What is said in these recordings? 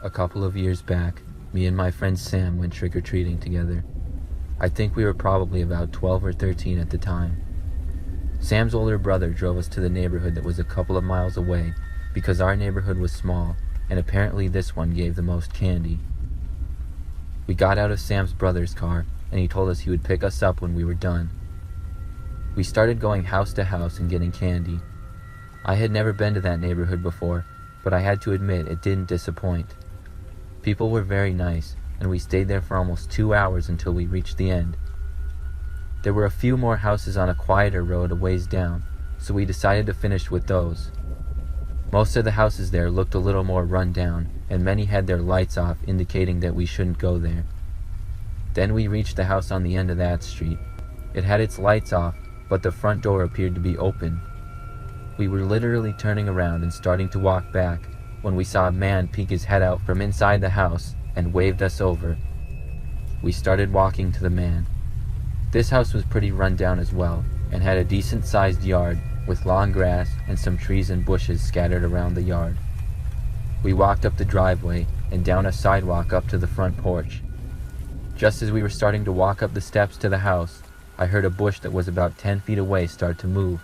A couple of years back, me and my friend Sam went trick-or-treating together. I think we were probably about 12 or 13 at the time. Sam's older brother drove us to the neighborhood that was a couple of miles away because our neighborhood was small, and apparently this one gave the most candy. We got out of Sam's brother's car, and he told us he would pick us up when we were done. We started going house to house and getting candy. I had never been to that neighborhood before, but I had to admit it didn't disappoint. People were very nice, and we stayed there for almost 2 hours until we reached the end. There were a few more houses on a quieter road a ways down, so we decided to finish with those. Most of the houses there looked a little more run down, and many had their lights off, indicating that we shouldn't go there. Then we reached the house on the end of that street. It had its lights off, but the front door appeared to be open. We were literally turning around and starting to walk back when we saw a man peek his head out from inside the house and waved us over. We started walking to the man. This house was pretty run down as well, and had a decent-sized yard with long grass and some trees and bushes scattered around the yard. We walked up the driveway and down a sidewalk up to the front porch. Just as we were starting to walk up the steps to the house, I heard a bush that was about 10 feet away start to move.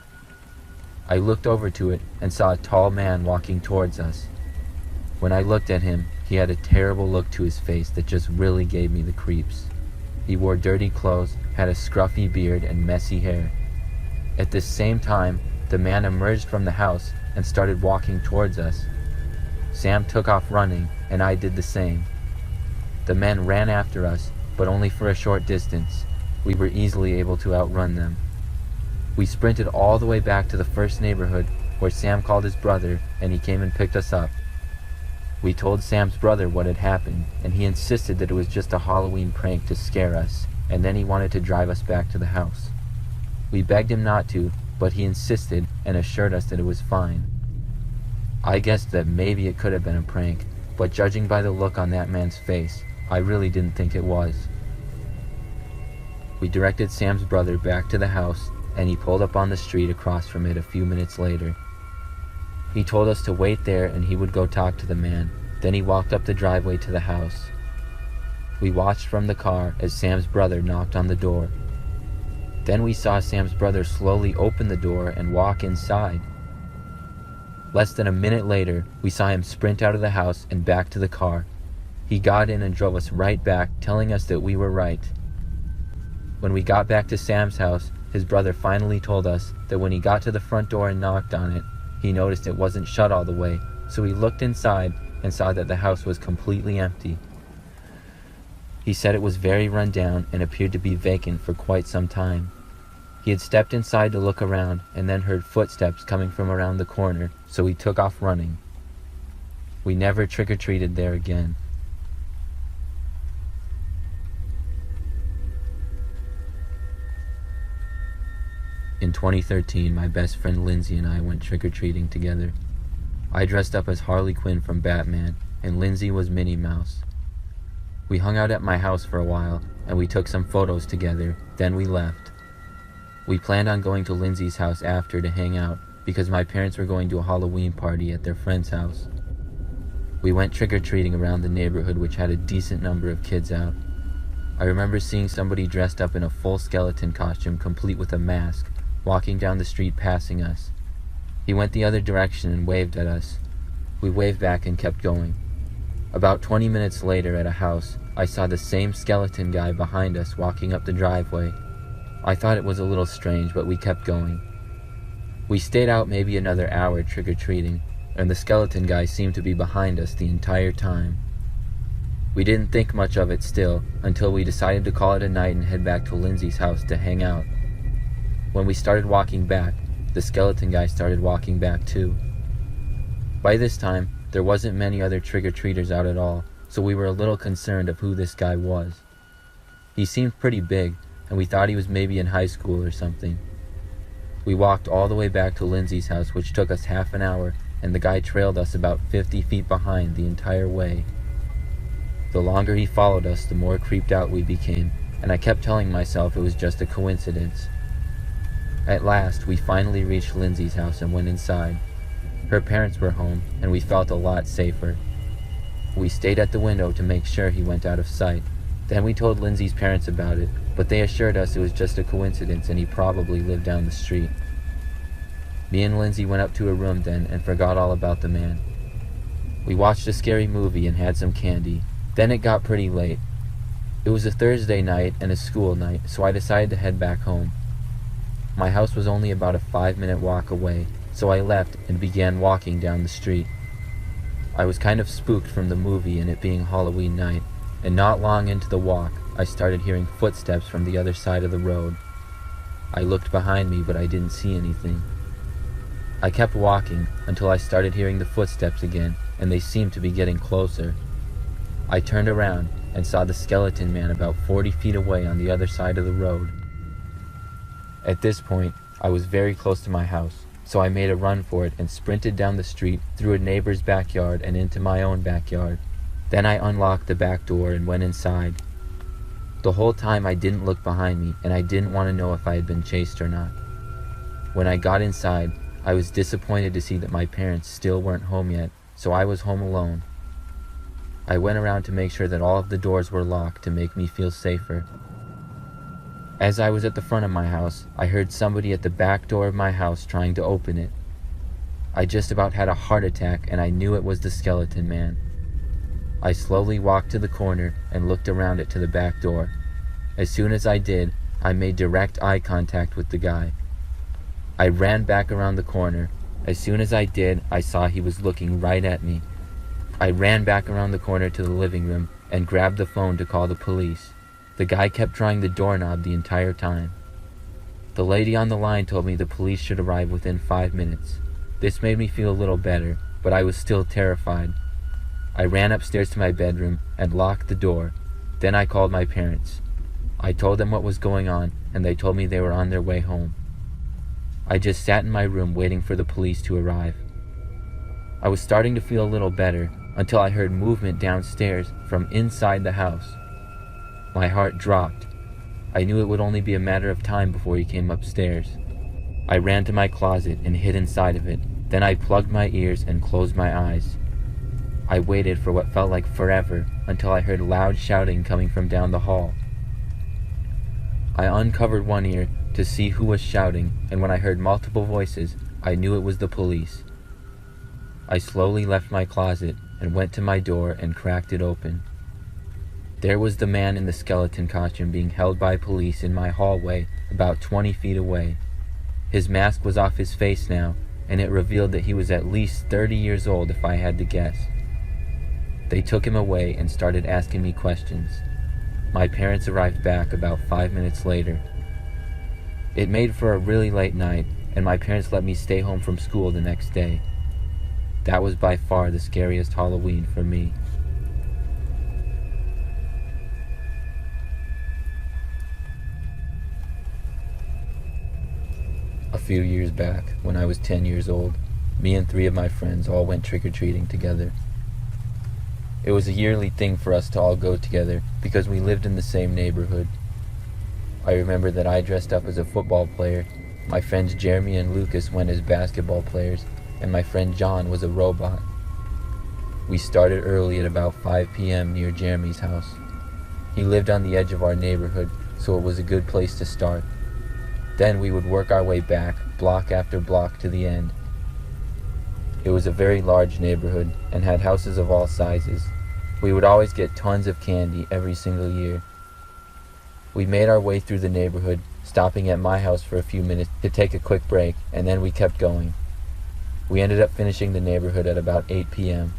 I looked over to it and saw a tall man walking towards us. When I looked at him, he had a terrible look to his face that just really gave me the creeps. He wore dirty clothes, had a scruffy beard, and messy hair. At the same time, the man emerged from the house and started walking towards us. Sam took off running, and I did the same. The men ran after us, but only for a short distance. We were easily able to outrun them. We sprinted all the way back to the first neighborhood, where Sam called his brother, and he came and picked us up. We told Sam's brother what had happened, and he insisted that it was just a Halloween prank to scare us, and then he wanted to drive us back to the house. We begged him not to, but he insisted and assured us that it was fine. I guessed that maybe it could have been a prank, but judging by the look on that man's face, I really didn't think it was. We directed Sam's brother back to the house, and he pulled up on the street across from it a few minutes later. He told us to wait there and he would go talk to the man. Then he walked up the driveway to the house. We watched from the car as Sam's brother knocked on the door. Then we saw Sam's brother slowly open the door and walk inside. Less than a minute later, we saw him sprint out of the house and back to the car. He got in and drove us right back, telling us that we were right. When we got back to Sam's house, his brother finally told us that when he got to the front door and knocked on it, he noticed it wasn't shut all the way, so he looked inside and saw that the house was completely empty. He said it was very run down and appeared to be vacant for quite some time. He had stepped inside to look around and then heard footsteps coming from around the corner, so he took off running. We never trick-or-treated there again. In 2013, my best friend Lindsay and I went trick-or-treating together. I dressed up as Harley Quinn from Batman, and Lindsay was Minnie Mouse. We hung out at my house for a while, and we took some photos together, then we left. We planned on going to Lindsay's house after to hang out, because my parents were going to a Halloween party at their friend's house. We went trick-or-treating around the neighborhood, which had a decent number of kids out. I remember seeing somebody dressed up in a full skeleton costume complete with a mask, walking down the street passing us. He went the other direction and waved at us. We waved back and kept going. About 20 minutes later at a house, I saw the same skeleton guy behind us walking up the driveway. I thought it was a little strange, but we kept going. We stayed out maybe another hour trick-or-treating, and the skeleton guy seemed to be behind us the entire time. We didn't think much of it still, until we decided to call it a night and head back to Lindsay's house to hang out. When we started walking back, the skeleton guy started walking back too. By this time, there wasn't many other trick-or-treaters out at all, so we were a little concerned of who this guy was. He seemed pretty big, and we thought he was maybe in high school or something. We walked all the way back to Lindsay's house, which took us half an hour, and the guy trailed us about 50 feet behind the entire way. The longer he followed us, the more creeped out we became, and I kept telling myself it was just a coincidence. At last, we finally reached Lindsay's house and went inside. Her parents were home, and we felt a lot safer. We stayed at the window to make sure he went out of sight. Then we told Lindsay's parents about it, but they assured us it was just a coincidence and he probably lived down the street. Me and Lindsay went up to her room then and forgot all about the man. We watched a scary movie and had some candy. Then it got pretty late. It was a Thursday night and a school night, so I decided to head back home. My house was only about a 5-minute walk away, so I left and began walking down the street. I was kind of spooked from the movie and it being Halloween night, and not long into the walk, I started hearing footsteps from the other side of the road. I looked behind me, but I didn't see anything. I kept walking until I started hearing the footsteps again, and they seemed to be getting closer. I turned around and saw the skeleton man about 40 feet away on the other side of the road. At this point, I was very close to my house, so I made a run for it and sprinted down the street, through a neighbor's backyard and into my own backyard. Then I unlocked the back door and went inside. The whole time I didn't look behind me, and I didn't want to know if I had been chased or not. When I got inside, I was disappointed to see that my parents still weren't home yet, so I was home alone. I went around to make sure that all of the doors were locked to make me feel safer. As I was at the front of my house, I heard somebody at the back door of my house trying to open it. I just about had a heart attack and I knew it was the skeleton man. I slowly walked to the corner and looked around it to the back door. As soon as I did, I made direct eye contact with the guy. I ran back around the corner. As soon as I did, I saw he was looking right at me. I ran back around the corner to the living room and grabbed the phone to call the police. The guy kept trying the doorknob the entire time. The lady on the line told me the police should arrive within 5 minutes. This made me feel a little better, but I was still terrified. I ran upstairs to my bedroom and locked the door. Then I called my parents. I told them what was going on, and they told me they were on their way home. I just sat in my room waiting for the police to arrive. I was starting to feel a little better until I heard movement downstairs from inside the house. My heart dropped. I knew it would only be a matter of time before he came upstairs. I ran to my closet and hid inside of it. Then I plugged my ears and closed my eyes. I waited for what felt like forever until I heard loud shouting coming from down the hall. I uncovered one ear to see who was shouting, and when I heard multiple voices, I knew it was the police. I slowly left my closet and went to my door and cracked it open. There was the man in the skeleton costume being held by police in my hallway about 20 feet away. His mask was off his face now, and it revealed that he was at least 30 years old if I had to guess. They took him away and started asking me questions. My parents arrived back about 5 minutes later. It made for a really late night, and my parents let me stay home from school the next day. That was by far the scariest Halloween for me. A few years back, when I was 10 years old, me and 3 of my friends all went trick-or-treating together. It was a yearly thing for us to all go together because we lived in the same neighborhood. I remember that I dressed up as a football player, my friends Jeremy and Lucas went as basketball players, and my friend John was a robot. We started early at about 5 p.m. near Jeremy's house. He lived on the edge of our neighborhood, so it was a good place to start. Then we would work our way back, block after block, to the end. It was a very large neighborhood and had houses of all sizes. We would always get tons of candy every single year. We made our way through the neighborhood, stopping at my house for a few minutes to take a quick break, and then we kept going. We ended up finishing the neighborhood at about 8 p.m.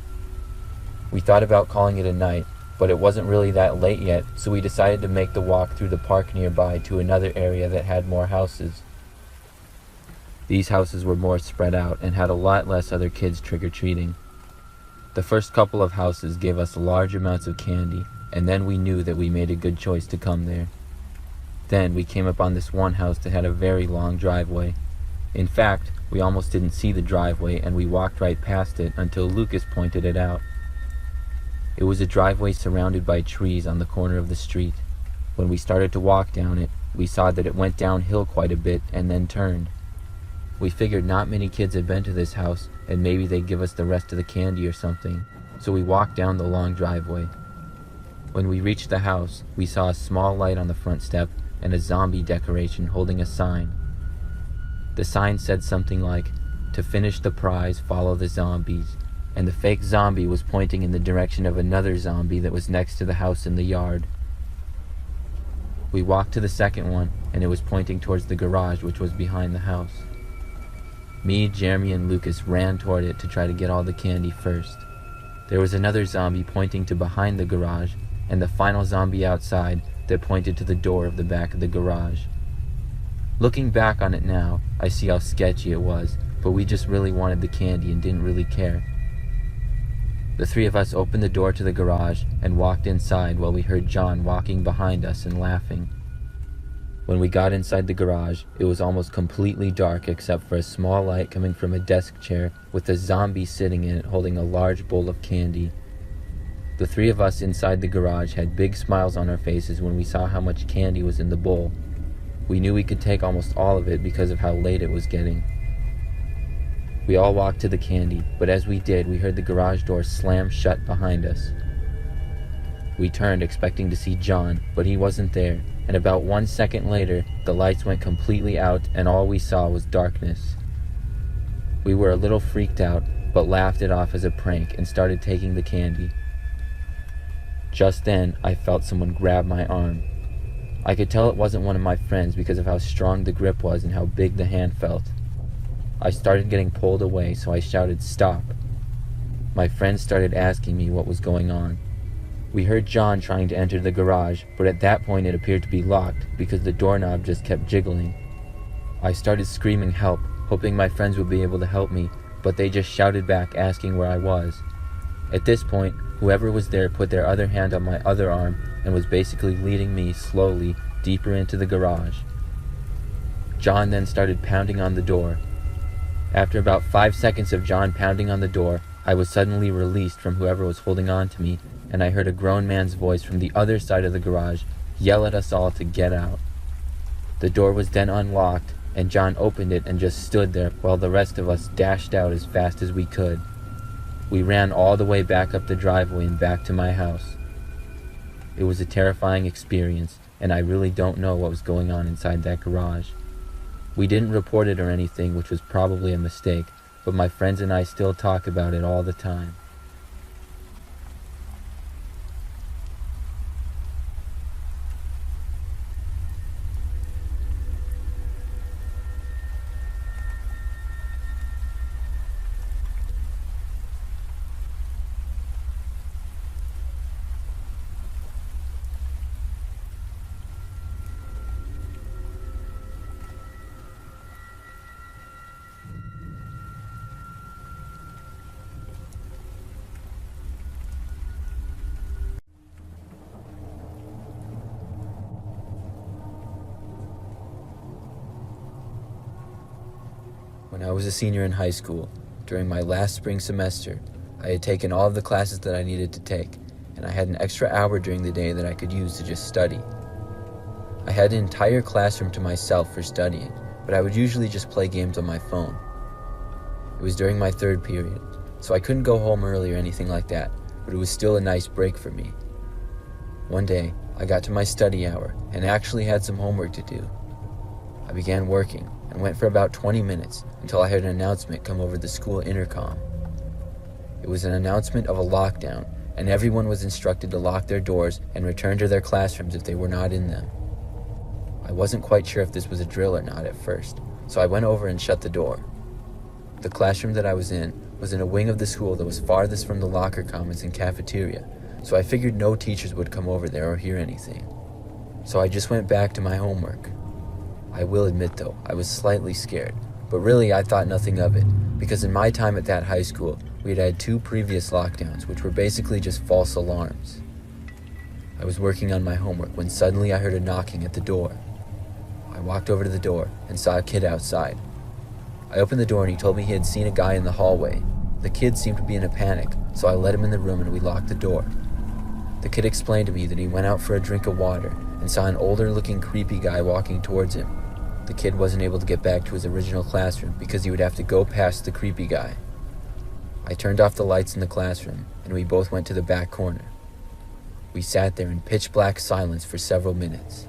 We thought about calling it a night, but it wasn't really that late yet, so we decided to make the walk through the park nearby to another area that had more houses. These houses were more spread out and had a lot less other kids trick-or-treating. The first couple of houses gave us large amounts of candy, and then we knew that we made a good choice to come there. Then we came up on this one house that had a very long driveway. In fact, we almost didn't see the driveway and we walked right past it until Lucas pointed it out. It was a driveway surrounded by trees on the corner of the street. When we started to walk down it, we saw that it went downhill quite a bit and then turned. We figured not many kids had been to this house and maybe they'd give us the rest of the candy or something, so we walked down the long driveway. When we reached the house, we saw a small light on the front step and a zombie decoration holding a sign. The sign said something like, "To finish the prize, follow the zombies," and the fake zombie was pointing in the direction of another zombie that was next to the house in the yard. We walked to the second one, and it was pointing towards the garage, which was behind the house. Me, Jeremy, and Lucas ran toward it to try to get all the candy first. There was another zombie pointing to behind the garage, and the final zombie outside that pointed to the door of the back of the garage. Looking back on it now, I see how sketchy it was, but we just really wanted the candy and didn't really care. The three of us opened the door to the garage and walked inside while we heard John walking behind us and laughing. When we got inside the garage, it was almost completely dark except for a small light coming from a desk chair with a zombie sitting in it holding a large bowl of candy. The three of us inside the garage had big smiles on our faces when we saw how much candy was in the bowl. We knew we could take almost all of it because of how late it was getting. We all walked to the candy, but as we did, we heard the garage door slam shut behind us. We turned expecting to see John, but he wasn't there, and about 1 second later, the lights went completely out and all we saw was darkness. We were a little freaked out, but laughed it off as a prank and started taking the candy. Just then, I felt someone grab my arm. I could tell it wasn't one of my friends because of how strong the grip was and how big the hand felt. I started getting pulled away, so I shouted, "Stop." My friends started asking me what was going on. We heard John trying to enter the garage, but at that point it appeared to be locked because the doorknob just kept jiggling. I started screaming help, hoping my friends would be able to help me, but they just shouted back asking where I was. At this point, whoever was there put their other hand on my other arm and was basically leading me slowly deeper into the garage. John then started pounding on the door. After about 5 seconds of John pounding on the door, I was suddenly released from whoever was holding on to me, and I heard a grown man's voice from the other side of the garage yell at us all to get out. The door was then unlocked, and John opened it and just stood there while the rest of us dashed out as fast as we could. We ran all the way back up the driveway and back to my house. It was a terrifying experience, and I really don't know what was going on inside that garage. We didn't report it or anything, which was probably a mistake, but my friends and I still talk about it all the time. When I was a senior in high school, during my last spring semester, I had taken all of the classes that I needed to take, and I had an extra hour during the day that I could use to just study. I had an entire classroom to myself for studying, but I would usually just play games on my phone. It was during my third period, so I couldn't go home early or anything like that, but it was still a nice break for me. One day, I got to my study hour and actually had some homework to do. I began working and went for about 20 minutes until I heard an announcement come over the school intercom. It was an announcement of a lockdown, and everyone was instructed to lock their doors and return to their classrooms if they were not in them. I wasn't quite sure if this was a drill or not at first, so I went over and shut the door. The classroom that I was in was in a wing of the school that was farthest from the locker commons and cafeteria, so I figured no teachers would come over there or hear anything. So I just went back to my homework. I will admit though, I was slightly scared, but really I thought nothing of it, because in my time at that high school, we had had 2 previous lockdowns, which were basically just false alarms. I was working on my homework when suddenly I heard a knocking at the door. I walked over to the door and saw a kid outside. I opened the door and he told me he had seen a guy in the hallway. The kid seemed to be in a panic, so I let him in the room and we locked the door. The kid explained to me that he went out for a drink of water and saw an older-looking creepy guy walking towards him. The kid wasn't able to get back to his original classroom because he would have to go past the creepy guy. I turned off the lights in the classroom, and we both went to the back corner. We sat there in pitch-black silence for several minutes.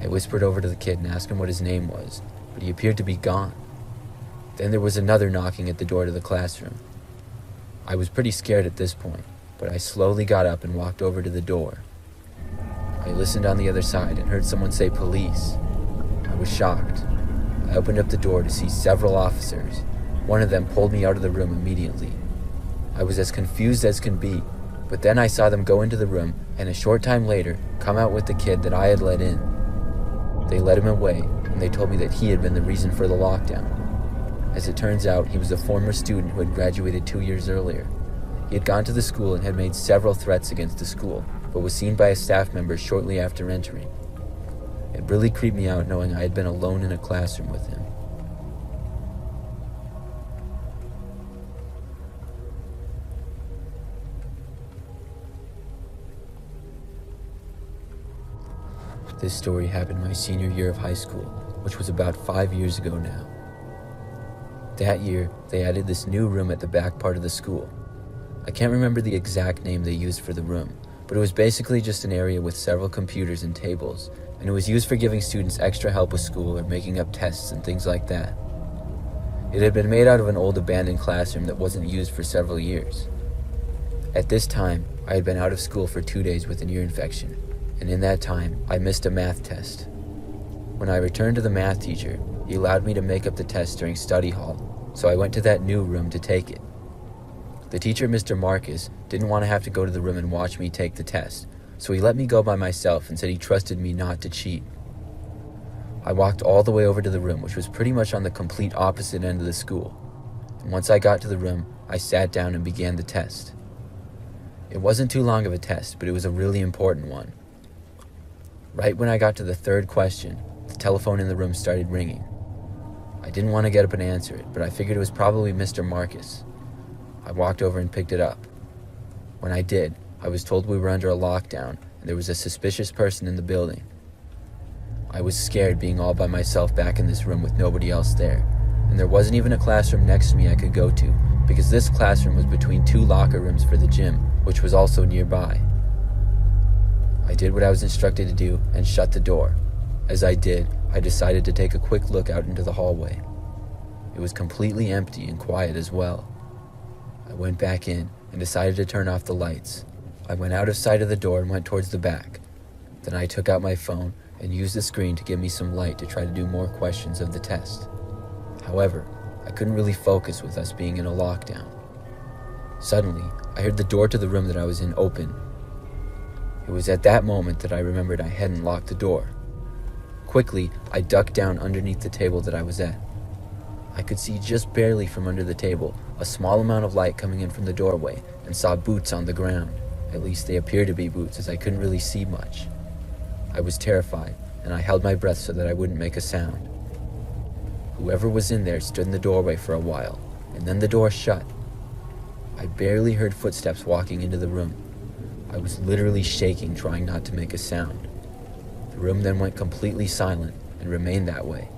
I whispered over to the kid and asked him what his name was, but he appeared to be gone. Then there was another knocking at the door to the classroom. I was pretty scared at this point, but I slowly got up and walked over to the door. I listened on the other side and heard someone say police. I was shocked. I opened up the door to see several officers. One of them pulled me out of the room immediately. I was as confused as can be, but then I saw them go into the room and a short time later come out with the kid that I had let in. They led him away and they told me that he had been the reason for the lockdown. As it turns out, he was a former student who had graduated 2 years earlier. He had gone to the school and had made several threats against the school, but was seen by a staff member shortly after entering. It really creeped me out knowing I had been alone in a classroom with him. This story happened my senior year of high school, which was about 5 years ago now. That year, they added this new room at the back part of the school. I can't remember the exact name they used for the room, but it was basically just an area with several computers and tables, and it was used for giving students extra help with school or making up tests and things like that. It had been made out of an old abandoned classroom that wasn't used for several years. At this time, I had been out of school for 2 days with an ear infection, and in that time, I missed a math test. When I returned to the math teacher, he allowed me to make up the test during study hall, so I went to that new room to take it. The teacher, Mr. Marcus, didn't want to have to go to the room and watch me take the test, so he let me go by myself and said he trusted me not to cheat. I walked all the way over to the room, which was pretty much on the complete opposite end of the school, and once I got to the room, I sat down and began the test. It wasn't too long of a test, but it was a really important one. Right when I got to the third question, the telephone in the room started ringing. I didn't want to get up and answer it, but I figured it was probably Mr. Marcus. I walked over and picked it up. When I did, I was told we were under a lockdown and there was a suspicious person in the building. I was scared being all by myself back in this room with nobody else there, and there wasn't even a classroom next to me I could go to, because this classroom was between 2 locker rooms for the gym, which was also nearby. I did what I was instructed to do and shut the door. As I did, I decided to take a quick look out into the hallway. It was completely empty and quiet as well. I went back in and decided to turn off the lights. I went out of sight of the door and went towards the back. Then I took out my phone and used the screen to give me some light to try to do more questions of the test. However, I couldn't really focus with us being in a lockdown. Suddenly, I heard the door to the room that I was in open. It was at that moment that I remembered I hadn't locked the door. Quickly, I ducked down underneath the table that I was at. I could see just barely from under the table a small amount of light coming in from the doorway and saw boots on the ground. At least they appeared to be boots, as I couldn't really see much. I was terrified, and I held my breath so that I wouldn't make a sound. Whoever was in there stood in the doorway for a while, and then the door shut. I barely heard footsteps walking into the room. I was literally shaking, trying not to make a sound. The room then went completely silent and remained that way.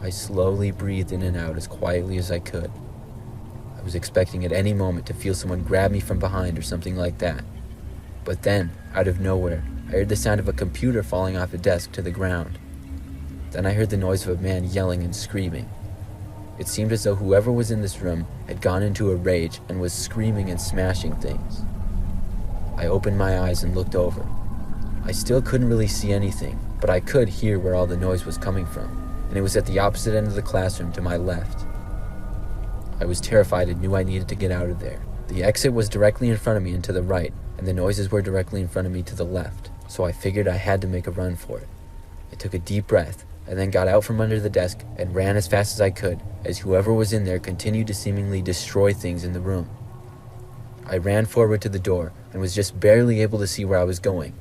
I slowly breathed in and out as quietly as I could. I was expecting at any moment to feel someone grab me from behind or something like that. But then, out of nowhere, I heard the sound of a computer falling off a desk to the ground. Then I heard the noise of a man yelling and screaming. It seemed as though whoever was in this room had gone into a rage and was screaming and smashing things. I opened my eyes and looked over. I still couldn't really see anything, but I could hear where all the noise was coming from, and it was at the opposite end of the classroom to my left. I was terrified and knew I needed to get out of there. The exit was directly in front of me and to the right, and the noises were directly in front of me to the left, so I figured I had to make a run for it. I took a deep breath, and then got out from under the desk and ran as fast as I could, as whoever was in there continued to seemingly destroy things in the room. I ran forward to the door and was just barely able to see where I was going.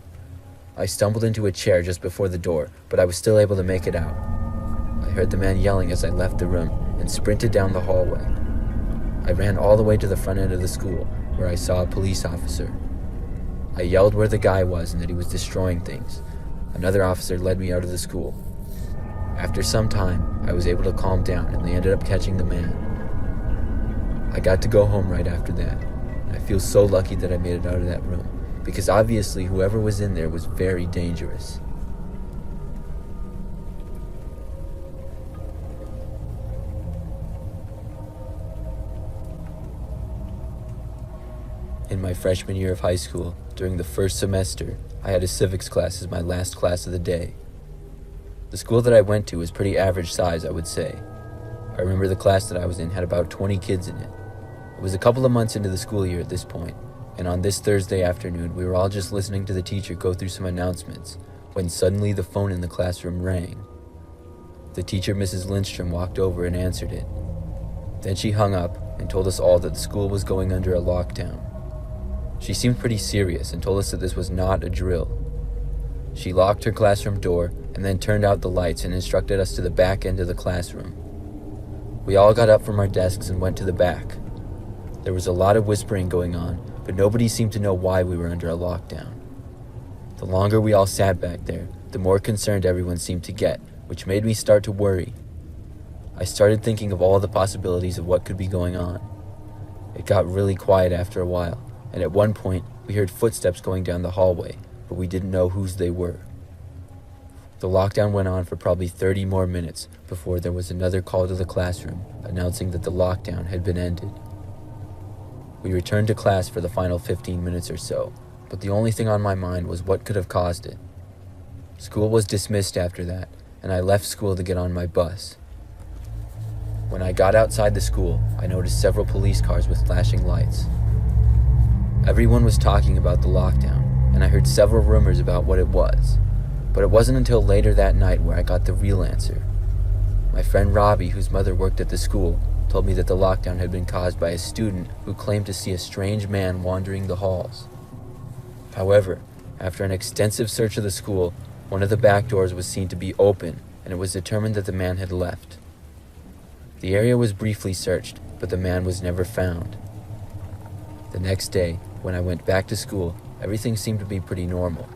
I stumbled into a chair just before the door, but I was still able to make it out. I heard the man yelling as I left the room and sprinted down the hallway. I ran all the way to the front end of the school, where I saw a police officer. I yelled where the guy was and that he was destroying things. Another officer led me out of the school. After some time, I was able to calm down and they ended up catching the man. I got to go home right after that. I feel so lucky that I made it out of that room, because obviously whoever was in there was very dangerous. In my freshman year of high school, during the first semester, I had a civics class as my last class of the day. The school that I went to was pretty average size, I would say. I remember the class that I was in had about 20 kids in it. It was a couple of months into the school year at this point, and on this Thursday afternoon, we were all just listening to the teacher go through some announcements, when suddenly the phone in the classroom rang. The teacher, Mrs. Lindstrom, walked over and answered it. Then she hung up and told us all that the school was going under a lockdown. She seemed pretty serious and told us that this was not a drill. She locked her classroom door and then turned out the lights and instructed us to the back end of the classroom. We all got up from our desks and went to the back. There was a lot of whispering going on, but nobody seemed to know why we were under a lockdown. The longer we all sat back there, the more concerned everyone seemed to get, which made me start to worry. I started thinking of all the possibilities of what could be going on. It got really quiet after a while, and at one point we heard footsteps going down the hallway, but we didn't know whose they were. The lockdown went on for probably 30 more minutes before there was another call to the classroom announcing that the lockdown had been ended. We returned to class for the final 15 minutes or so, but the only thing on my mind was what could have caused it. School was dismissed after that, and I left school to get on my bus. When I got outside the school, I noticed several police cars with flashing lights. Everyone was talking about the lockdown, and I heard several rumors about what it was. But it wasn't until later that night where I got the real answer. My friend Robbie, whose mother worked at the school, told me that the lockdown had been caused by a student who claimed to see a strange man wandering the halls. However, after an extensive search of the school, one of the back doors was seen to be open, and it was determined that the man had left. The area was briefly searched, but the man was never found. The next day, when I went back to school, everything seemed to be pretty normal.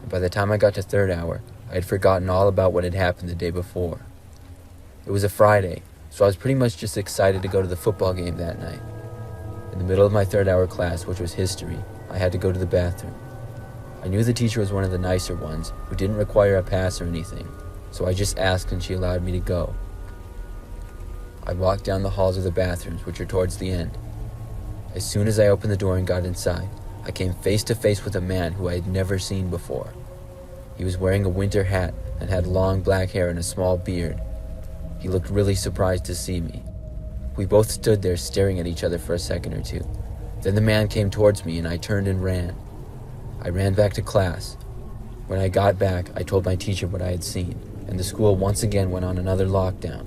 And by the time I got to third hour, I had forgotten all about what had happened the day before. It was a Friday, so I was pretty much just excited to go to the football game that night. In the middle of my third hour class, which was history, I had to go to the bathroom. I knew the teacher was one of the nicer ones who didn't require a pass or anything, so I just asked and she allowed me to go. I walked down the halls of the bathrooms, which are towards the end. As soon as I opened the door and got inside, I came face to face with a man who I had never seen before. He was wearing a winter hat and had long black hair and a small beard. He looked really surprised to see me. We both stood there staring at each other for a second or two. Then the man came towards me and I turned and ran. I ran back to class. When I got back, I told my teacher what I had seen, and the school once again went on another lockdown.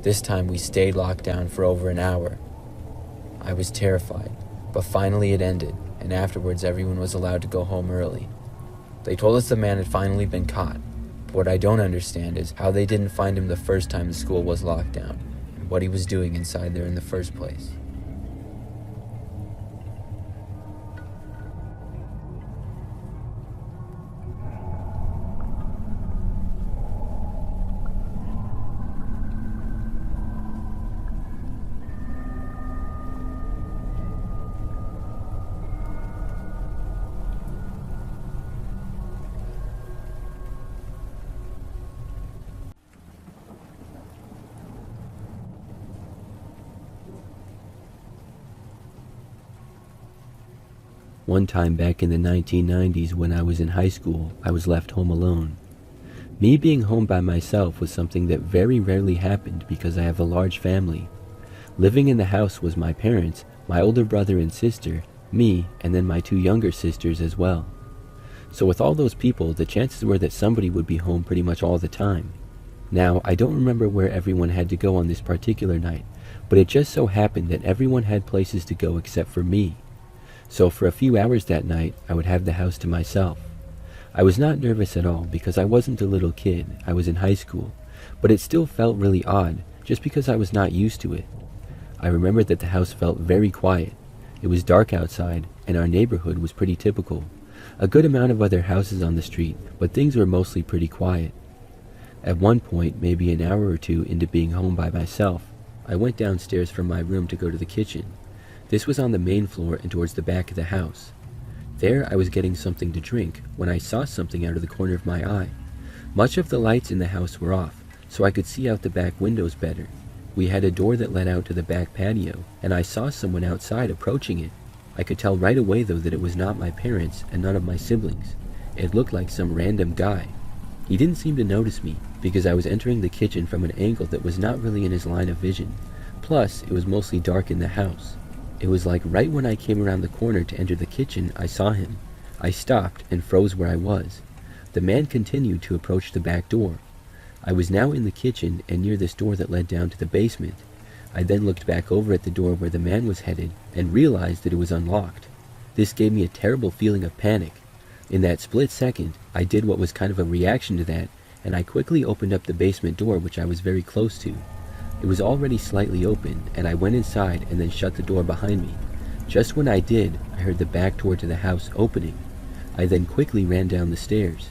This time we stayed locked down for over an hour. I was terrified, but finally it ended, and afterwards everyone was allowed to go home early. They told us the man had finally been caught, but what I don't understand is how they didn't find him the first time the school was locked down, and what he was doing inside there in the first place. One time back in the 1990s when I was in high school, I was left home alone. Me being home by myself was something that very rarely happened because I have a large family. Living in the house was my parents, my older brother and sister, me, and then my two younger sisters as well. So with all those people, the chances were that somebody would be home pretty much all the time. Now, I don't remember where everyone had to go on this particular night, but it just so happened that everyone had places to go except for me. So for a few hours that night, I would have the house to myself. I was not nervous at all because I wasn't a little kid, I was in high school, but it still felt really odd just because I was not used to it. I remember that the house felt very quiet. It was dark outside, and our neighborhood was pretty typical. A good amount of other houses on the street, but things were mostly pretty quiet. At one point, maybe an hour or two into being home by myself, I went downstairs from my room to go to the kitchen. This was on the main floor and towards the back of the house. There I was getting something to drink when I saw something out of the corner of my eye. Much of the lights in the house were off, so I could see out the back windows better. We had a door that led out to the back patio, and I saw someone outside approaching it. I could tell right away though that it was not my parents and none of my siblings. It looked like some random guy. He didn't seem to notice me, because I was entering the kitchen from an angle that was not really in his line of vision. Plus, it was mostly dark in the house. It was like right when I came around the corner to enter the kitchen, I saw him. I stopped and froze where I was. The man continued to approach the back door. I was now in the kitchen and near this door that led down to the basement. I then looked back over at the door where the man was headed and realized that it was unlocked. This gave me a terrible feeling of panic. In that split second, I did what was kind of a reaction to that, and I quickly opened up the basement door, which I was very close to. It was already slightly open, and I went inside and then shut the door behind me. Just when I did, I heard the back door to the house opening. I then quickly ran down the stairs.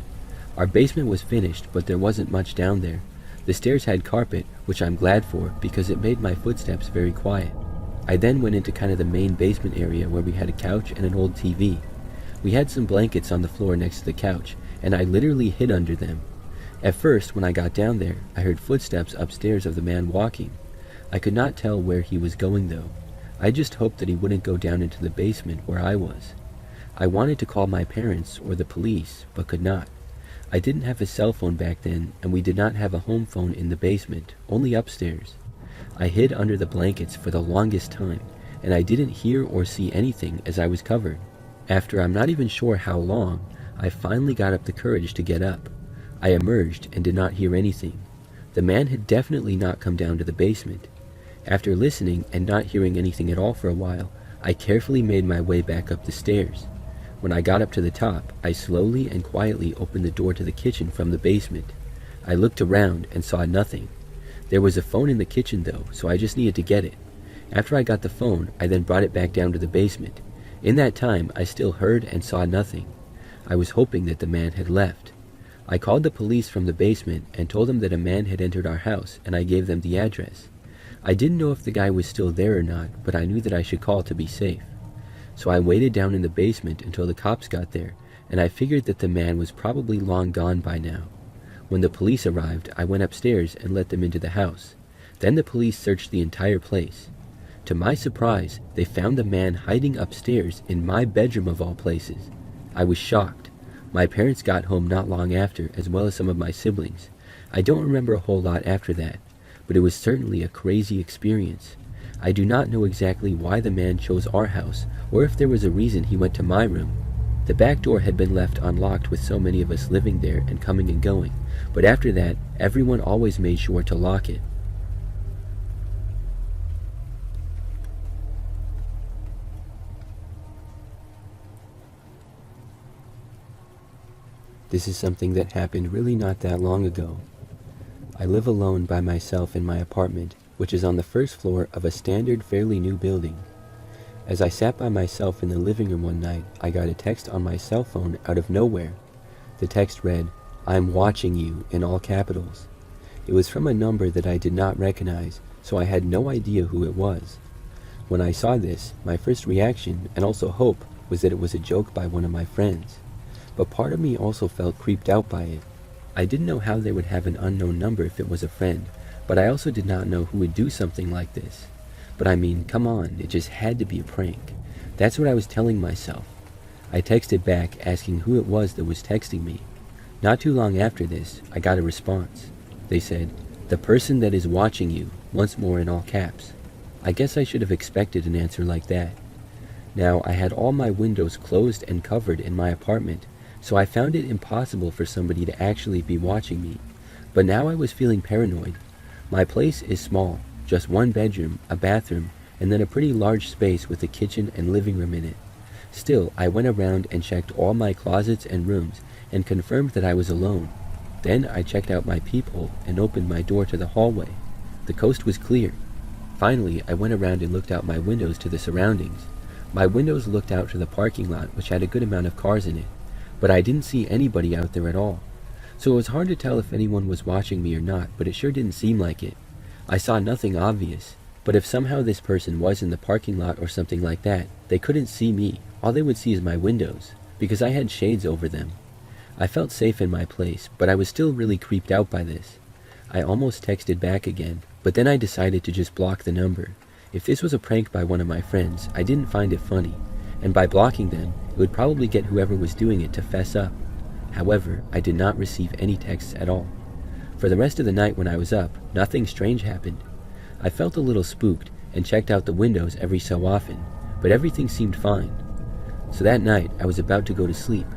Our basement was finished, but there wasn't much down there. The stairs had carpet, which I'm glad for because it made my footsteps very quiet. I then went into kind of the main basement area where we had a couch and an old TV. We had some blankets on the floor next to the couch, and I literally hid under them. At first, when I got down there, I heard footsteps upstairs of the man walking. I could not tell where he was going though. I just hoped that he wouldn't go down into the basement where I was. I wanted to call my parents or the police, but could not. I didn't have a cell phone back then, and we did not have a home phone in the basement, only upstairs. I hid under the blankets for the longest time, and I didn't hear or see anything as I was covered. After I'm not even sure how long, I finally got up the courage to get up. I emerged and did not hear anything. The man had definitely not come down to the basement. After listening and not hearing anything at all for a while, I carefully made my way back up the stairs. When I got up to the top, I slowly and quietly opened the door to the kitchen from the basement. I looked around and saw nothing. There was a phone in the kitchen though, so I just needed to get it. After I got the phone, I then brought it back down to the basement. In that time, I still heard and saw nothing. I was hoping that the man had left. I called the police from the basement and told them that a man had entered our house, and I gave them the address. I didn't know if the guy was still there or not, but I knew that I should call to be safe. So I waited down in the basement until the cops got there, and I figured that the man was probably long gone by now. When the police arrived, I went upstairs and let them into the house. Then the police searched the entire place. To my surprise, they found the man hiding upstairs in my bedroom of all places. I was shocked. My parents got home not long after, as well as some of my siblings. I don't remember a whole lot after that, but it was certainly a crazy experience. I do not know exactly why the man chose our house, or if there was a reason he went to my room. The back door had been left unlocked with so many of us living there and coming and going, but after that, everyone always made sure to lock it. This is something that happened really not that long ago. I live alone by myself in my apartment, which is on the first floor of a standard fairly new building. As I sat by myself in the living room one night, I got a text on my cell phone out of nowhere. The text read, "I'm watching you," in all capitals. It was from a number that I did not recognize, so I had no idea who it was. When I saw this, my first reaction, and also hope, was that it was a joke by one of my friends. But part of me also felt creeped out by it. I didn't know how they would have an unknown number if it was a friend, but I also did not know who would do something like this. But I mean, come on, it just had to be a prank. That's what I was telling myself. I texted back asking who it was that was texting me. Not too long after this, I got a response. They said, "The person that is watching you," once more in all caps. I guess I should have expected an answer like that. Now, I had all my windows closed and covered in my apartment, so I found it impossible for somebody to actually be watching me. But now I was feeling paranoid. My place is small, just one bedroom, a bathroom, and then a pretty large space with a kitchen and living room in it. Still, I went around and checked all my closets and rooms and confirmed that I was alone. Then I checked out my peephole and opened my door to the hallway. The coast was clear. Finally, I went around and looked out my windows to the surroundings. My windows looked out to the parking lot, which had a good amount of cars in it, but I didn't see anybody out there at all. So it was hard to tell if anyone was watching me or not, but it sure didn't seem like it. I saw nothing obvious. But if somehow this person was in the parking lot or something like that, they couldn't see me. All they would see is my windows, because I had shades over them. I felt safe in my place, but I was still really creeped out by this. I almost texted back again, but then I decided to just block the number. If this was a prank by one of my friends, I didn't find it funny, and by blocking them, it would probably get whoever was doing it to fess up. However, I did not receive any texts at all. For the rest of the night when I was up, nothing strange happened. I felt a little spooked and checked out the windows every so often, but everything seemed fine. So that night, I was about to go to sleep.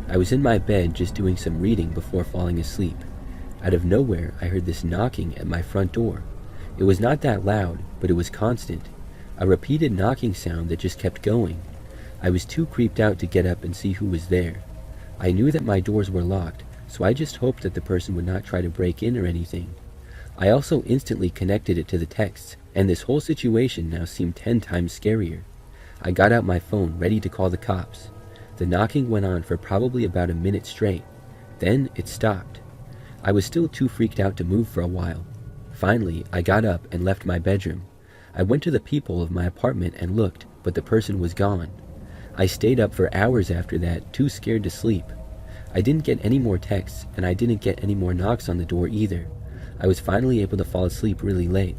I was in my bed just doing some reading before falling asleep. Out of nowhere, I heard this knocking at my front door. It was not that loud, but it was constant. A repeated knocking sound that just kept going. I was too creeped out to get up and see who was there. I knew that my doors were locked, so I just hoped that the person would not try to break in or anything. I also instantly connected it to the texts, and this whole situation now seemed 10 times scarier. I got out my phone, ready to call the cops. The knocking went on for probably about a minute straight. Then it stopped. I was still too freaked out to move for a while. Finally, I got up and left my bedroom. I went to the peephole of my apartment and looked, but the person was gone. I stayed up for hours after that, too scared to sleep. I didn't get any more texts, and I didn't get any more knocks on the door either. I was finally able to fall asleep really late.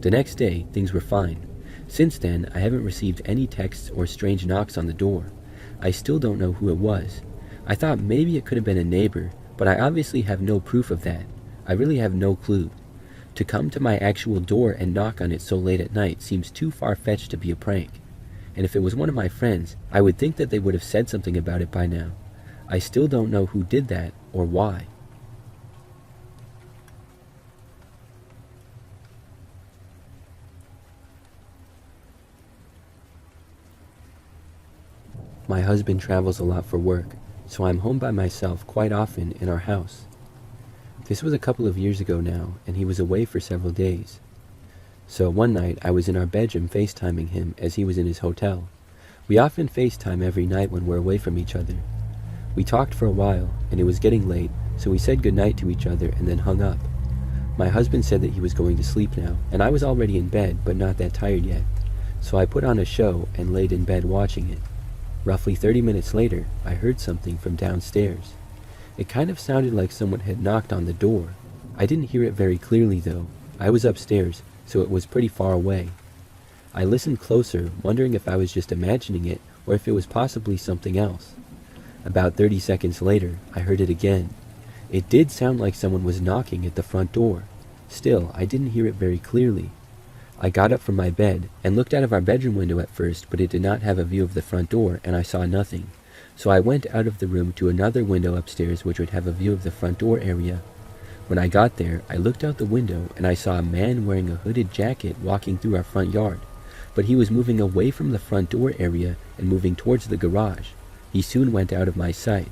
The next day, things were fine. Since then, I haven't received any texts or strange knocks on the door. I still don't know who it was. I thought maybe it could have been a neighbor, but I obviously have no proof of that. I really have no clue. To come to my actual door and knock on it so late at night seems too far-fetched to be a prank. And if it was one of my friends, I would think that they would have said something about it by now. I still don't know who did that or why. My husband travels a lot for work, so I'm home by myself quite often in our house. This was a couple of years ago now, and he was away for several days. So one night I was in our bedroom FaceTiming him as he was in his hotel. We often FaceTime every night when we're away from each other. We talked for a while, and it was getting late, so we said goodnight to each other and then hung up. My husband said that he was going to sleep now, and I was already in bed but not that tired yet, so I put on a show and laid in bed watching it. Roughly 30 minutes later, I heard something from downstairs. It kind of sounded like someone had knocked on the door. I didn't hear it very clearly though. I was upstairs, so it was pretty far away. I listened closer, wondering if I was just imagining it or if it was possibly something else. About 30 seconds later, I heard it again. It did sound like someone was knocking at the front door. Still, I didn't hear it very clearly. I got up from my bed and looked out of our bedroom window at first, but it did not have a view of the front door and I saw nothing. So I went out of the room to another window upstairs which would have a view of the front door area. When I got there, I looked out the window and I saw a man wearing a hooded jacket walking through our front yard, but he was moving away from the front door area and moving towards the garage. He soon went out of my sight.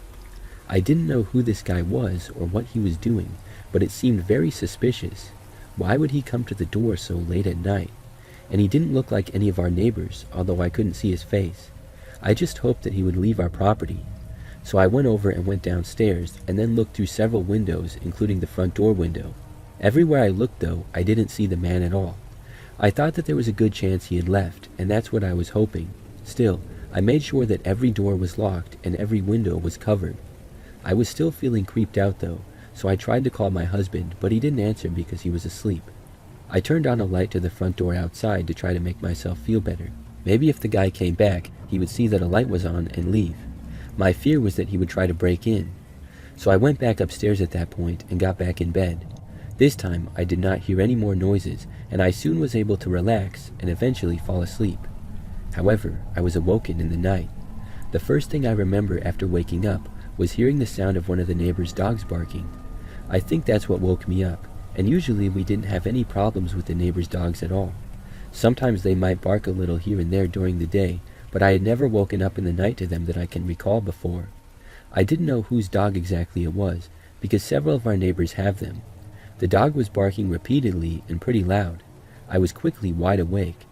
I didn't know who this guy was or what he was doing, but it seemed very suspicious. Why would he come to the door so late at night? And he didn't look like any of our neighbors, although I couldn't see his face. I just hoped that he would leave our property. So I went over and went downstairs, and then looked through several windows, including the front door window. Everywhere I looked, though, I didn't see the man at all. I thought that there was a good chance he had left, and that's what I was hoping. Still, I made sure that every door was locked and every window was covered. I was still feeling creeped out, though, so I tried to call my husband, but he didn't answer because he was asleep. I turned on a light to the front door outside to try to make myself feel better. Maybe if the guy came back, he would see that a light was on and leave. My fear was that he would try to break in. So I went back upstairs at that point and got back in bed. This time, I did not hear any more noises, and I soon was able to relax and eventually fall asleep. However, I was awoken in the night. The first thing I remember after waking up was hearing the sound of one of the neighbor's dogs barking. I think that's what woke me up, and usually we didn't have any problems with the neighbor's dogs at all. Sometimes they might bark a little here and there during the day, but I had never woken up in the night to them that I can recall before. I didn't know whose dog exactly it was, because several of our neighbors have them. The dog was barking repeatedly and pretty loud. I was quickly wide awake.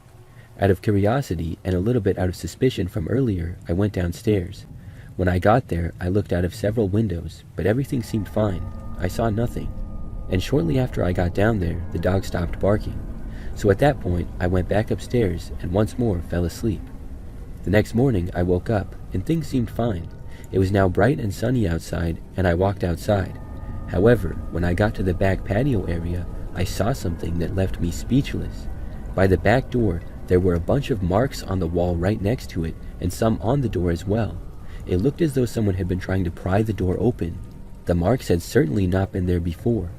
Out of curiosity and a little bit out of suspicion from earlier, I went downstairs. When I got there, I looked out of several windows, but everything seemed fine. I saw nothing. And shortly after I got down there, the dog stopped barking. So at that point, I went back upstairs and once more fell asleep. The next morning, I woke up and things seemed fine. It was now bright and sunny outside, and I walked outside. However, when I got to the back patio area, I saw something that left me speechless. By the back door, there were a bunch of marks on the wall right next to it, and some on the door as well. It looked as though someone had been trying to pry the door open. The marks had certainly not been there before.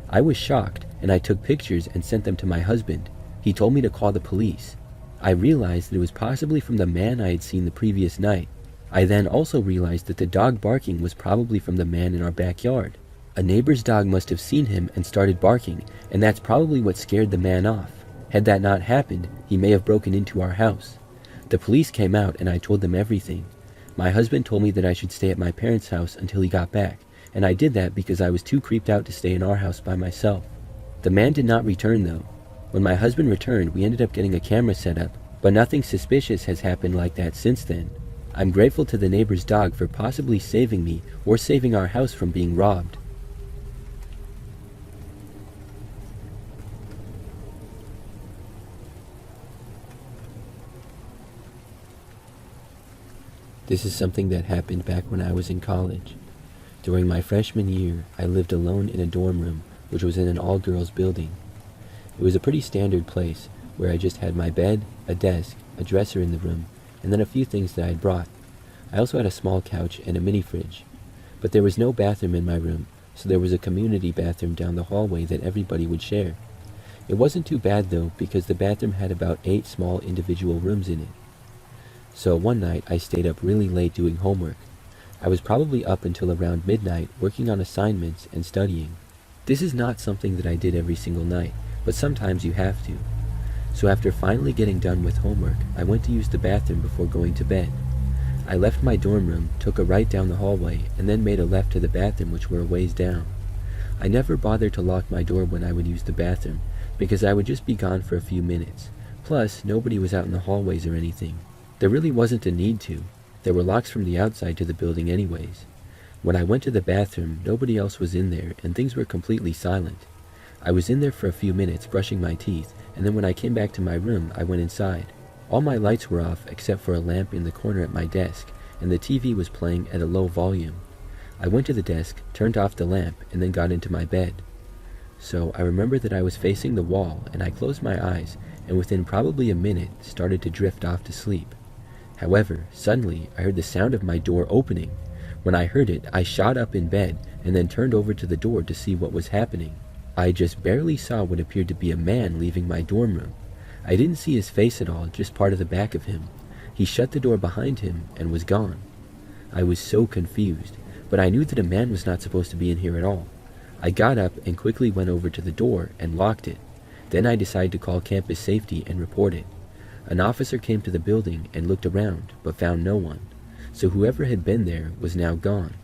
I was shocked, and I took pictures and sent them to my husband. He told me to call the police. I realized that it was possibly from the man I had seen the previous night. I then also realized that the dog barking was probably from the man in our backyard. A neighbor's dog must have seen him and started barking, and that's probably what scared the man off. Had that not happened, he may have broken into our house. The police came out and I told them everything. My husband told me that I should stay at my parents' house until he got back, and I did that because I was too creeped out to stay in our house by myself. The man did not return though. When my husband returned, we ended up getting a camera set up, but nothing suspicious has happened like that since then. I'm grateful to the neighbor's dog for possibly saving me or saving our house from being robbed. This is something that happened back when I was in college. During my freshman year, I lived alone in a dorm room, which was in an all-girls building. It was a pretty standard place, where I just had my bed, a desk, a dresser in the room, and then a few things that I had brought. I also had a small couch and a mini fridge. But there was no bathroom in my room, so there was a community bathroom down the hallway that everybody would share. It wasn't too bad though, because the bathroom had about 8 small individual rooms in it. So one night I stayed up really late doing homework. I was probably up until around midnight working on assignments and studying. This is not something that I did every single night, but sometimes you have to. So after finally getting done with homework, I went to use the bathroom before going to bed. I left my dorm room, took a right down the hallway, and then made a left to the bathroom, which were a ways down. I never bothered to lock my door when I would use the bathroom, because I would just be gone for a few minutes. Plus, nobody was out in the hallways or anything. There really wasn't a need to. There were locks from the outside to the building anyways. When I went to the bathroom, nobody else was in there, and things were completely silent. I was in there for a few minutes brushing my teeth, and then when I came back to my room, I went inside. All my lights were off except for a lamp in the corner at my desk, and the TV was playing at a low volume. I went to the desk, turned off the lamp, and then got into my bed. So I remember that I was facing the wall, and I closed my eyes, and within probably a minute started to drift off to sleep. However, suddenly I heard the sound of my door opening. When I heard it, I shot up in bed and then turned over to the door to see what was happening. I just barely saw what appeared to be a man leaving my dorm room. I didn't see his face at all, just part of the back of him. He shut the door behind him and was gone. I was so confused, but I knew that a man was not supposed to be in here at all. I got up and quickly went over to the door and locked it. Then I decided to call campus safety and report it. An officer came to the building and looked around, but found no one. So whoever had been there was now gone.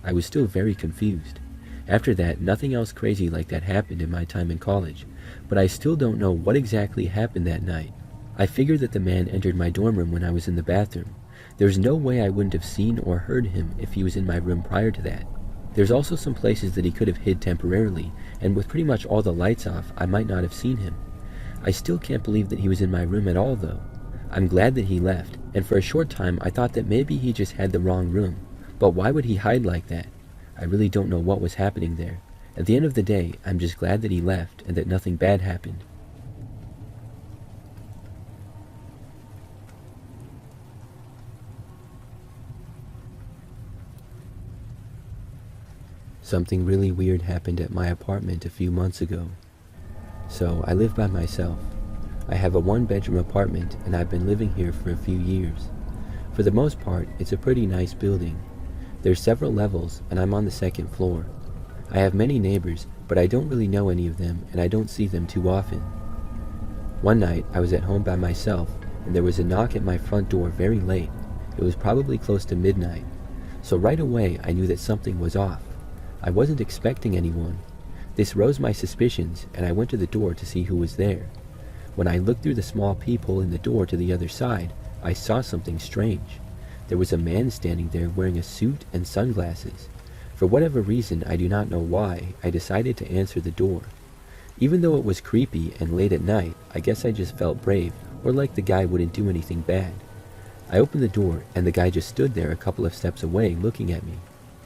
I was still very confused. After that, nothing else crazy like that happened in my time in college, but I still don't know what exactly happened that night. I figured that the man entered my dorm room when I was in the bathroom. There's no way I wouldn't have seen or heard him if he was in my room prior to that. There's also some places that he could have hid temporarily, and with pretty much all the lights off, I might not have seen him. I still can't believe that he was in my room at all though. I'm glad that he left, and for a short time I thought that maybe he just had the wrong room. But why would he hide like that? I really don't know what was happening there. At the end of the day, I'm just glad that he left and that nothing bad happened. Something really weird happened at my apartment a few months ago. So, I live by myself. I have a 1-bedroom apartment and I've been living here for a few years. For the most part, it's a pretty nice building. There's several levels and I'm on the 2nd floor. I have many neighbors, but I don't really know any of them and I don't see them too often. One night, I was at home by myself and there was a knock at my front door very late. It was probably close to midnight. So right away, I knew that something was off. I wasn't expecting anyone. This rose my suspicions, and I went to the door to see who was there. When I looked through the small peephole in the door to the other side, I saw something strange. There was a man standing there wearing a suit and sunglasses. For whatever reason, I do not know why, I decided to answer the door. Even though it was creepy and late at night, I guess I just felt brave, or like the guy wouldn't do anything bad. I opened the door, and the guy just stood there a couple of steps away looking at me.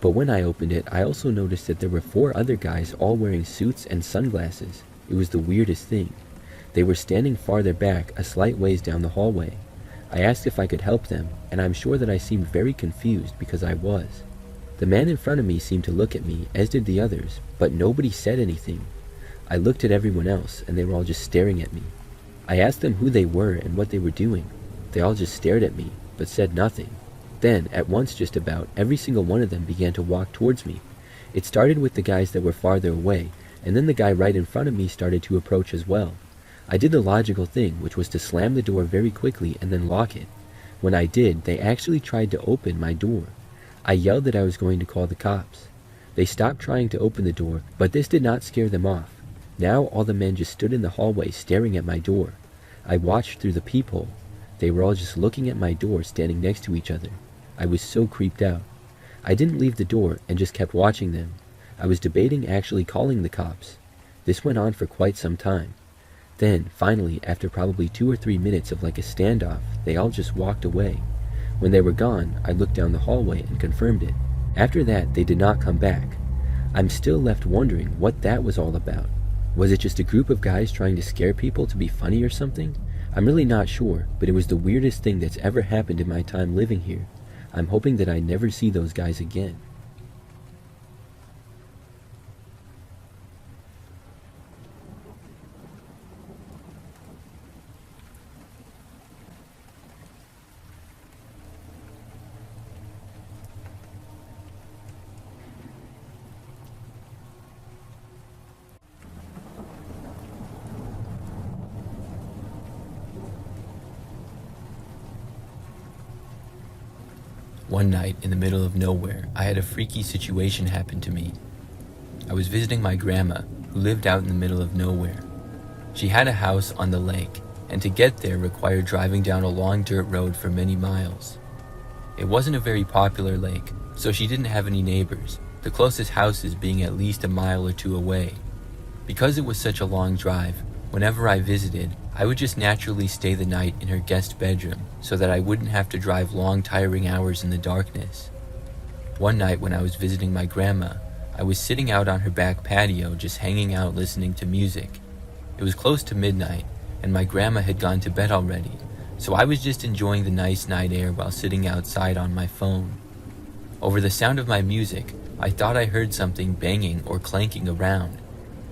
But when I opened it, I also noticed that there were 4 other guys all wearing suits and sunglasses. It was the weirdest thing. They were standing farther back, a slight ways down the hallway. I asked if I could help them, and I'm sure that I seemed very confused because I was. The man in front of me seemed to look at me, as did the others, but nobody said anything. I looked at everyone else, and they were all just staring at me. I asked them who they were and what they were doing. They all just stared at me, but said nothing. Then, at once just about, every single one of them began to walk towards me. It started with the guys that were farther away, and then the guy right in front of me started to approach as well. I did the logical thing, which was to slam the door very quickly and then lock it. When I did, they actually tried to open my door. I yelled that I was going to call the cops. They stopped trying to open the door, but this did not scare them off. Now all the men just stood in the hallway staring at my door. I watched through the peephole. They were all just looking at my door, standing next to each other. I was so creeped out. I didn't leave the door and just kept watching them. I was debating actually calling the cops. This went on for quite some time. Then, finally, after probably 2 or 3 minutes of like a standoff, they all just walked away. When they were gone, I looked down the hallway and confirmed it. After that, they did not come back. I'm still left wondering what that was all about. Was it just a group of guys trying to scare people to be funny or something? I'm really not sure, but it was the weirdest thing that's ever happened in my time living here. I'm hoping that I never see those guys again. One night, in the middle of nowhere, I had a freaky situation happen to me. I was visiting my grandma, who lived out in the middle of nowhere. She had a house on the lake, and to get there required driving down a long dirt road for many miles. It wasn't a very popular lake, so she didn't have any neighbors, the closest houses being at least a mile or 2 away. Because it was such a long drive, whenever I visited, I would just naturally stay the night in her guest bedroom so that I wouldn't have to drive long, tiring hours in the darkness. One night when I was visiting my grandma, I was sitting out on her back patio just hanging out listening to music. It was close to midnight, and my grandma had gone to bed already, so I was just enjoying the nice night air while sitting outside on my phone. Over the sound of my music, I thought I heard something banging or clanking around.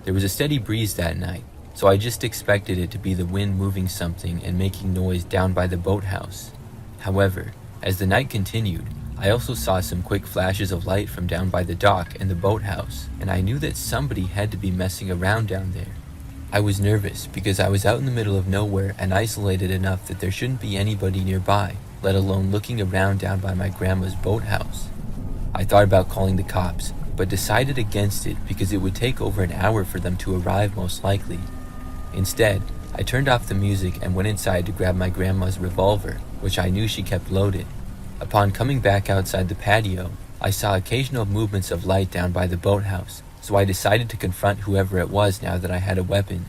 There was a steady breeze that night, so I just expected it to be the wind moving something and making noise down by the boathouse. However, as the night continued, I also saw some quick flashes of light from down by the dock and the boathouse, and I knew that somebody had to be messing around down there. I was nervous because I was out in the middle of nowhere and isolated enough that there shouldn't be anybody nearby, let alone looking around down by my grandma's boathouse. I thought about calling the cops, but decided against it because it would take over an hour for them to arrive most likely. Instead, I turned off the music and went inside to grab my grandma's revolver, which I knew she kept loaded. Upon coming back outside the patio, I saw occasional movements of light down by the boathouse, so I decided to confront whoever it was now that I had a weapon.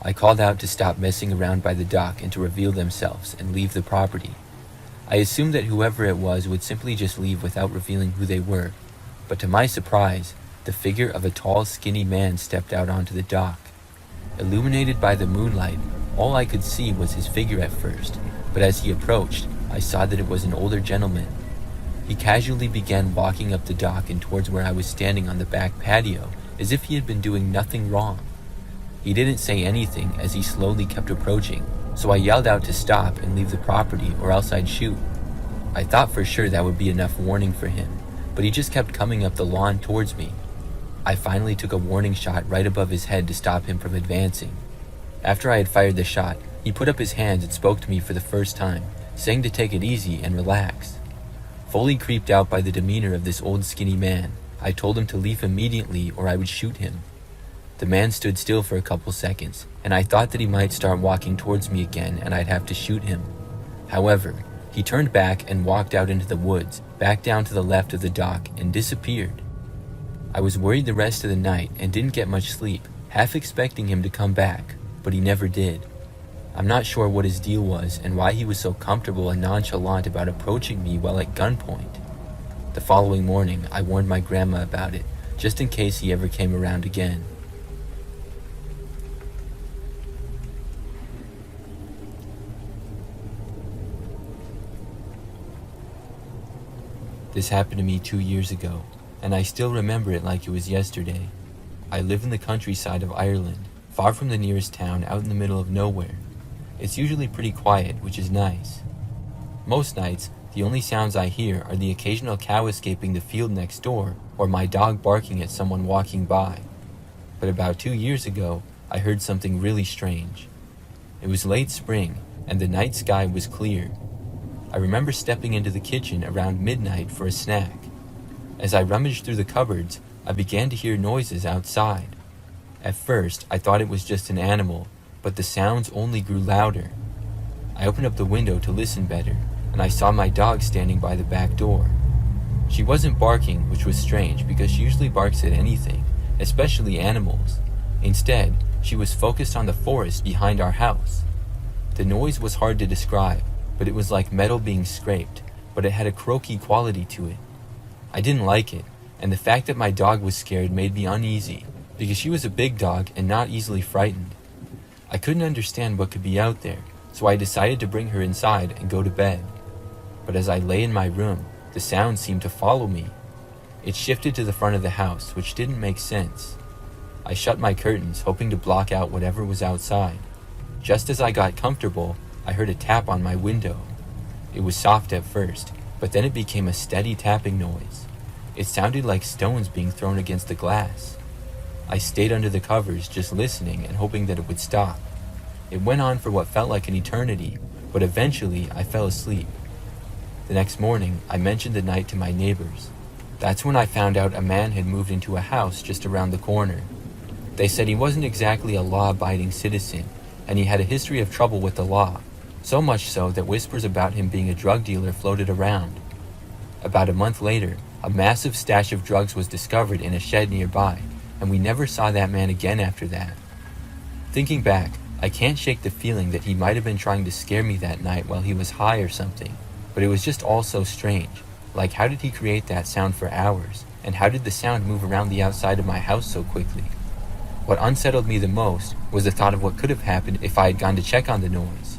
I called out to stop messing around by the dock and to reveal themselves and leave the property. I assumed that whoever it was would simply just leave without revealing who they were, but to my surprise, the figure of a tall, skinny man stepped out onto the dock. Illuminated by the moonlight, all I could see was his figure at first, but as he approached, I saw that it was an older gentleman. He casually began walking up the dock and towards where I was standing on the back patio, as if he had been doing nothing wrong. He didn't say anything as he slowly kept approaching, so I yelled out to stop and leave the property or else I'd shoot. I thought for sure that would be enough warning for him, but he just kept coming up the lawn towards me. I finally took a warning shot right above his head to stop him from advancing. After I had fired the shot, he put up his hands and spoke to me for the first time, saying to take it easy and relax. Fully creeped out by the demeanor of this old skinny man, I told him to leave immediately or I would shoot him. The man stood still for a couple seconds, and I thought that he might start walking towards me again and I'd have to shoot him. However, he turned back and walked out into the woods, back down to the left of the dock, and disappeared. I was worried the rest of the night and didn't get much sleep, half expecting him to come back, but he never did. I'm not sure what his deal was and why he was so comfortable and nonchalant about approaching me while at gunpoint. The following morning, I warned my grandma about it, just in case he ever came around again. This happened to me 2 years ago, and I still remember it like it was yesterday. I live in the countryside of Ireland, far from the nearest town, out in the middle of nowhere. It's usually pretty quiet, which is nice. Most nights, the only sounds I hear are the occasional cow escaping the field next door or my dog barking at someone walking by. But about 2 years ago, I heard something really strange. It was late spring, and the night sky was clear. I remember stepping into the kitchen around midnight for a snack. As I rummaged through the cupboards, I began to hear noises outside. At first, I thought it was just an animal, but the sounds only grew louder. I opened up the window to listen better, and I saw my dog standing by the back door. She wasn't barking, which was strange because she usually barks at anything, especially animals. Instead, she was focused on the forest behind our house. The noise was hard to describe, but it was like metal being scraped, but it had a croaky quality to it. I didn't like it, and the fact that my dog was scared made me uneasy, because she was a big dog and not easily frightened. I couldn't understand what could be out there, so I decided to bring her inside and go to bed. But as I lay in my room, the sound seemed to follow me. It shifted to the front of the house, which didn't make sense. I shut my curtains, hoping to block out whatever was outside. Just as I got comfortable, I heard a tap on my window. It was soft at first, but then it became a steady tapping noise. It sounded like stones being thrown against the glass. I stayed under the covers, just listening and hoping that it would stop. It went on for what felt like an eternity, but eventually I fell asleep. The next morning, I mentioned the night to my neighbors. That's when I found out a man had moved into a house just around the corner. They said he wasn't exactly a law-abiding citizen, and he had a history of trouble with the law, so much so that whispers about him being a drug dealer floated around. About a month later, a massive stash of drugs was discovered in a shed nearby, and we never saw that man again after that. Thinking back, I can't shake the feeling that he might have been trying to scare me that night while he was high or something, but it was just all so strange. Like, how did he create that sound for hours, and how did the sound move around the outside of my house so quickly? What unsettled me the most was the thought of what could have happened if I had gone to check on the noise.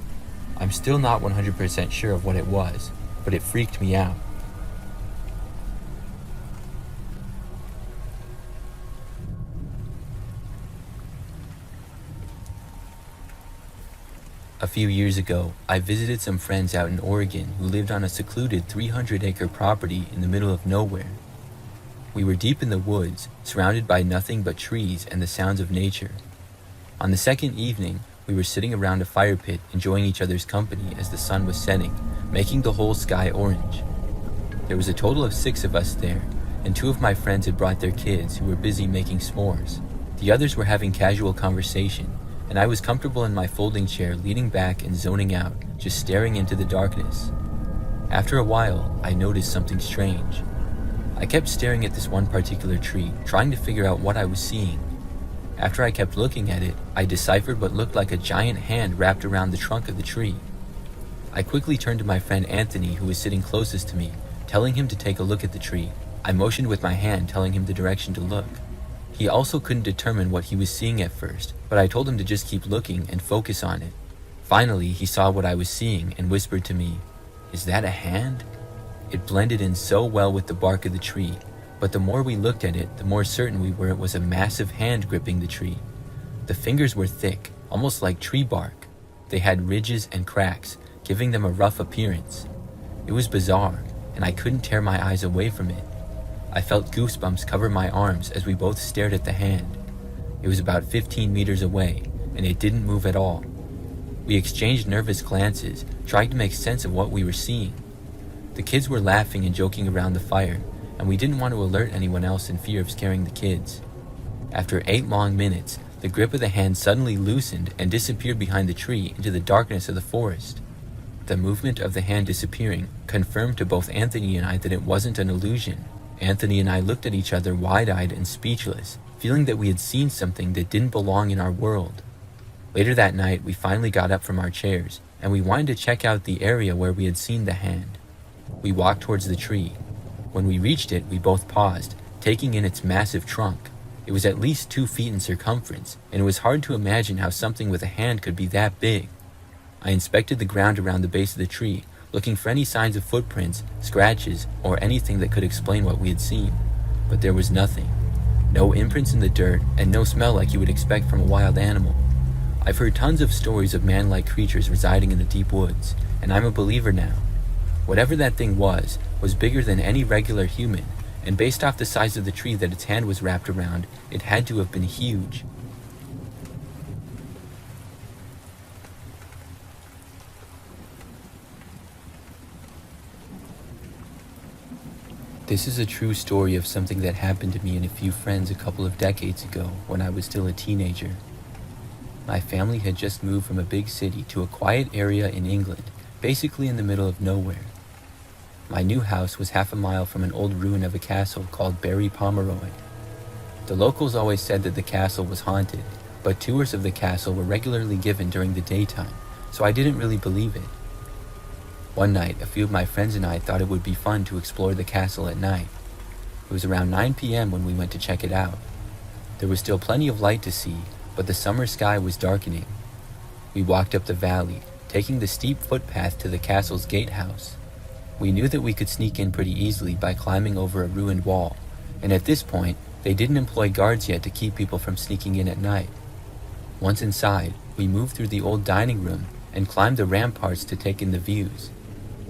I'm still not 100% sure of what it was, but it freaked me out. A few years ago, I visited some friends out in Oregon who lived on a secluded 300-acre property in the middle of nowhere. We were deep in the woods, surrounded by nothing but trees and the sounds of nature. On the second evening, we were sitting around a fire pit enjoying each other's company as the sun was setting, making the whole sky orange. There was a total of 6 of us there, and 2 of my friends had brought their kids who were busy making s'mores. The others were having casual conversation, and I was comfortable in my folding chair leaning back and zoning out, just staring into the darkness. After a while, I noticed something strange. I kept staring at this one particular tree, trying to figure out what I was seeing. After I kept looking at it, I deciphered what looked like a giant hand wrapped around the trunk of the tree. I quickly turned to my friend Anthony, who was sitting closest to me, telling him to take a look at the tree. I motioned with my hand, telling him the direction to look. He also couldn't determine what he was seeing at first, but I told him to just keep looking and focus on it. Finally, he saw what I was seeing and whispered to me, "Is that a hand?" It blended in so well with the bark of the tree, but the more we looked at it, the more certain we were it was a massive hand gripping the tree. The fingers were thick, almost like tree bark. They had ridges and cracks, giving them a rough appearance. It was bizarre, and I couldn't tear my eyes away from it. I felt goosebumps cover my arms as we both stared at the hand. It was about 15 meters away, and it didn't move at all. We exchanged nervous glances, trying to make sense of what we were seeing. The kids were laughing and joking around the fire, and we didn't want to alert anyone else in fear of scaring the kids. After 8 long minutes, the grip of the hand suddenly loosened and disappeared behind the tree into the darkness of the forest. The movement of the hand disappearing confirmed to both Anthony and I that it wasn't an illusion. Anthony and I looked at each other wide-eyed and speechless, feeling that we had seen something that didn't belong in our world. Later that night, we finally got up from our chairs, and we wanted to check out the area where we had seen the hand. We walked towards the tree. When we reached it, we both paused, taking in its massive trunk. It was at least 2 feet in circumference, and it was hard to imagine how something with a hand could be that big. I inspected the ground around the base of the tree, looking for any signs of footprints, scratches, or anything that could explain what we had seen. But there was nothing. No imprints in the dirt, and no smell like you would expect from a wild animal. I've heard tons of stories of man-like creatures residing in the deep woods, and I'm a believer now. Whatever that thing was bigger than any regular human, and based off the size of the tree that its hand was wrapped around, it had to have been huge. This is a true story of something that happened to me and a few friends a couple of decades ago when I was still a teenager. My family had just moved from a big city to a quiet area in England, basically in the middle of nowhere. My new house was half a mile from an old ruin of a castle called Barry Pomeroy. The locals always said that the castle was haunted, but tours of the castle were regularly given during the daytime, so I didn't really believe it. One night, a few of my friends and I thought it would be fun to explore the castle at night. It was around 9 p.m. when we went to check it out. There was still plenty of light to see, but the summer sky was darkening. We walked up the valley, taking the steep footpath to the castle's gatehouse. We knew that we could sneak in pretty easily by climbing over a ruined wall, and at this point, they didn't employ guards yet to keep people from sneaking in at night. Once inside, we moved through the old dining room and climbed the ramparts to take in the views.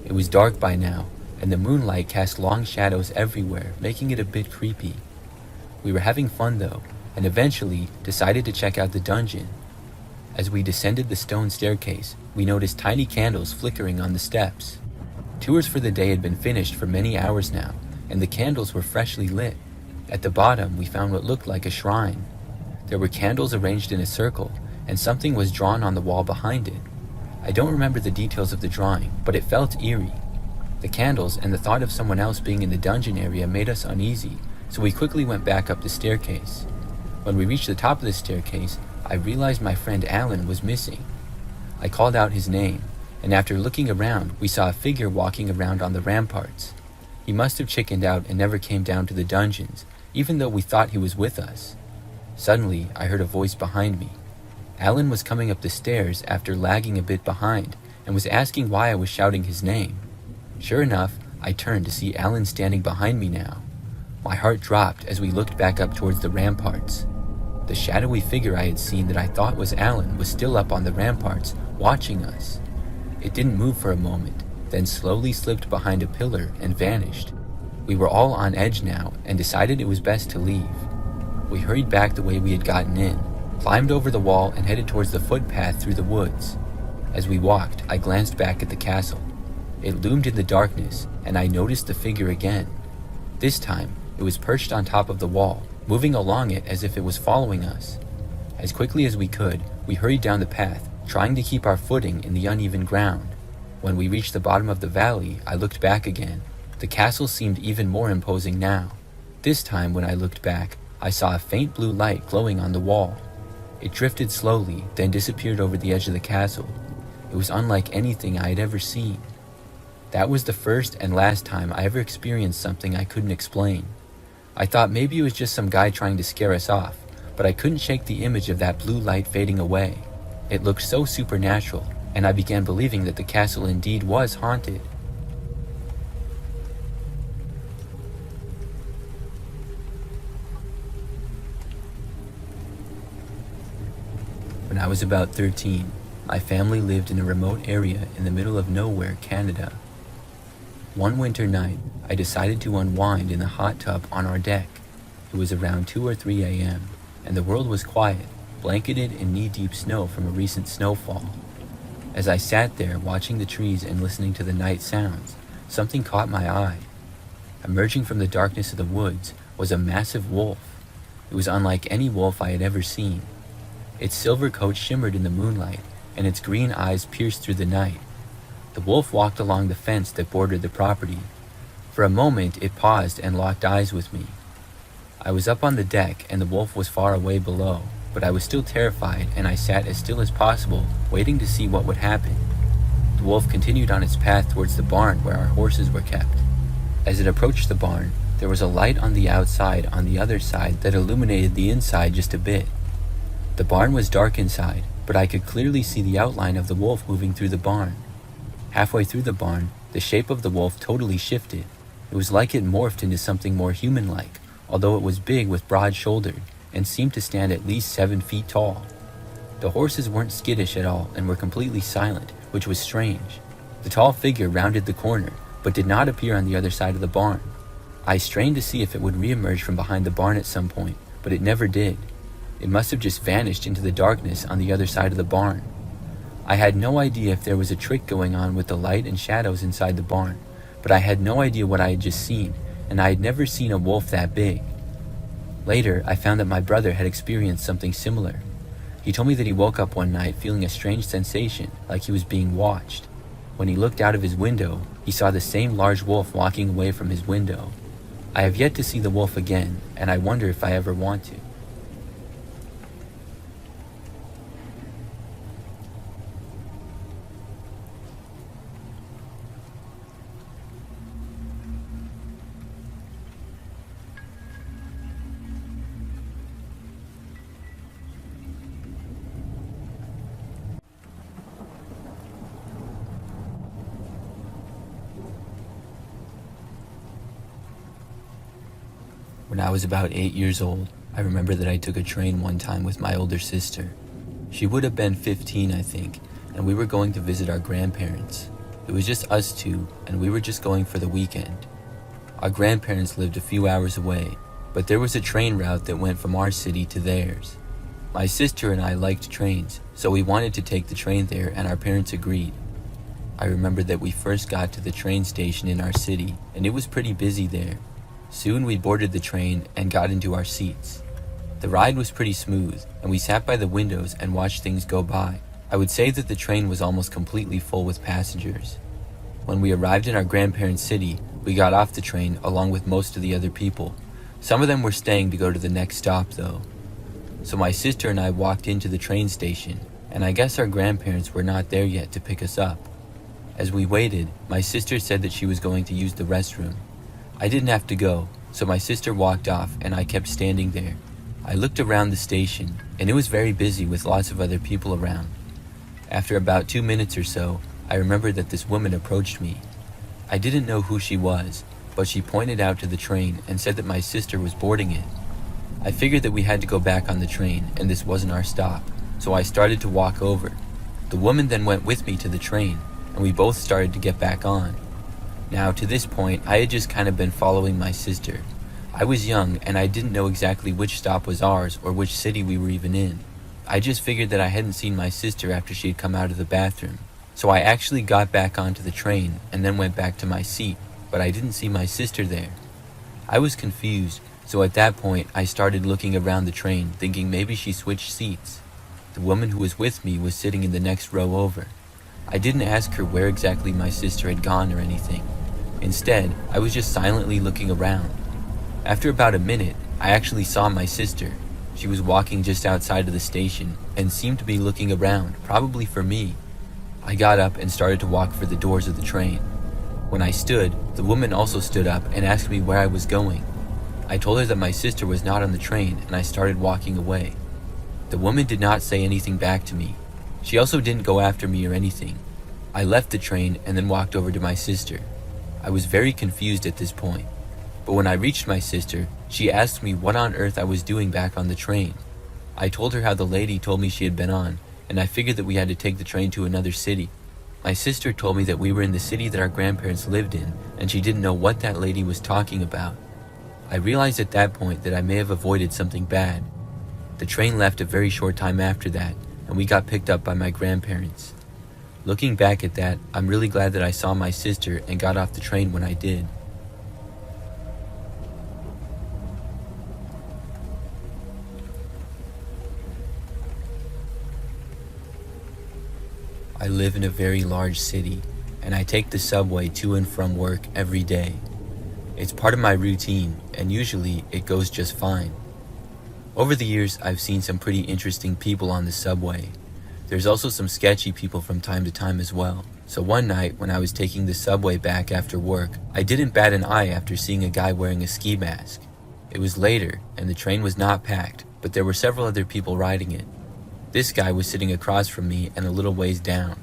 It was dark by now, and the moonlight cast long shadows everywhere, making it a bit creepy. We were having fun though, and eventually decided to check out the dungeon. As we descended the stone staircase, we noticed tiny candles flickering on the steps. Tours for the day had been finished for many hours now, and the candles were freshly lit. At the bottom, we found what looked like a shrine. There were candles arranged in a circle, and something was drawn on the wall behind it. I don't remember the details of the drawing, but it felt eerie. The candles and the thought of someone else being in the dungeon area made us uneasy, so we quickly went back up the staircase. When we reached the top of the staircase, I realized my friend Alan was missing. I called out his name, and after looking around, we saw a figure walking around on the ramparts. He must have chickened out and never came down to the dungeons, even though we thought he was with us. Suddenly, I heard a voice behind me. Alan was coming up the stairs after lagging a bit behind, and was asking why I was shouting his name. Sure enough, I turned to see Alan standing behind me now. My heart dropped as we looked back up towards the ramparts. The shadowy figure I had seen that I thought was Alan was still up on the ramparts, watching us. It didn't move for a moment, then slowly slipped behind a pillar and vanished. We were all on edge now and decided it was best to leave. We hurried back the way we had gotten in, climbed over the wall and headed towards the footpath through the woods. As we walked, I glanced back at the castle. It loomed in the darkness, and I noticed the figure again. This time, it was perched on top of the wall, moving along it as if it was following us. As quickly as we could, we hurried down the path, trying to keep our footing in the uneven ground. When we reached the bottom of the valley, I looked back again. The castle seemed even more imposing now. This time, when I looked back, I saw a faint blue light glowing on the wall. It drifted slowly, then disappeared over the edge of the castle. It was unlike anything I had ever seen. That was the first and last time I ever experienced something I couldn't explain. I thought maybe it was just some guy trying to scare us off, but I couldn't shake the image of that blue light fading away. It looked so supernatural, and I began believing that the castle indeed was haunted. When I was about 13, my family lived in a remote area in the middle of nowhere, Canada. One winter night, I decided to unwind in the hot tub on our deck. It was around 2 or 3 a.m., and the world was quiet, blanketed in knee-deep snow from a recent snowfall. As I sat there watching the trees and listening to the night sounds, something caught my eye. Emerging from the darkness of the woods was a massive wolf. It was unlike any wolf I had ever seen. Its silver coat shimmered in the moonlight, and its green eyes pierced through the night. The wolf walked along the fence that bordered the property. For a moment, it paused and locked eyes with me. I was up on the deck and the wolf was far away below, but I was still terrified and I sat as still as possible, waiting to see what would happen. The wolf continued on its path towards the barn where our horses were kept. As it approached the barn, there was a light on the outside on the other side that illuminated the inside just a bit. The barn was dark inside, but I could clearly see the outline of the wolf moving through the barn. Halfway through the barn, the shape of the wolf totally shifted. It was like it morphed into something more human-like, although it was big with broad-shouldered and seemed to stand at least 7 feet tall. The horses weren't skittish at all and were completely silent, which was strange. The tall figure rounded the corner, but did not appear on the other side of the barn. I strained to see if it would reemerge from behind the barn at some point, but it never did. It must have just vanished into the darkness on the other side of the barn. I had no idea if there was a trick going on with the light and shadows inside the barn, but I had no idea what I had just seen, and I had never seen a wolf that big. Later, I found that my brother had experienced something similar. He told me that he woke up one night feeling a strange sensation, like he was being watched. When he looked out of his window, he saw the same large wolf walking away from his window. I have yet to see the wolf again, and I wonder if I ever want to. When I was about 8 years old, I remember that I took a train one time with my older sister. She would have been 15, I think, and we were going to visit our grandparents. It was just us two, and we were just going for the weekend. Our grandparents lived a few hours away, but there was a train route that went from our city to theirs. My sister and I liked trains, so we wanted to take the train there, and our parents agreed. I remember that we first got to the train station in our city, and it was pretty busy there. Soon we boarded the train and got into our seats. The ride was pretty smooth, and we sat by the windows and watched things go by. I would say that the train was almost completely full with passengers. When we arrived in our grandparents' city, we got off the train along with most of the other people. Some of them were staying to go to the next stop though. So my sister and I walked into the train station, and I guess our grandparents were not there yet to pick us up. As we waited, my sister said that she was going to use the restroom. I didn't have to go, so my sister walked off and I kept standing there. I looked around the station, and it was very busy with lots of other people around. After about 2 minutes or so, I remembered that this woman approached me. I didn't know who she was, but she pointed out to the train and said that my sister was boarding it. I figured that we had to go back on the train and this wasn't our stop, so I started to walk over. The woman then went with me to the train, and we both started to get back on. Now, to this point, I had just kind of been following my sister. I was young, and I didn't know exactly which stop was ours or which city we were even in. I just figured that I hadn't seen my sister after she had come out of the bathroom. So I actually got back onto the train and then went back to my seat, but I didn't see my sister there. I was confused, so at that point, I started looking around the train, thinking maybe she switched seats. The woman who was with me was sitting in the next row over. I didn't ask her where exactly my sister had gone or anything. Instead, I was just silently looking around. After about a minute, I actually saw my sister. She was walking just outside of the station and seemed to be looking around, probably for me. I got up and started to walk for the doors of the train. When I stood, the woman also stood up and asked me where I was going. I told her that my sister was not on the train and I started walking away. The woman did not say anything back to me. She also didn't go after me or anything. I left the train and then walked over to my sister. I was very confused at this point, but when I reached my sister, she asked me what on earth I was doing back on the train. I told her how the lady told me she had been on, and I figured that we had to take the train to another city. My sister told me that we were in the city that our grandparents lived in, and she didn't know what that lady was talking about. I realized at that point that I may have avoided something bad. The train left a very short time after that, and we got picked up by my grandparents. Looking back at that, I'm really glad that I saw my sister and got off the train when I did. I live in a very large city, and I take the subway to and from work every day. It's part of my routine, and usually it goes just fine. Over the years, I've seen some pretty interesting people on the subway. There's also some sketchy people from time to time as well. So one night, when I was taking the subway back after work, I didn't bat an eye after seeing a guy wearing a ski mask. It was later, and the train was not packed, but there were several other people riding it. This guy was sitting across from me and a little ways down.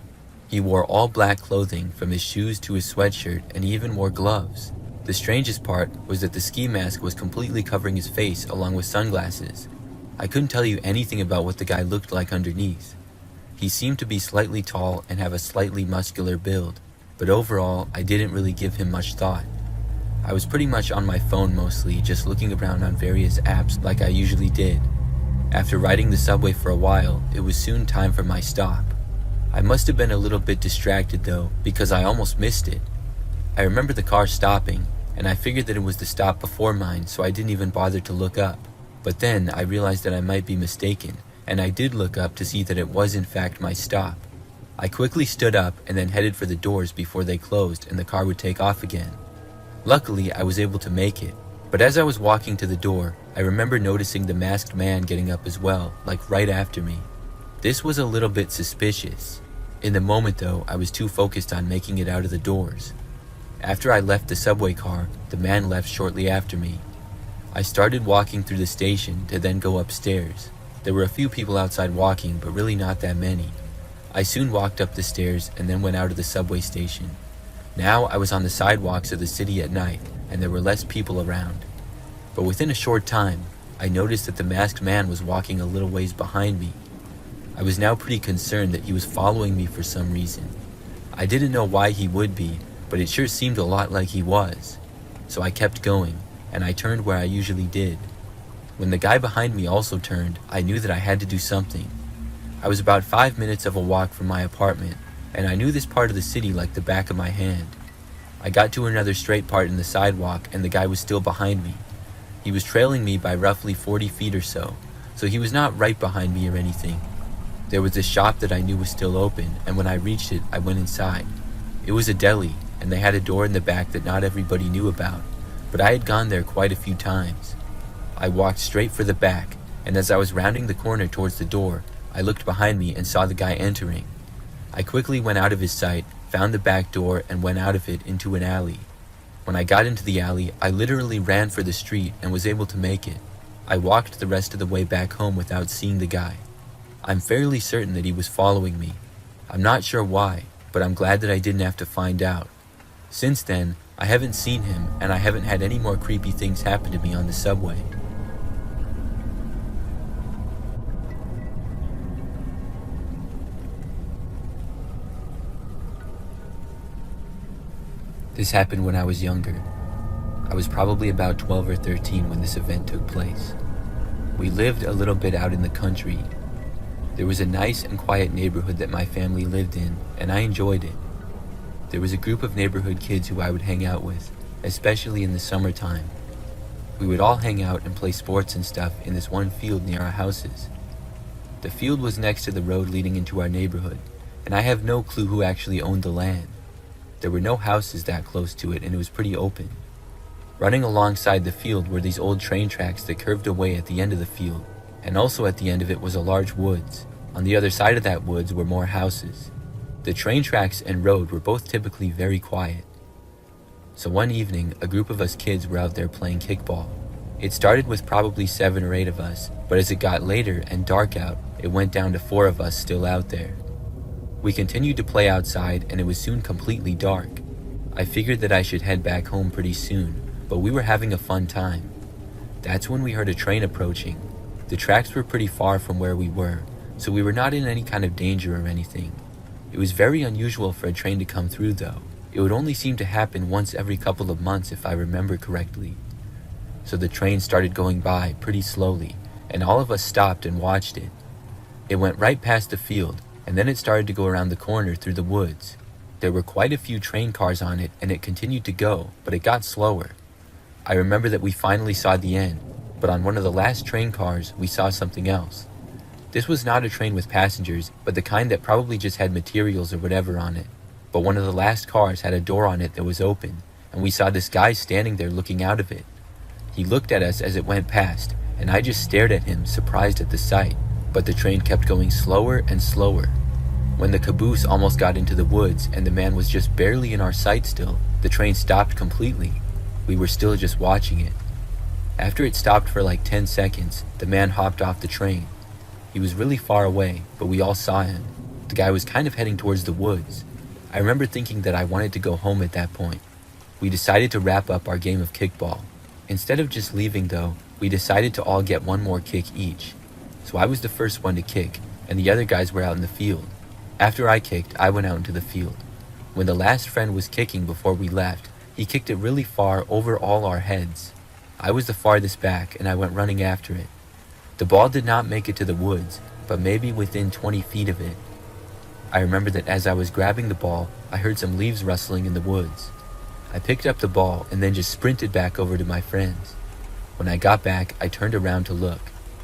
He wore all black clothing, from his shoes to his sweatshirt, and he even wore gloves. The strangest part was that the ski mask was completely covering his face along with sunglasses. I couldn't tell you anything about what the guy looked like underneath. He seemed to be slightly tall and have a slightly muscular build, but overall, I didn't really give him much thought. I was pretty much on my phone mostly, just looking around on various apps like I usually did. After riding the subway for a while, it was soon time for my stop. I must have been a little bit distracted though, because I almost missed it. I remember the car stopping, and I figured that it was the stop before mine, so I didn't even bother to look up. But then I realized that I might be mistaken, and I did look up to see that it was in fact my stop. I quickly stood up and then headed for the doors before they closed and the car would take off again. Luckily, I was able to make it, but as I was walking to the door, I remember noticing the masked man getting up as well, like right after me. This was a little bit suspicious. In the moment though, I was too focused on making it out of the doors. After I left the subway car, the man left shortly after me. I started walking through the station to then go upstairs. There were a few people outside walking, but really not that many. I soon walked up the stairs and then went out of the subway station. Now I was on the sidewalks of the city at night, and there were less people around. But within a short time, I noticed that the masked man was walking a little ways behind me. I was now pretty concerned that he was following me for some reason. I didn't know why he would be, but it sure seemed a lot like he was. So I kept going, and I turned where I usually did. When the guy behind me also turned, I knew that I had to do something. I was about 5 minutes of a walk from my apartment, and I knew this part of the city like the back of my hand. I got to another straight part in the sidewalk, and the guy was still behind me. He was trailing me by roughly 40 feet or so he was not right behind me or anything. There was a shop that I knew was still open, and when I reached it, I went inside. It was a deli, and they had a door in the back that not everybody knew about, but I had gone there quite a few times. I walked straight for the back, and as I was rounding the corner towards the door, I looked behind me and saw the guy entering. I quickly went out of his sight, found the back door, and went out of it into an alley. When I got into the alley, I literally ran for the street and was able to make it. I walked the rest of the way back home without seeing the guy. I'm fairly certain that he was following me. I'm not sure why, but I'm glad that I didn't have to find out. Since then, I haven't seen him, and I haven't had any more creepy things happen to me on the subway. This happened when I was younger. I was probably about 12 or 13 when this event took place. We lived a little bit out in the country. There was a nice and quiet neighborhood that my family lived in, and I enjoyed it. There was a group of neighborhood kids who I would hang out with, especially in the summertime. We would all hang out and play sports and stuff in this one field near our houses. The field was next to the road leading into our neighborhood, and I have no clue who actually owned the land. There were no houses that close to it, and it was pretty open. Running alongside the field were these old train tracks that curved away at the end of the field, and also at the end of it was a large woods. On the other side of that woods were more houses. The train tracks and road were both typically very quiet. So one evening, a group of us kids were out there playing kickball. It started with probably 7 or 8 of us, but as it got later and dark out, it went down to 4 of us still out there. We continued to play outside, and it was soon completely dark. I figured that I should head back home pretty soon, but we were having a fun time. That's when we heard a train approaching. The tracks were pretty far from where we were, so we were not in any kind of danger or anything. It was very unusual for a train to come through though. It would only seem to happen once every couple of months if I remember correctly. So the train started going by pretty slowly, and all of us stopped and watched it. It went right past the field, and then it started to go around the corner through the woods. There were quite a few train cars on it, and it continued to go, but it got slower. I remember that we finally saw the end, but on one of the last train cars, we saw something else. This was not a train with passengers, but the kind that probably just had materials or whatever on it. But one of the last cars had a door on it that was open, and we saw this guy standing there looking out of it. He looked at us as it went past, and I just stared at him, surprised at the sight, but the train kept going slower and slower. When the caboose almost got into the woods and the man was just barely in our sight still, the train stopped completely. We were still just watching it. After it stopped for like 10 seconds, the man hopped off the train. He was really far away, but we all saw him. The guy was kind of heading towards the woods. I remember thinking that I wanted to go home at that point. We decided to wrap up our game of kickball. Instead of just leaving though, we decided to all get one more kick each. So I was the first one to kick, and the other guys were out in the field. After I kicked, I went out into the field. When the last friend was kicking before we left, he kicked it really far over all our heads. I was the farthest back, and I went running after it. The ball did not make it to the woods, but maybe within 20 feet of it. I remember that as I was grabbing the ball, I heard some leaves rustling in the woods. I picked up the ball and then just sprinted back over to my friends. When I got back, I turned around to look.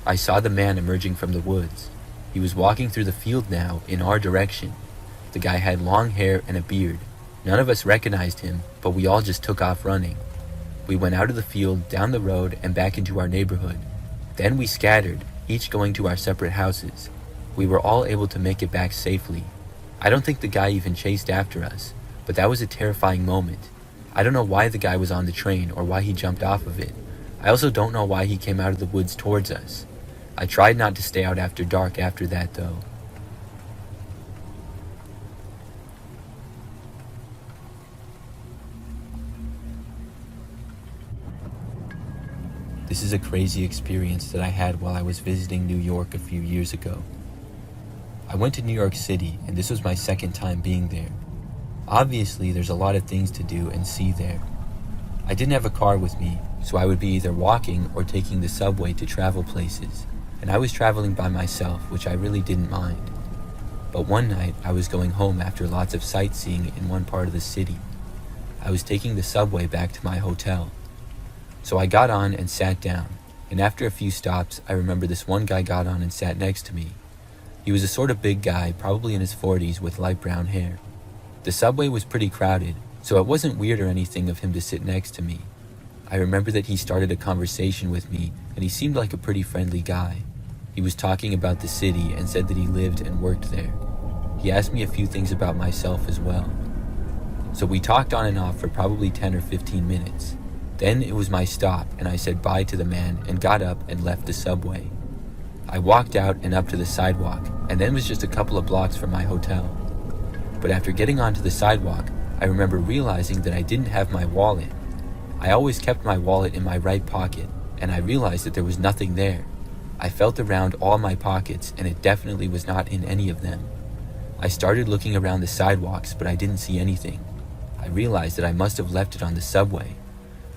I saw the man emerging from the woods. He was walking through the field now, in our direction. The guy had long hair and a beard. None of us recognized him, but we all just took off running. We went out of the field, down the road, and back into our neighborhood. Then we scattered, each going to our separate houses. We were all able to make it back safely. I don't think the guy even chased after us, but that was a terrifying moment. I don't know why the guy was on the train or why he jumped off of it. I also don't know why he came out of the woods towards us. I tried not to stay out after dark after that though. This is a crazy experience that I had while I was visiting New York a few years ago. I went to New York City, and this was my second time being there. Obviously, there's a lot of things to do and see there. I didn't have a car with me, so I would be either walking or taking the subway to travel places, and I was traveling by myself, which I really didn't mind. But one night, I was going home after lots of sightseeing in one part of the city. I was taking the subway back to my hotel. So I got on and sat down, and after a few stops, I remember this one guy got on and sat next to me. He was a sort of big guy, probably in his 40s, with light brown hair. The subway was pretty crowded, so it wasn't weird or anything of him to sit next to me. I remember that he started a conversation with me, and he seemed like a pretty friendly guy. He was talking about the city and said that he lived and worked there. He asked me a few things about myself as well. So we talked on and off for probably 10 or 15 minutes. Then it was my stop, and I said bye to the man and got up and left the subway. I walked out and up to the sidewalk, and then was just a couple of blocks from my hotel. But after getting onto the sidewalk, I remember realizing that I didn't have my wallet. I always kept my wallet in my right pocket, and I realized that there was nothing there. I felt around all my pockets, and it definitely was not in any of them. I started looking around the sidewalks, but I didn't see anything. I realized that I must have left it on the subway.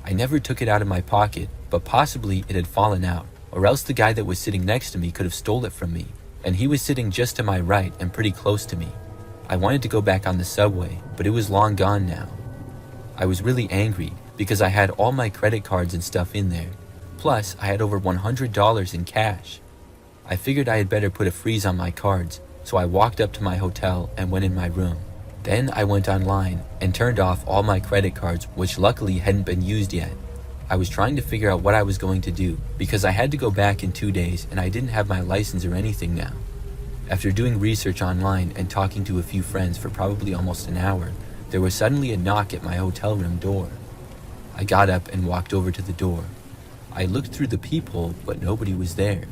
I never took it out of my pocket, but possibly it had fallen out, or else the guy that was sitting next to me could have stole it from me, and he was sitting just to my right and pretty close to me. I wanted to go back on the subway, but it was long gone now. I was really angry because I had all my credit cards and stuff in there. Plus, I had over $100 in cash. I figured I had better put a freeze on my cards, so I walked up to my hotel and went in my room. Then I went online and turned off all my credit cards, which luckily hadn't been used yet. I was trying to figure out what I was going to do because I had to go back in 2 days and I didn't have my license or anything now. After doing research online and talking to a few friends for probably almost an hour, there was suddenly a knock at my hotel room door. I got up and walked over to the door. I looked through the peephole, but nobody was there,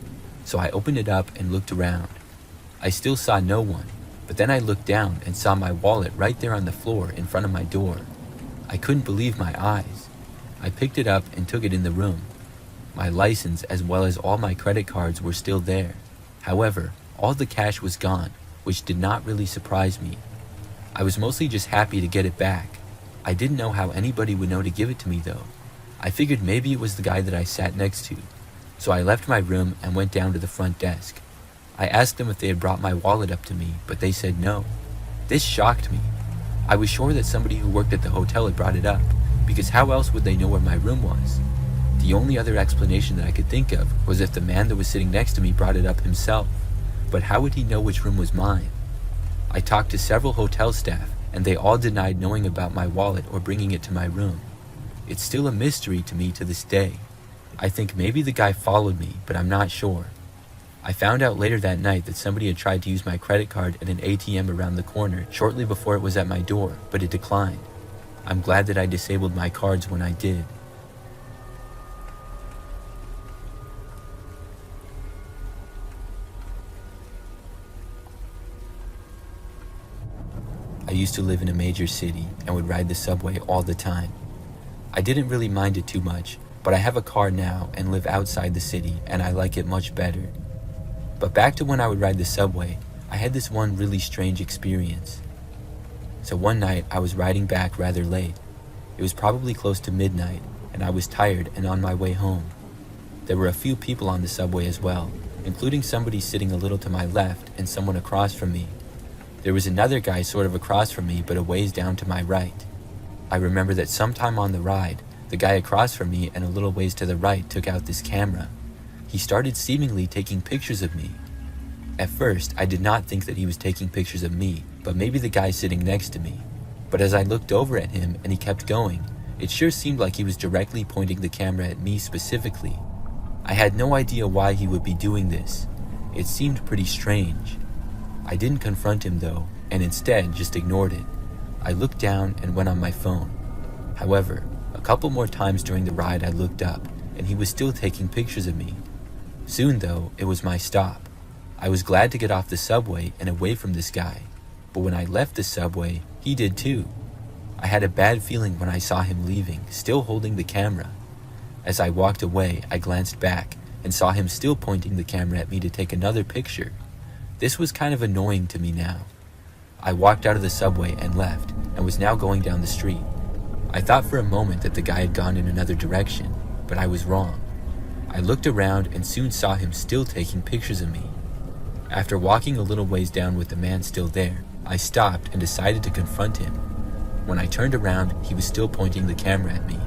so I opened it up and looked around. I still saw no one, but then I looked down and saw my wallet right there on the floor in front of my door. I couldn't believe my eyes. I picked it up and took it in the room. My license as well as all my credit cards were still there. However, all the cash was gone, which did not really surprise me. I was mostly just happy to get it back. I didn't know how anybody would know to give it to me though. I figured maybe it was the guy that I sat next to. So I left my room and went down to the front desk. I asked them if they had brought my wallet up to me, but they said no. This shocked me. I was sure that somebody who worked at the hotel had brought it up, because how else would they know where my room was? The only other explanation that I could think of was if the man that was sitting next to me brought it up himself. But how would he know which room was mine? I talked to several hotel staff, and they all denied knowing about my wallet or bringing it to my room. It's still a mystery to me to this day. I think maybe the guy followed me, but I'm not sure. I found out later that night that somebody had tried to use my credit card at an ATM around the corner shortly before it was at my door, but it declined. I'm glad that I disabled my cards when I did. I used to live in a major city and would ride the subway all the time. I didn't really mind it too much, but I have a car now and live outside the city, and I like it much better. But back to when I would ride the subway, I had this one really strange experience. So one night I was riding back rather late. It was probably close to midnight, and I was tired and on my way home. There were a few people on the subway as well, including somebody sitting a little to my left and someone across from me. There was another guy sort of across from me, but a ways down to my right. I remember that sometime on the ride, the guy across from me and a little ways to the right took out this camera. He started seemingly taking pictures of me. At first, I did not think that he was taking pictures of me, but maybe the guy sitting next to me. But as I looked over at him and he kept going, it sure seemed like he was directly pointing the camera at me specifically. I had no idea why he would be doing this. It seemed pretty strange. I didn't confront him though, and instead just ignored it. I looked down and went on my phone. However, a couple more times during the ride I looked up, and he was still taking pictures of me. Soon though, it was my stop. I was glad to get off the subway and away from this guy, but when I left the subway, he did too. I had a bad feeling when I saw him leaving, still holding the camera. As I walked away, I glanced back and saw him still pointing the camera at me to take another picture. This was kind of annoying to me now. I walked out of the subway and left, and was now going down the street. I thought for a moment that the guy had gone in another direction, but I was wrong. I looked around and soon saw him still taking pictures of me. After walking a little ways down with the man still there, I stopped and decided to confront him. When I turned around, he was still pointing the camera at me.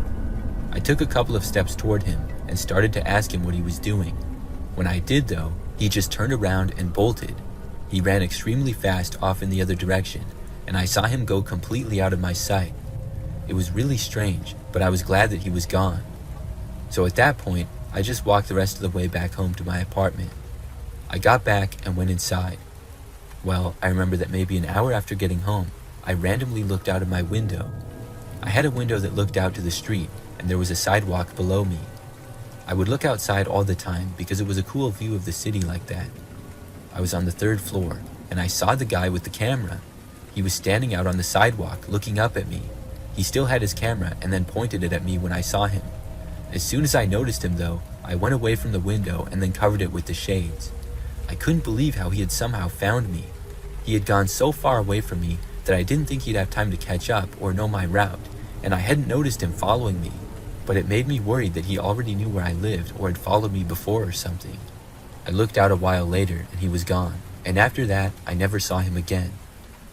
I took a couple of steps toward him and started to ask him what he was doing. When I did though, he just turned around and bolted. He ran extremely fast off in the other direction, and I saw him go completely out of my sight. It was really strange, but I was glad that he was gone. So at that point, I just walked the rest of the way back home to my apartment. I got back and went inside. Well, I remember that maybe an hour after getting home, I randomly looked out of my window. I had a window that looked out to the street, and there was a sidewalk below me. I would look outside all the time because it was a cool view of the city like that. I was on the 3rd floor, and I saw the guy with the camera. He was standing out on the sidewalk, looking up at me. He still had his camera and then pointed it at me when I saw him. As soon as I noticed him though, I went away from the window and then covered it with the shades. I couldn't believe how he had somehow found me. He had gone so far away from me that I didn't think he'd have time to catch up or know my route, and I hadn't noticed him following me, but it made me worried that he already knew where I lived or had followed me before or something. I looked out a while later and he was gone, and after that, I never saw him again.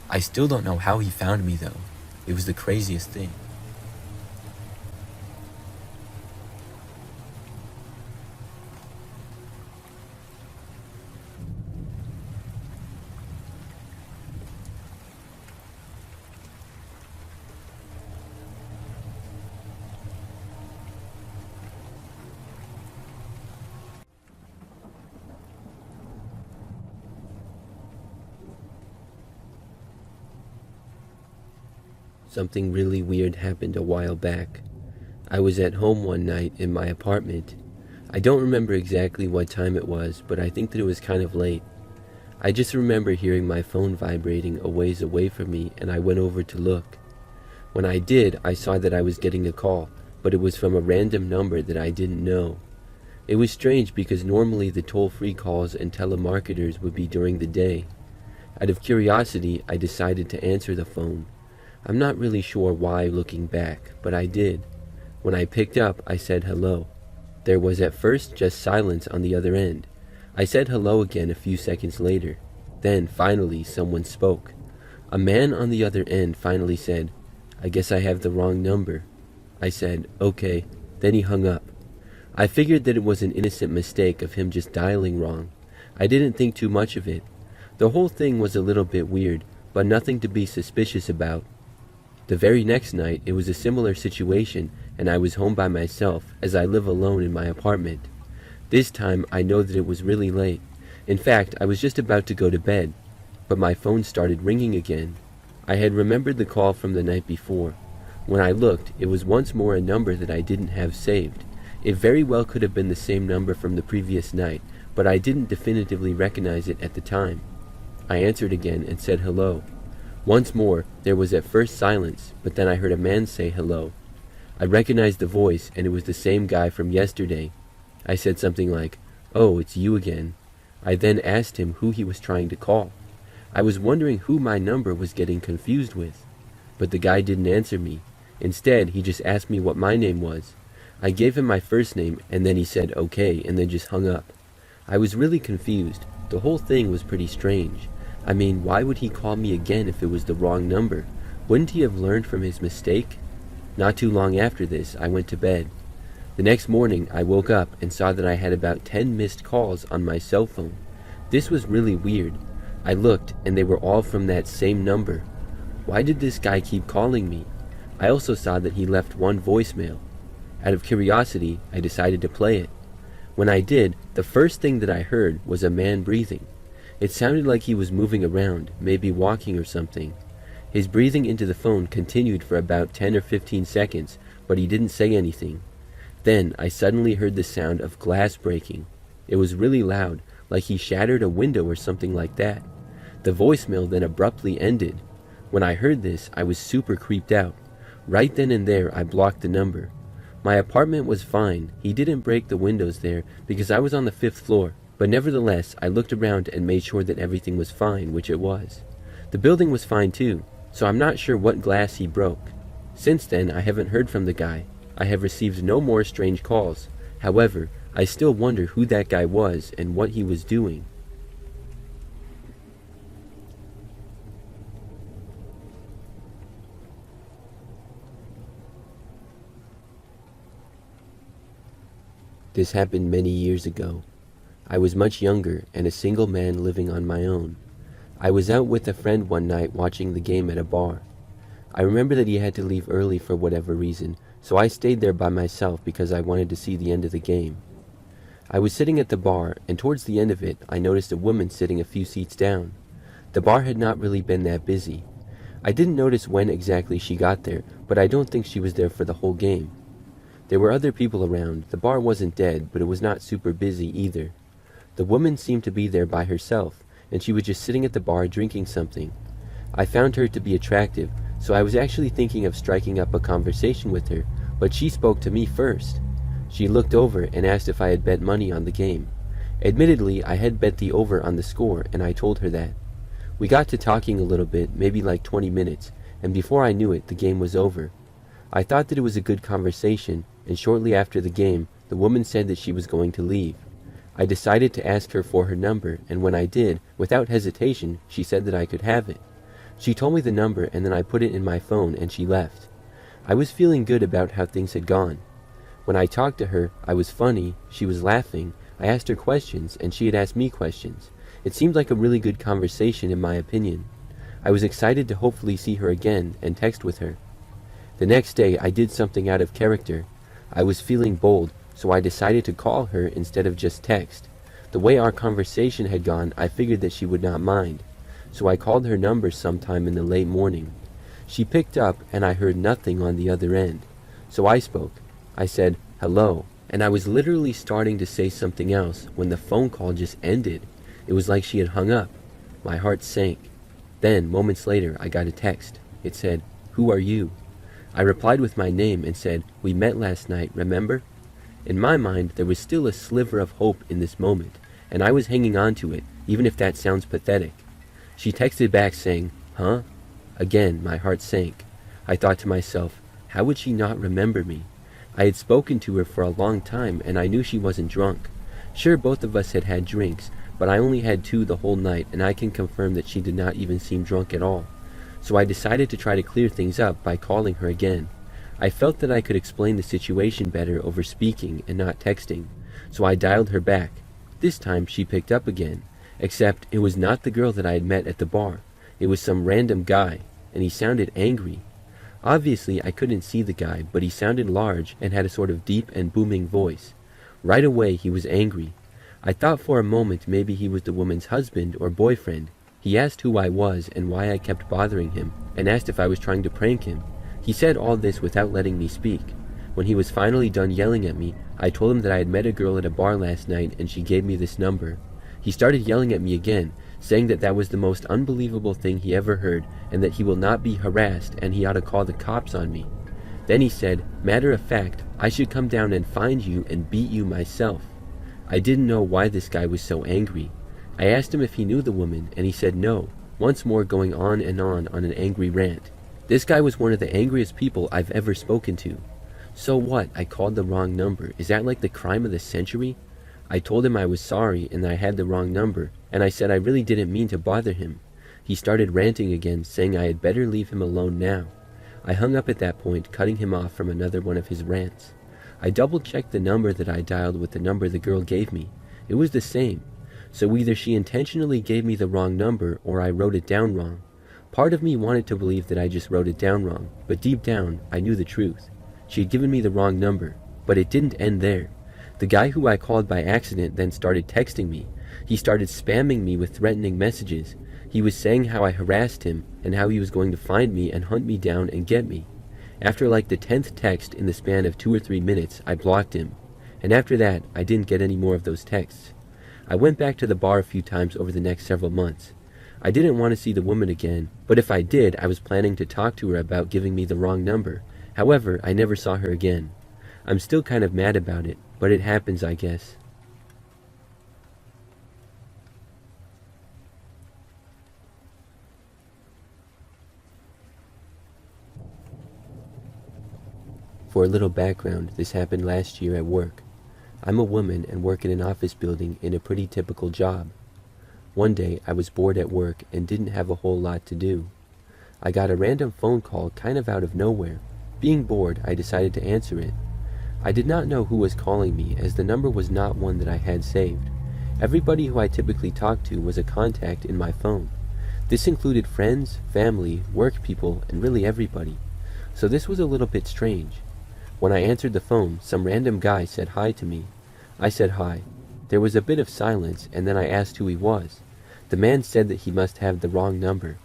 I still don't know how he found me though. It was the craziest thing. Something really weird happened a while back. I was at home one night in my apartment. I don't remember exactly what time it was, but I think that it was kind of late. I just remember hearing my phone vibrating a ways away from me, and I went over to look. When I did, I saw that I was getting a call, but it was from a random number that I didn't know. It was strange because normally the toll-free calls and telemarketers would be during the day. Out of curiosity, I decided to answer the phone. I'm not really sure why looking back, but I did. When I picked up, I said hello. There was at first just silence on the other end. I said hello again a few seconds later. Then, finally, someone spoke. A man on the other end finally said, "I guess I have the wrong number." I said, "Okay." Then he hung up. I figured that it was an innocent mistake of him just dialing wrong. I didn't think too much of it. The whole thing was a little bit weird, but nothing to be suspicious about. The very next night, it was a similar situation, and I was home by myself, as I live alone in my apartment. This time, I know that it was really late. In fact, I was just about to go to bed, but my phone started ringing again. I had remembered the call from the night before. When I looked, it was once more a number that I didn't have saved. It very well could have been the same number from the previous night, but I didn't definitively recognize it at the time. I answered again and said hello. Once more, there was at first silence, but then I heard a man say hello. I recognized the voice, and it was the same guy from yesterday. I said something like, "Oh, it's you again." I then asked him who he was trying to call. I was wondering who my number was getting confused with. But the guy didn't answer me. Instead, he just asked me what my name was. I gave him my first name, and then he said okay, and then just hung up. I was really confused. The whole thing was pretty strange. I mean, why would he call me again if it was the wrong number? Wouldn't he have learned from his mistake? Not too long after this, I went to bed. The next morning, I woke up and saw that I had about 10 missed calls on my cell phone. This was really weird. I looked, and they were all from that same number. Why did this guy keep calling me? I also saw that he left one voicemail. Out of curiosity, I decided to play it. When I did, the first thing that I heard was a man breathing. It sounded like he was moving around, maybe walking or something. His breathing into the phone continued for about 10 or 15 seconds, but he didn't say anything. Then I suddenly heard the sound of glass breaking. It was really loud, like he shattered a window or something like that. The voicemail then abruptly ended. When I heard this, I was super creeped out. Right then and there, I blocked the number. My apartment was fine. He didn't break the windows there because I was on the 5th floor. But nevertheless, I looked around and made sure that everything was fine, which it was. The building was fine too, so I'm not sure what glass he broke. Since then, I haven't heard from the guy. I have received no more strange calls. However, I still wonder who that guy was and what he was doing. This happened many years ago. I was much younger and a single man living on my own. I was out with a friend one night watching the game at a bar. I remember that he had to leave early for whatever reason, so I stayed there by myself because I wanted to see the end of the game. I was sitting at the bar, and towards the end of it, I noticed a woman sitting a few seats down. The bar had not really been that busy. I didn't notice when exactly she got there, but I don't think she was there for the whole game. There were other people around. The bar wasn't dead, but it was not super busy either. The woman seemed to be there by herself, and she was just sitting at the bar drinking something. I found her to be attractive, so I was actually thinking of striking up a conversation with her, but she spoke to me first. She looked over and asked if I had bet money on the game. Admittedly, I had bet the over on the score, and I told her that. We got to talking a little bit, maybe like 20 minutes, and before I knew it, the game was over. I thought that it was a good conversation, and shortly after the game, the woman said that she was going to leave. I decided to ask her for her number, and when I did, without hesitation, she said that I could have it. She told me the number, and then I put it in my phone, and she left. I was feeling good about how things had gone. When I talked to her, I was funny, she was laughing, I asked her questions, and she had asked me questions. It seemed like a really good conversation in my opinion. I was excited to hopefully see her again and text with her. The next day, I did something out of character. I was feeling bold, so I decided to call her instead of just text. The way our conversation had gone, I figured that she would not mind. So I called her number sometime in the late morning. She picked up, and I heard nothing on the other end. So I spoke. I said, "Hello," and I was literally starting to say something else when the phone call just ended. It was like she had hung up. My heart sank. Then, moments later, I got a text. It said, "Who are you?" I replied with my name and said, "We met last night, remember?" In my mind, there was still a sliver of hope in this moment, and I was hanging on to it, even if that sounds pathetic. She texted back saying, "Huh?" Again, my heart sank. I thought to myself, how would she not remember me? I had spoken to her for a long time, and I knew she wasn't drunk. Sure, both of us had had drinks, but I only had 2 the whole night, and I can confirm that she did not even seem drunk at all. So I decided to try to clear things up by calling her again. I felt that I could explain the situation better over speaking and not texting, so I dialed her back. This time she picked up again, except it was not the girl that I had met at the bar. It was some random guy, and he sounded angry. Obviously, I couldn't see the guy, but he sounded large and had a sort of deep and booming voice. Right away, he was angry. I thought for a moment maybe he was the woman's husband or boyfriend. He asked who I was and why I kept bothering him, and asked if I was trying to prank him. He said all this without letting me speak. When he was finally done yelling at me, I told him that I had met a girl at a bar last night and she gave me this number. He started yelling at me again, saying that that was the most unbelievable thing he ever heard and that he will not be harassed and he ought to call the cops on me. Then he said, matter of fact, I should come down and find you and beat you myself. I didn't know why this guy was so angry. I asked him if he knew the woman and he said no, once more going on and on an angry rant. This guy was one of the angriest people I've ever spoken to. So what? I called the wrong number. Is that like the crime of the century? I told him I was sorry and that I had the wrong number, and I said I really didn't mean to bother him. He started ranting again, saying I had better leave him alone now. I hung up at that point, cutting him off from another one of his rants. I double-checked the number that I dialed with the number the girl gave me. It was the same. So either she intentionally gave me the wrong number or I wrote it down wrong. Part of me wanted to believe that I just wrote it down wrong, but deep down, I knew the truth. She had given me the wrong number, but it didn't end there. The guy who I called by accident then started texting me. He started spamming me with threatening messages. He was saying how I harassed him and how he was going to find me and hunt me down and get me. After like the 10th text in the span of 2 or 3 minutes, I blocked him. And after that, I didn't get any more of those texts. I went back to the bar a few times over the next several months. I didn't want to see the woman again, but if I did, I was planning to talk to her about giving me the wrong number. However, I never saw her again. I'm still kind of mad about it, but it happens, I guess. For a little background, this happened last year at work. I'm a woman and work in an office building in a pretty typical job. One day, I was bored at work and didn't have a whole lot to do. I got a random phone call kind of out of nowhere. Being bored, I decided to answer it. I did not know who was calling me, as the number was not one that I had saved. Everybody who I typically talked to was a contact in my phone. This included friends, family, work people, and really everybody. So this was a little bit strange. When I answered the phone, some random guy said hi to me. I said hi. There was a bit of silence, and then I asked who he was. The man said that he must have the wrong number.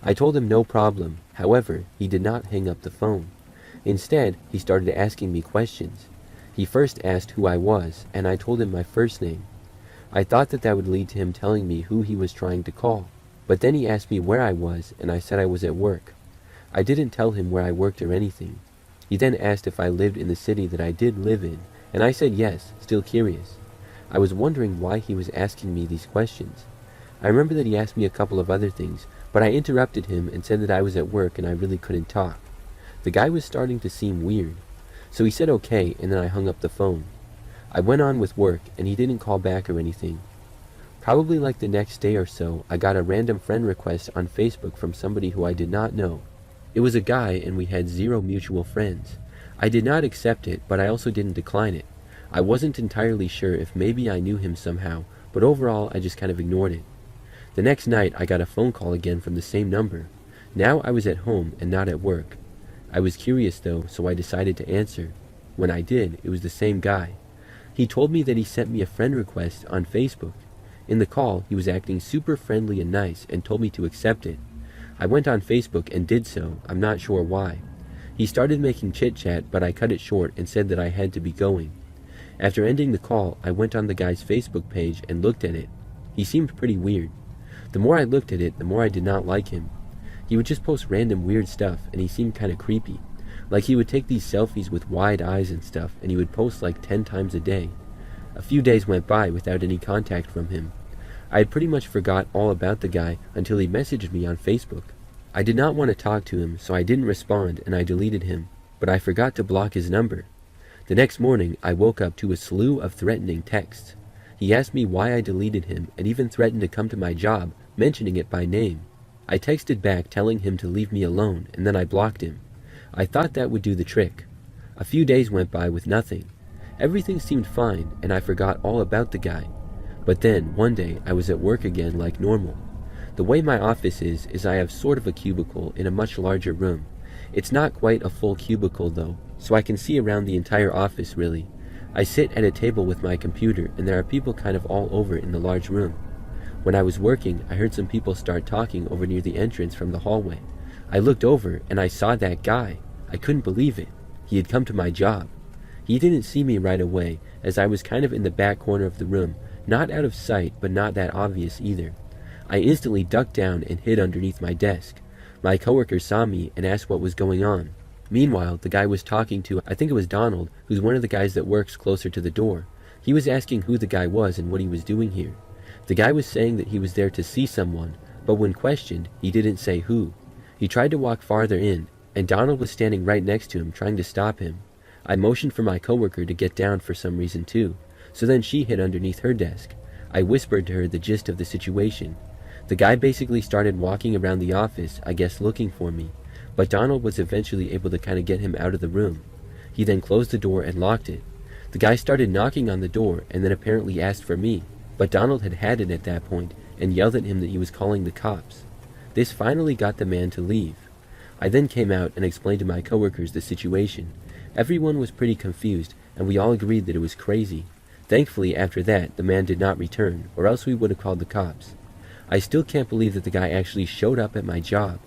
I told him no problem. However, he did not hang up the phone. Instead, he started asking me questions. He first asked who I was, and I told him my first name. I thought that would lead to him telling me who he was trying to call. But then he asked me where I was, and I said I was at work. I didn't tell him where I worked or anything. He then asked if I lived in the city that I did live in, and I said yes, still curious. I was wondering why he was asking me these questions. I remember that he asked me a couple of other things, but I interrupted him and said that I was at work and I really couldn't talk. The guy was starting to seem weird. So he said okay, and then I hung up the phone. I went on with work, and he didn't call back or anything. Probably like the next day or so, I got a random friend request on Facebook from somebody who I did not know. It was a guy, and we had 0 mutual friends. I did not accept it, but I also didn't decline it. I wasn't entirely sure if maybe I knew him somehow, but overall I just kind of ignored it. The next night, I got a phone call again from the same number. Now I was at home and not at work. I was curious though, so I decided to answer. When I did, it was the same guy. He told me that he sent me a friend request on Facebook. In the call, he was acting super friendly and nice and told me to accept it. I went on Facebook and did so, I'm not sure why. He started making chit-chat, but I cut it short and said that I had to be going. After ending the call, I went on the guy's Facebook page and looked at it. He seemed pretty weird. The more I looked at it, the more I did not like him. He would just post random weird stuff, and he seemed kind of creepy. Like he would take these selfies with wide eyes and stuff, and he would post like 10 times a day. A few days went by without any contact from him. I had pretty much forgot all about the guy until he messaged me on Facebook. I did not want to talk to him, so I didn't respond and I deleted him, but I forgot to block his number. The next morning, I woke up to a slew of threatening texts. He asked me why I deleted him and even threatened to come to my job, mentioning it by name. I texted back telling him to leave me alone, and then I blocked him. I thought that would do the trick. A few days went by with nothing. Everything seemed fine, and I forgot all about the guy. But then, one day, I was at work again like normal. The way my office is I have sort of a cubicle in a much larger room. It's not quite a full cubicle though, so I can see around the entire office really. I sit at a table with my computer and there are people kind of all over in the large room. When I was working, I heard some people start talking over near the entrance from the hallway. I looked over and I saw that guy. I couldn't believe it. He had come to my job. He didn't see me right away, as I was kind of in the back corner of the room, not out of sight, but not that obvious either. I instantly ducked down and hid underneath my desk. My coworker saw me and asked what was going on. Meanwhile, the guy was talking to, I think it was Donald, who's one of the guys that works closer to the door. He was asking who the guy was and what he was doing here. The guy was saying that he was there to see someone, but when questioned, he didn't say who. He tried to walk farther in, and Donald was standing right next to him, trying to stop him. I motioned for my coworker to get down for some reason too, so then she hid underneath her desk. I whispered to her the gist of the situation. The guy basically started walking around the office, I guess looking for me, but Donald was eventually able to kind of get him out of the room. He then closed the door and locked it. The guy started knocking on the door and then apparently asked for me, but Donald had had it at that point and yelled at him that he was calling the cops. This finally got the man to leave. I then came out and explained to my coworkers the situation. Everyone was pretty confused, and we all agreed that it was crazy. Thankfully, after that, the man did not return, or else we would have called the cops. I still can't believe that the guy actually showed up at my job.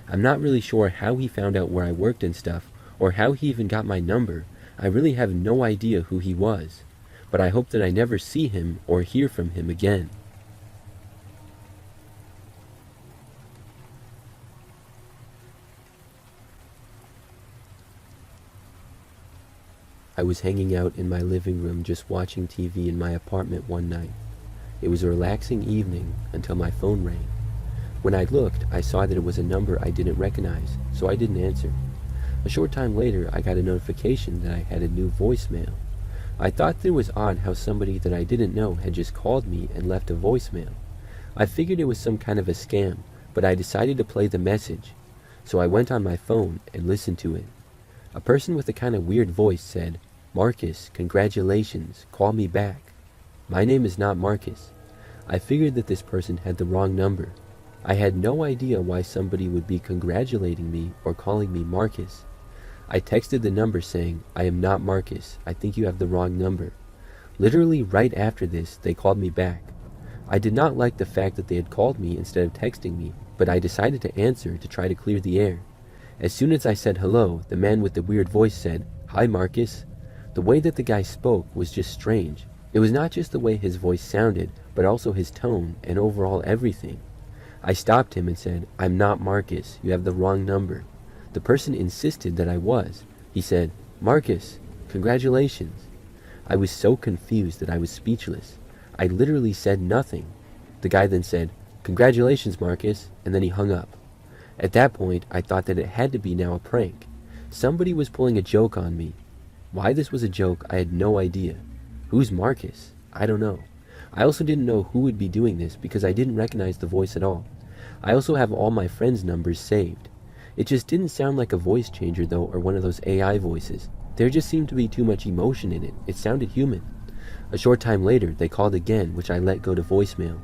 I'm not really sure how he found out where I worked and stuff, or how he even got my number. I really have no idea who he was, but I hope that I never see him or hear from him again. I was hanging out in my living room just watching TV in my apartment one night. It was a relaxing evening until my phone rang. When I looked, I saw that it was a number I didn't recognize, so I didn't answer. A short time later, I got a notification that I had a new voicemail. I thought that it was odd how somebody that I didn't know had just called me and left a voicemail. I figured it was some kind of a scam, but I decided to play the message. So I went on my phone and listened to it. A person with a kind of weird voice said, "Marcus, congratulations, call me back." My name is not Marcus. I figured that this person had the wrong number. I had no idea why somebody would be congratulating me or calling me Marcus. I texted the number saying, "I am not Marcus, I think you have the wrong number." Literally right after this, they called me back. I did not like the fact that they had called me instead of texting me, but I decided to answer to try to clear the air. As soon as I said hello, the man with the weird voice said, "Hi Marcus." The way that the guy spoke was just strange. It was not just the way his voice sounded, but also his tone and overall everything. I stopped him and said, "I'm not Marcus, you have the wrong number." The person insisted that I was. He said, "Marcus, congratulations." I was so confused that I was speechless. I literally said nothing. The guy then said, "Congratulations, Marcus," and then he hung up. At that point, I thought that it had to be now a prank. Somebody was pulling a joke on me. Why this was a joke, I had no idea. Who's Marcus? I don't know. I also didn't know who would be doing this because I didn't recognize the voice at all. I also have all my friends' numbers saved. It just didn't sound like a voice changer though, or one of those AI voices. There just seemed to be too much emotion in it. It sounded human. A short time later, they called again, which I let go to voicemail.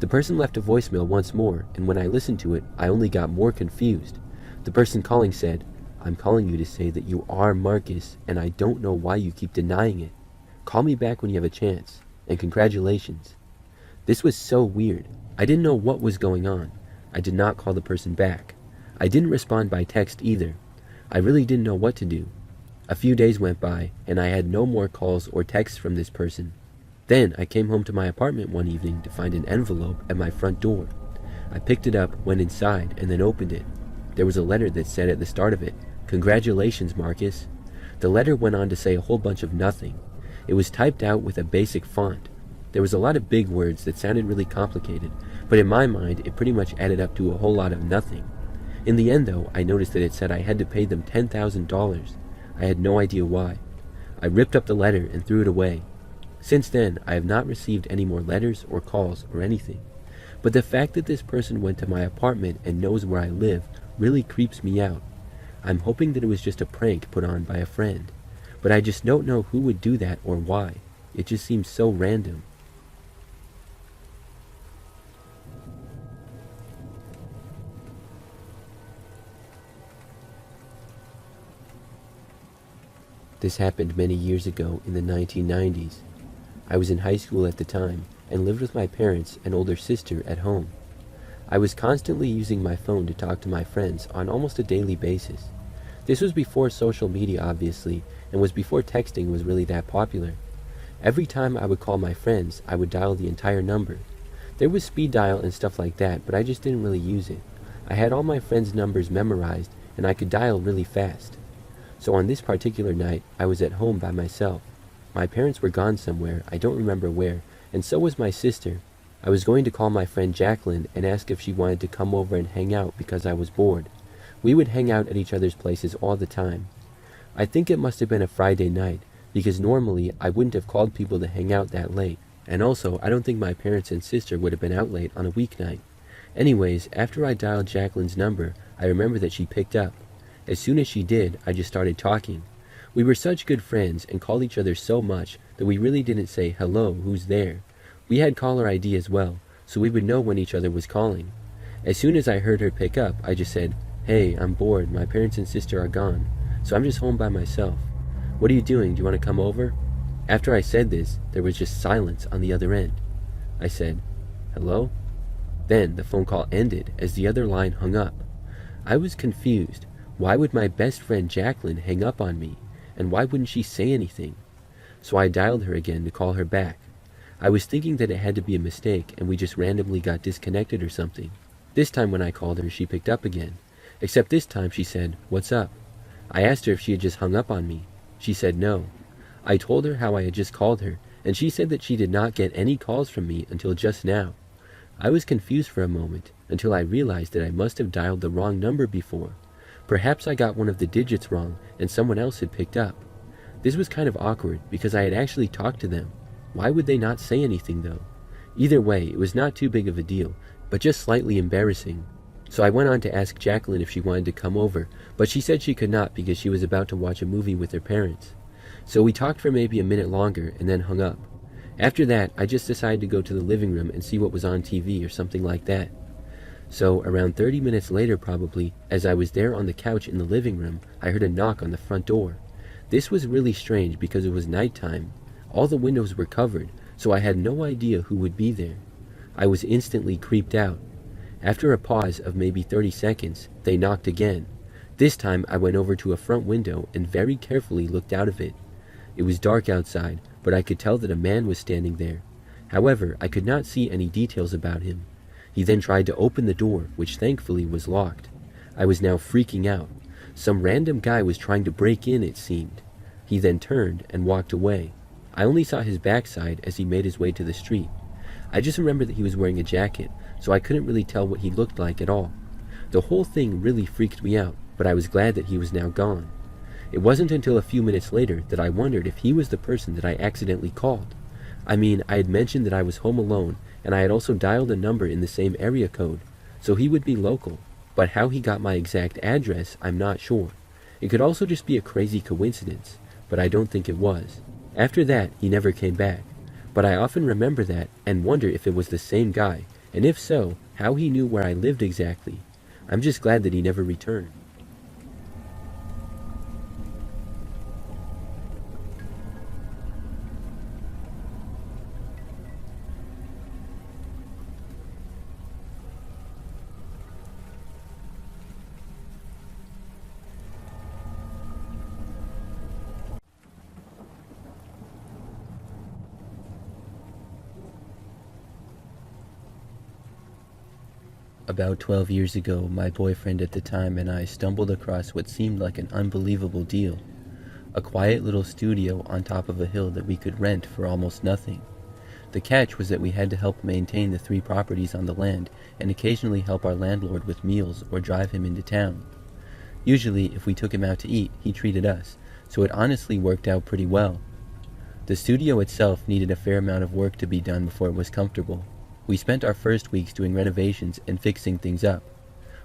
The person left a voicemail once more, and when I listened to it, I only got more confused. The person calling said, "I'm calling you to say that you are Marcus, and I don't know why you keep denying it. Call me back when you have a chance, and congratulations." This was so weird. I didn't know what was going on. I did not call the person back. I didn't respond by text either. I really didn't know what to do. A few days went by, and I had no more calls or texts from this person. Then I came home to my apartment one evening to find an envelope at my front door. I picked it up, went inside, and then opened it. There was a letter that said at the start of it, "Congratulations, Marcus." The letter went on to say a whole bunch of nothing. It was typed out with a basic font. There was a lot of big words that sounded really complicated, but in my mind, it pretty much added up to a whole lot of nothing. In the end, though, I noticed that it said I had to pay them $10,000. I had no idea why. I ripped up the letter and threw it away. Since then, I have not received any more letters or calls or anything. But the fact that this person went to my apartment and knows where I live really creeps me out. I'm hoping that it was just a prank put on by a friend, but I just don't know who would do that or why. It just seems so random. This happened many years ago in the 1990s. I was in high school at the time and lived with my parents and older sister at home. I was constantly using my phone to talk to my friends on almost a daily basis. This was before social media, obviously, and was before texting was really that popular. Every time I would call my friends, I would dial the entire number. There was speed dial and stuff like that, but I just didn't really use it. I had all my friends' numbers memorized, and I could dial really fast. So on this particular night, I was at home by myself. My parents were gone somewhere, I don't remember where, and so was my sister. I was going to call my friend Jacqueline and ask if she wanted to come over and hang out because I was bored. We would hang out at each other's places all the time. I think it must have been a Friday night, because normally I wouldn't have called people to hang out that late. And also, I don't think my parents and sister would have been out late on a weeknight. Anyways, after I dialed Jacqueline's number, I remember that she picked up. As soon as she did, I just started talking. We were such good friends and called each other so much that we really didn't say, "Hello, who's there?" We had caller ID as well, so we would know when each other was calling. As soon as I heard her pick up, I just said, "Hey, I'm bored, my parents and sister are gone, so I'm just home by myself. What are you doing, do you want to come over?" After I said this, there was just silence on the other end. I said, "Hello?" Then the phone call ended as the other line hung up. I was confused. Why would my best friend Jacqueline hang up on me? And why wouldn't she say anything? So I dialed her again to call her back. I was thinking that it had to be a mistake and we just randomly got disconnected or something. This time when I called her, she picked up again. Except this time she said, "What's up?" I asked her if she had just hung up on me. She said no. I told her how I had just called her, and she said that she did not get any calls from me until just now. I was confused for a moment, until I realized that I must have dialed the wrong number before. Perhaps I got one of the digits wrong, and someone else had picked up. This was kind of awkward, because I had actually talked to them. Why would they not say anything, though? Either way, it was not too big of a deal, but just slightly embarrassing. So I went on to ask Jacqueline if she wanted to come over, but she said she could not because she was about to watch a movie with her parents. So we talked for maybe a minute longer and then hung up. After that, I just decided to go to the living room and see what was on TV or something like that. So around 30 minutes later probably, as I was there on the couch in the living room, I heard a knock on the front door. This was really strange because it was nighttime. All the windows were covered, so I had no idea who would be there. I was instantly creeped out. After a pause of maybe 30 seconds, they knocked again. This time I went over to a front window and very carefully looked out of it. It was dark outside, but I could tell that a man was standing there. However, I could not see any details about him. He then tried to open the door, which thankfully was locked. I was now freaking out. Some random guy was trying to break in, it seemed. He then turned and walked away. I only saw his backside as he made his way to the street. I just remember that he was wearing a jacket, so I couldn't really tell what he looked like at all. The whole thing really freaked me out, but I was glad that he was now gone. It wasn't until a few minutes later that I wondered if he was the person that I accidentally called. I mean, I had mentioned that I was home alone, and I had also dialed a number in the same area code, so he would be local. But how he got my exact address, I'm not sure. It could also just be a crazy coincidence, but I don't think it was. After that, he never came back. But I often remember that and wonder if it was the same guy, and if so, how he knew where I lived exactly. I'm just glad that he never returned. About 12 years ago, my boyfriend at the time and I stumbled across what seemed like an unbelievable deal. A quiet little studio on top of a hill that we could rent for almost nothing. The catch was that we had to help maintain the 3 properties on the land and occasionally help our landlord with meals or drive him into town. Usually, if we took him out to eat, he treated us, so it honestly worked out pretty well. The studio itself needed a fair amount of work to be done before it was comfortable. We spent our first weeks doing renovations and fixing things up.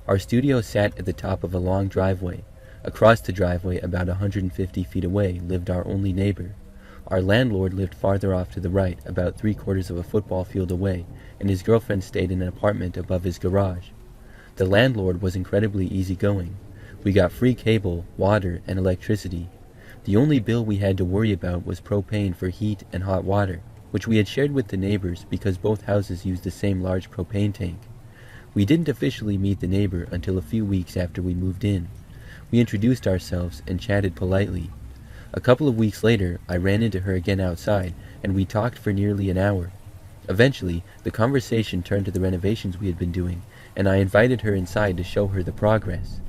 Our studio sat at the top of a long driveway. Across the driveway, about 150 feet away, lived our only neighbor. Our landlord lived farther off to the right, about 3/4 of a football field away, and his girlfriend stayed in an apartment above his garage. The landlord was incredibly easygoing. We got free cable, water, and electricity. The only bill we had to worry about was propane for heat and hot water, which we had shared with the neighbors because both houses used the same large propane tank. We didn't officially meet the neighbor until a few weeks after we moved in. We introduced ourselves and chatted politely. A couple of weeks later, I ran into her again outside, and we talked for nearly an hour. Eventually, the conversation turned to the renovations we had been doing, and I invited her inside to show her the progress.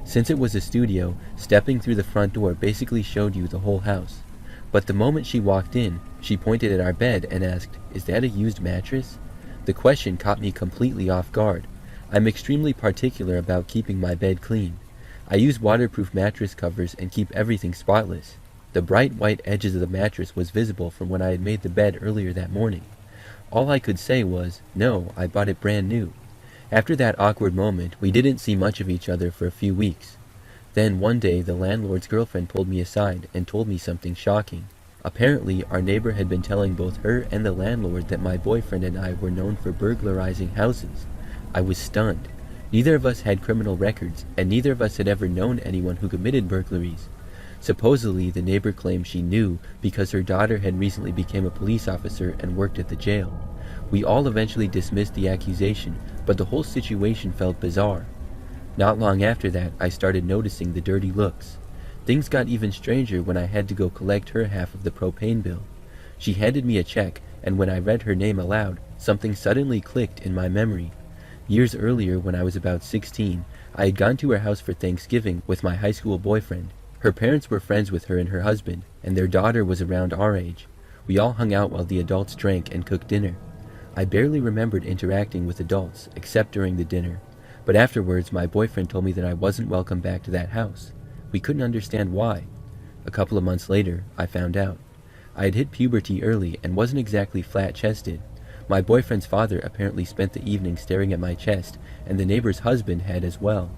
Since it was a studio, stepping through the front door basically showed you the whole house. But the moment she walked in, she pointed at our bed and asked, "Is that a used mattress?" The question caught me completely off guard. I'm extremely particular about keeping my bed clean. I use waterproof mattress covers and keep everything spotless. The bright white edges of the mattress was visible from when I had made the bed earlier that morning. All I could say was, "No, I bought it brand new." After that awkward moment, we didn't see much of each other for a few weeks. Then one day, the landlord's girlfriend pulled me aside and told me something shocking. Apparently, our neighbor had been telling both her and the landlord that my boyfriend and I were known for burglarizing houses. I was stunned. Neither of us had criminal records, and neither of us had ever known anyone who committed burglaries. Supposedly, the neighbor claimed she knew because her daughter had recently become a police officer and worked at the jail. We all eventually dismissed the accusation, but the whole situation felt bizarre. Not long after that, I started noticing the dirty looks. Things got even stranger when I had to go collect her half of the propane bill. She handed me a check, and when I read her name aloud, something suddenly clicked in my memory. Years earlier, when I was about 16, I had gone to her house for Thanksgiving with my high school boyfriend. Her parents were friends with her and her husband, and their daughter was around our age. We all hung out while the adults drank and cooked dinner. I barely remembered interacting with adults, except during the dinner. But afterwards, my boyfriend told me that I wasn't welcome back to that house. We couldn't understand why. A couple of months later, I found out. I had hit puberty early and wasn't exactly flat-chested. My boyfriend's father apparently spent the evening staring at my chest, and the neighbor's husband had as well.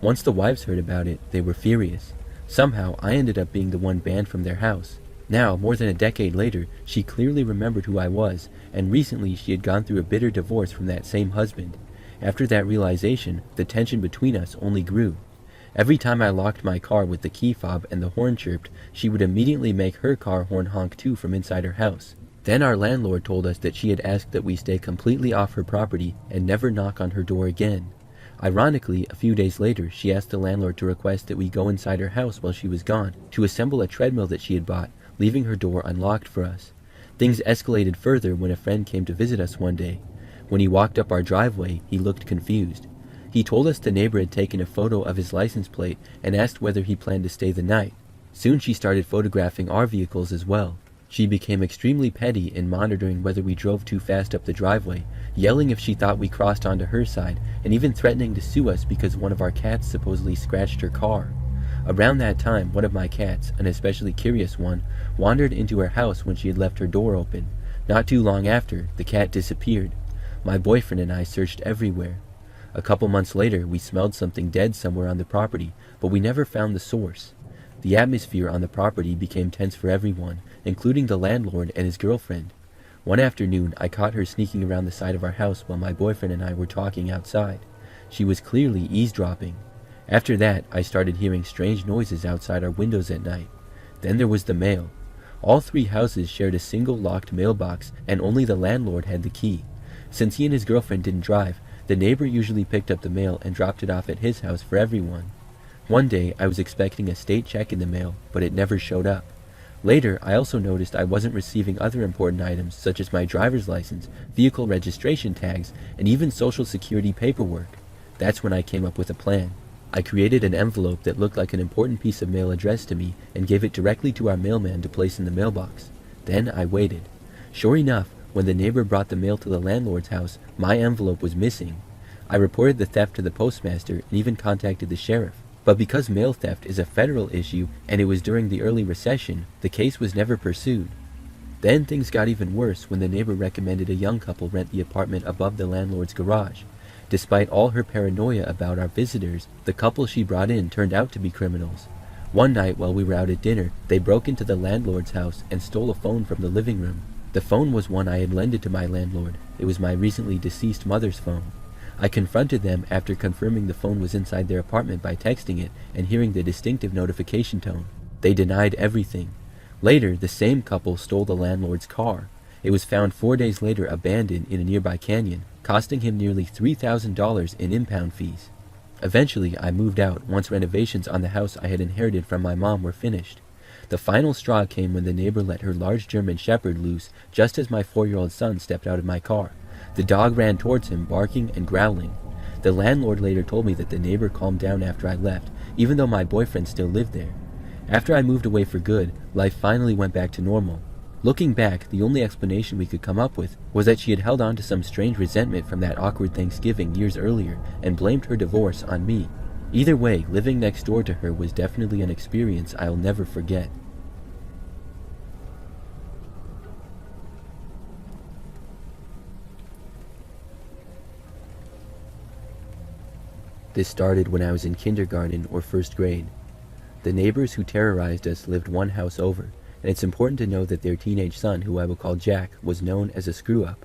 Once the wives heard about it, they were furious. Somehow, I ended up being the one banned from their house. Now, more than a decade later, she clearly remembered who I was, and recently she had gone through a bitter divorce from that same husband. After that realization, the tension between us only grew. Every time I locked my car with the key fob and the horn chirped, she would immediately make her car horn honk too from inside her house. Then our landlord told us that she had asked that we stay completely off her property and never knock on her door again. Ironically, a few days later, she asked the landlord to request that we go inside her house while she was gone, to assemble a treadmill that she had bought, leaving her door unlocked for us. Things escalated further when a friend came to visit us one day. When he walked up our driveway, he looked confused. He told us the neighbor had taken a photo of his license plate and asked whether he planned to stay the night. Soon she started photographing our vehicles as well. She became extremely petty in monitoring whether we drove too fast up the driveway, yelling if she thought we crossed onto her side, and even threatening to sue us because one of our cats supposedly scratched her car. Around that time, one of my cats, an especially curious one, wandered into her house when she had left her door open. Not too long after, the cat disappeared. My boyfriend and I searched everywhere. A couple months later, we smelled something dead somewhere on the property, but we never found the source. The atmosphere on the property became tense for everyone, including the landlord and his girlfriend. One afternoon, I caught her sneaking around the side of our house while my boyfriend and I were talking outside. She was clearly eavesdropping. After that, I started hearing strange noises outside our windows at night. Then there was the mail. All three houses shared a single locked mailbox, and only the landlord had the key. Since he and his girlfriend didn't drive, the neighbor usually picked up the mail and dropped it off at his house for everyone. One day, I was expecting a state check in the mail, but it never showed up. Later, I also noticed I wasn't receiving other important items such as my driver's license, vehicle registration tags, and even social security paperwork. That's when I came up with a plan. I created an envelope that looked like an important piece of mail addressed to me and gave it directly to our mailman to place in the mailbox. Then I waited. Sure enough, when the neighbor brought the mail to the landlord's house, my envelope was missing. I reported the theft to the postmaster and even contacted the sheriff. But because mail theft is a federal issue and it was during the early recession, the case was never pursued. Then things got even worse when the neighbor recommended a young couple rent the apartment above the landlord's garage. Despite all her paranoia about our visitors, the couple she brought in turned out to be criminals. One night while we were out at dinner, they broke into the landlord's house and stole a phone from the living room. The phone was one I had lended to my landlord. It was my recently deceased mother's phone. I confronted them after confirming the phone was inside their apartment by texting it and hearing the distinctive notification tone. They denied everything. Later, the same couple stole the landlord's car. It was found 4 days later abandoned in a nearby canyon, costing him nearly $3,000 in impound fees. Eventually, I moved out once renovations on the house I had inherited from my mom were finished. The final straw came when the neighbor let her large German shepherd loose just as my 4-year-old son stepped out of my car. The dog ran towards him, barking and growling. The landlord later told me that the neighbor calmed down after I left, even though my boyfriend still lived there. After I moved away for good, life finally went back to normal. Looking back, the only explanation we could come up with was that she had held on to some strange resentment from that awkward Thanksgiving years earlier and blamed her divorce on me. Either way, living next door to her was definitely an experience I'll never forget. This started when I was in kindergarten or first grade. The neighbors who terrorized us lived one house over, and it's important to know that their teenage son, who I will call Jack, was known as a screw-up.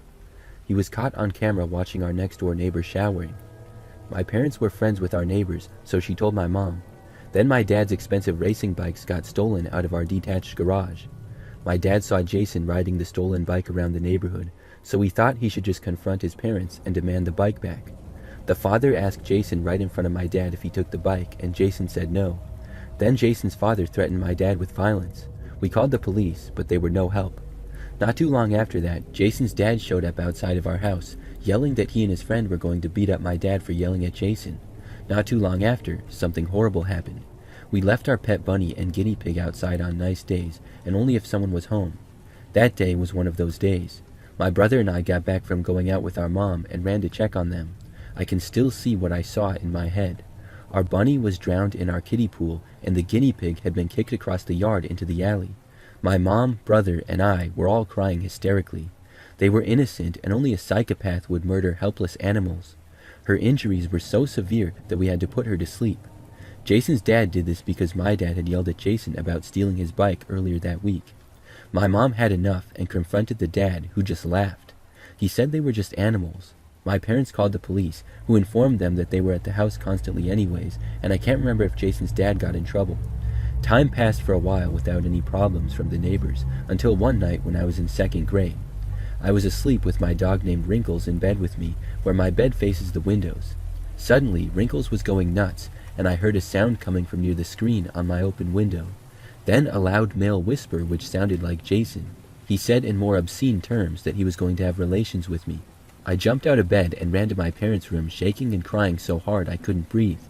He was caught on camera watching our next-door neighbor showering. My parents were friends with our neighbors, so she told my mom. Then my dad's expensive racing bikes got stolen out of our detached garage. My dad saw Jason riding the stolen bike around the neighborhood, so he thought he should just confront his parents and demand the bike back. The father asked Jason right in front of my dad if he took the bike, and Jason said no. Then Jason's father threatened my dad with violence. We called the police, but they were no help. Not too long after that, Jason's dad showed up outside of our house, yelling that he and his friend were going to beat up my dad for yelling at Jason. Not too long after, something horrible happened. We left our pet bunny and guinea pig outside on nice days, and only if someone was home. That day was one of those days. My brother and I got back from going out with our mom and ran to check on them. I can still see what I saw in my head. Our bunny was drowned in our kiddie pool, and the guinea pig had been kicked across the yard into the alley. My mom, brother, and I were all crying hysterically. They were innocent, and only a psychopath would murder helpless animals. Her injuries were so severe that we had to put her to sleep. Jason's dad did this because my dad had yelled at Jason about stealing his bike earlier that week. My mom had enough and confronted the dad, who just laughed. He said they were just animals. My parents called the police, who informed them that they were at the house constantly anyways, and I can't remember if Jason's dad got in trouble. Time passed for a while without any problems from the neighbors, until one night when I was in 2nd grade. I was asleep with my dog named Wrinkles in bed with me, where my bed faces the windows. Suddenly, Wrinkles was going nuts, and I heard a sound coming from near the screen on my open window. Then a loud male whisper which sounded like Jason. He said in more obscene terms that he was going to have relations with me. I jumped out of bed and ran to my parents' room, shaking and crying so hard I couldn't breathe.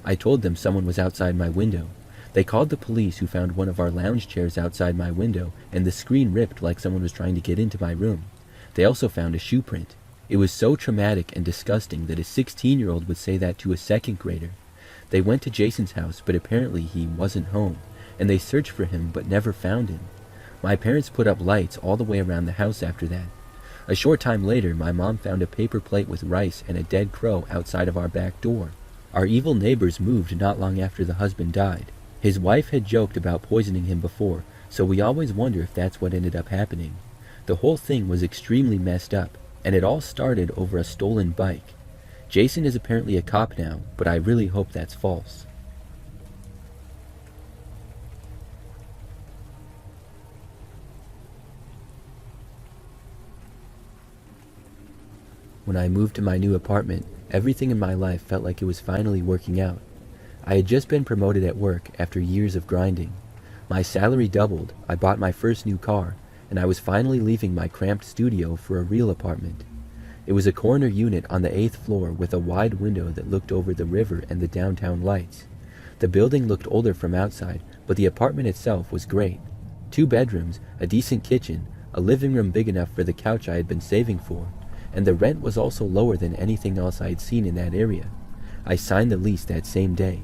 I told them someone was outside my window. They called the police, who found one of our lounge chairs outside my window, and the screen ripped like someone was trying to get into my room. They also found a shoe print. It was so traumatic and disgusting that a 16-year-old would say that to a 2nd grader. They went to Jason's house, but apparently he wasn't home, and they searched for him but never found him. My parents put up lights all the way around the house after that. A short time later, my mom found a paper plate with rice and a dead crow outside of our back door. Our evil neighbors moved not long after the husband died. His wife had joked about poisoning him before, so we always wonder if that's what ended up happening. The whole thing was extremely messed up, and it all started over a stolen bike. Jason is apparently a cop now, but I really hope that's false. When I moved to my new apartment, everything in my life felt like it was finally working out. I had just been promoted at work after years of grinding. My salary doubled, I bought my first new car, and I was finally leaving my cramped studio for a real apartment. It was a corner unit on the 8th floor with a wide window that looked over the river and the downtown lights. The building looked older from outside, but the apartment itself was great. 2 bedrooms, a decent kitchen, a living room big enough for the couch I had been saving for, and the rent was also lower than anything else I had seen in that area. I signed the lease that same day.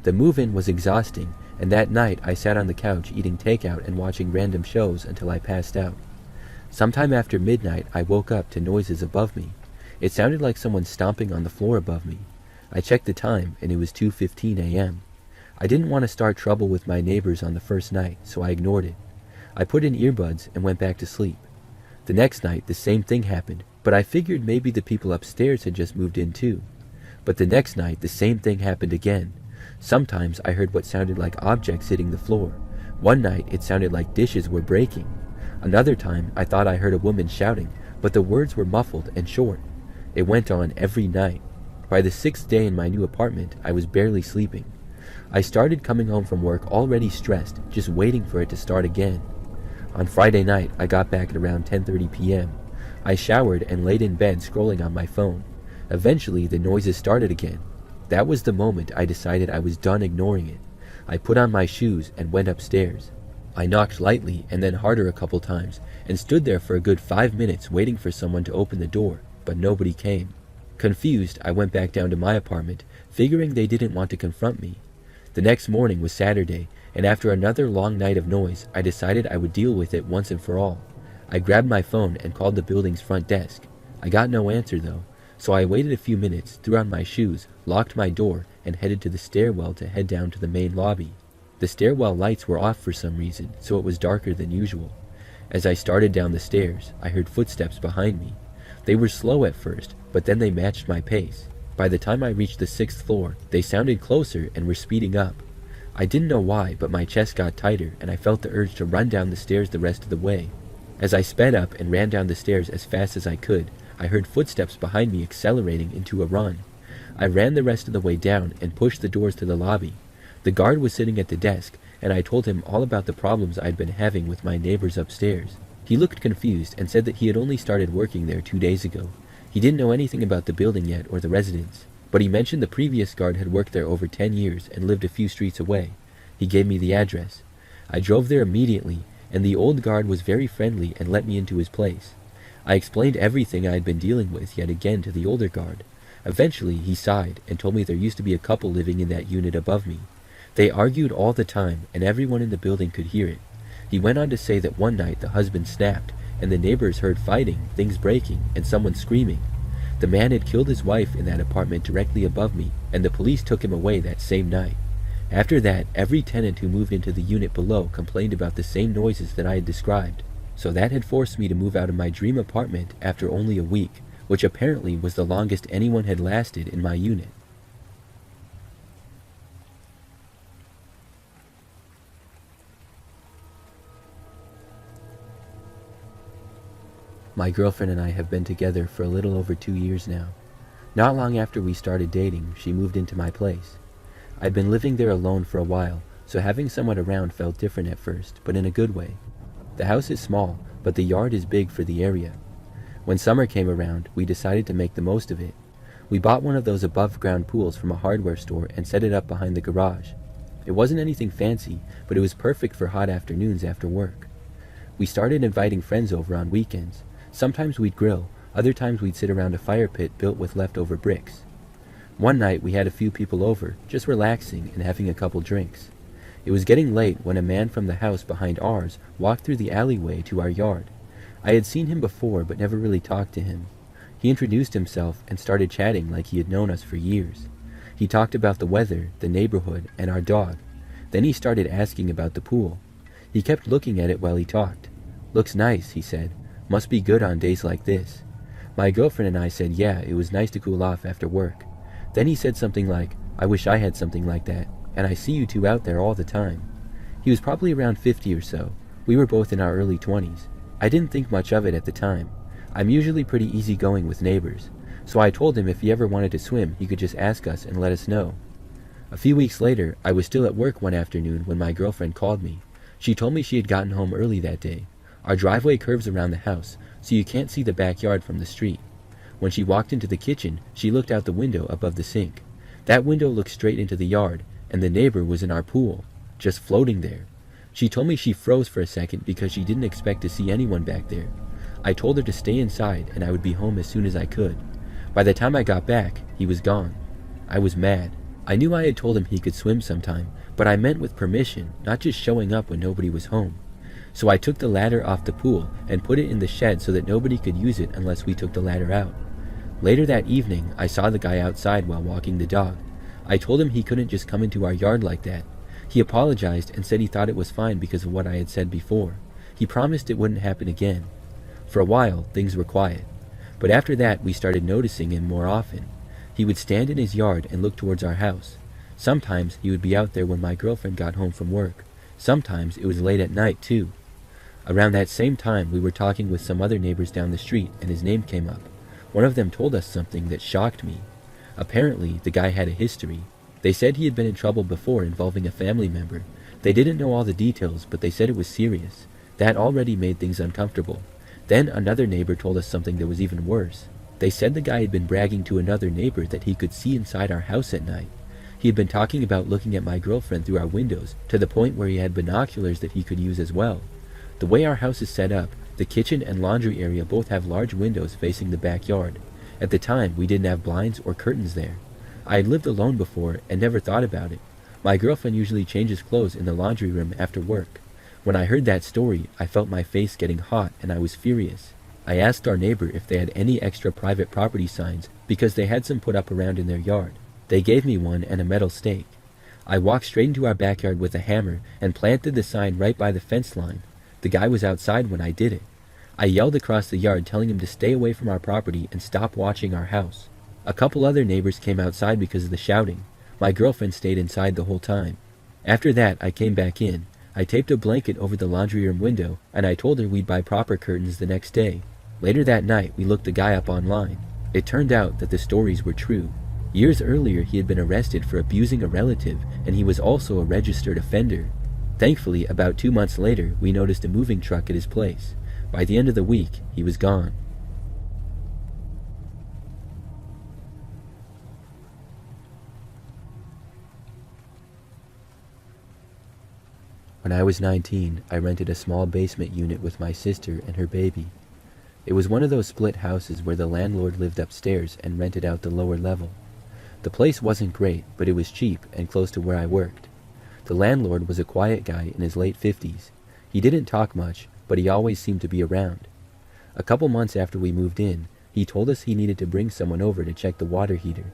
The move-in was exhausting, and that night I sat on the couch eating takeout and watching random shows until I passed out. Sometime after midnight, I woke up to noises above me. It sounded like someone stomping on the floor above me. I checked the time, and it was 2:15 a.m. I didn't want to start trouble with my neighbors on the first night, so I ignored it. I put in earbuds and went back to sleep. The next night, the same thing happened, but I figured maybe the people upstairs had just moved in too. But the next night, the same thing happened again. Sometimes I heard what sounded like objects hitting the floor, One night, it sounded like dishes were breaking. Another time, I thought I heard a woman shouting, but the words were muffled and short. It went on every night. By the 6th day in my new apartment, I was barely sleeping. I started coming home from work already stressed, just waiting for it to start again. On Friday night, I got back at around 10:30 p.m. I showered and laid in bed scrolling on my phone. Eventually, the noises started again. That was the moment I decided I was done ignoring it. I put on my shoes and went upstairs. I knocked lightly and then harder a couple times, and stood there for a good 5 minutes waiting for someone to open the door, but nobody came. Confused, I went back down to my apartment, figuring they didn't want to confront me. The next morning was Saturday, and after another long night of noise, I decided I would deal with it once and for all. I grabbed my phone and called the building's front desk. I got no answer though, so I waited a few minutes, threw on my shoes, locked my door, and headed to the stairwell to head down to the main lobby. The stairwell lights were off for some reason, so it was darker than usual. As I started down the stairs, I heard footsteps behind me. They were slow at first, but then they matched my pace. By the time I reached the 6th floor, they sounded closer and were speeding up. I didn't know why, but my chest got tighter and I felt the urge to run down the stairs the rest of the way. As I sped up and ran down the stairs as fast as I could, I heard footsteps behind me accelerating into a run. I ran the rest of the way down and pushed the doors to the lobby. The guard was sitting at the desk, and I told him all about the problems I'd been having with my neighbors upstairs. He looked confused and said that he had only started working there 2 days ago. He didn't know anything about the building yet or the residents, but he mentioned the previous guard had worked there over 10 years and lived a few streets away. He gave me the address. I drove there immediately, and the old guard was very friendly and let me into his place. I explained everything I had been dealing with yet again to the older guard. Eventually, he sighed and told me there used to be a couple living in that unit above me. They argued all the time, and everyone in the building could hear it. He went on to say that one night the husband snapped, and the neighbors heard fighting, things breaking, and someone screaming. The man had killed his wife in that apartment directly above me, and the police took him away that same night. After that, every tenant who moved into the unit below complained about the same noises that I had described. So that had forced me to move out of my dream apartment after only a week, which apparently was the longest anyone had lasted in my unit. My girlfriend and I have been together for a little over 2 years now. Not long after we started dating, she moved into my place. I'd been living there alone for a while, so having someone around felt different at first, but in a good way. The house is small, but the yard is big for the area. When summer came around, we decided to make the most of it. We bought one of those above-ground pools from a hardware store and set it up behind the garage. It wasn't anything fancy, but it was perfect for hot afternoons after work. We started inviting friends over on weekends. Sometimes we'd grill, other times we'd sit around a fire pit built with leftover bricks. One night we had a few people over, just relaxing and having a couple drinks. It was getting late when a man from the house behind ours walked through the alleyway to our yard. I had seen him before but never really talked to him. He introduced himself and started chatting like he had known us for years. He talked about the weather, the neighborhood, and our dog. Then he started asking about the pool. He kept looking at it while he talked. "Looks nice," he said. "Must be good on days like this." My girlfriend and I said yeah, it was nice to cool off after work. Then he said something like, "I wish I had something like that, and I see you two out there all the time." He was probably around 50 or so. We were both in our early 20s. I didn't think much of it at the time. I'm usually pretty easygoing with neighbors, so I told him if he ever wanted to swim, he could just ask us and let us know. A few weeks later, I was still at work one afternoon when my girlfriend called me. She told me she had gotten home early that day. Our driveway curves around the house, so you can't see the backyard from the street. When she walked into the kitchen, she looked out the window above the sink. That window looked straight into the yard, and the neighbor was in our pool, just floating there. She told me she froze for a second because she didn't expect to see anyone back there. I told her to stay inside and I would be home as soon as I could. By the time I got back, he was gone. I was mad. I knew I had told him he could swim sometime, but I meant with permission, not just showing up when nobody was home. So I took the ladder off the pool and put it in the shed so that nobody could use it unless we took the ladder out. Later that evening, I saw the guy outside while walking the dog. I told him he couldn't just come into our yard like that. He apologized and said he thought it was fine because of what I had said before. He promised it wouldn't happen again. For a while, things were quiet. But after that, we started noticing him more often. He would stand in his yard and look towards our house. Sometimes he would be out there when my girlfriend got home from work. Sometimes it was late at night, too. Around that same time, we were talking with some other neighbors down the street, and his name came up. One of them told us something that shocked me. Apparently, the guy had a history. They said he had been in trouble before involving a family member. They didn't know all the details, but they said it was serious. That already made things uncomfortable. Then another neighbor told us something that was even worse. They said the guy had been bragging to another neighbor that he could see inside our house at night. He had been talking about looking at my girlfriend through our windows, to the point where he had binoculars that he could use as well. The way our house is set up, the kitchen and laundry area both have large windows facing the backyard. At the time, we didn't have blinds or curtains there. I had lived alone before and never thought about it. My girlfriend usually changes clothes in the laundry room after work. When I heard that story, I felt my face getting hot and I was furious. I asked our neighbor if they had any extra private property signs because they had some put up around in their yard. They gave me one and a metal stake. I walked straight into our backyard with a hammer and planted the sign right by the fence line. The guy was outside when I did it. I yelled across the yard telling him to stay away from our property and stop watching our house. A couple other neighbors came outside because of the shouting. My girlfriend stayed inside the whole time. After that, I came back in. I taped a blanket over the laundry room window, and I told her we'd buy proper curtains the next day. Later that night, we looked the guy up online. It turned out that the stories were true. Years earlier, he had been arrested for abusing a relative, and he was also a registered offender. Thankfully, about 2 months later, we noticed a moving truck at his place. By the end of the week, he was gone. When I was 19, I rented a small basement unit with my sister and her baby. It was one of those split houses where the landlord lived upstairs and rented out the lower level. The place wasn't great, but it was cheap and close to where I worked. The landlord was a quiet guy in his late 50s. He didn't talk much, but he always seemed to be around. A couple months after we moved in, he told us he needed to bring someone over to check the water heater.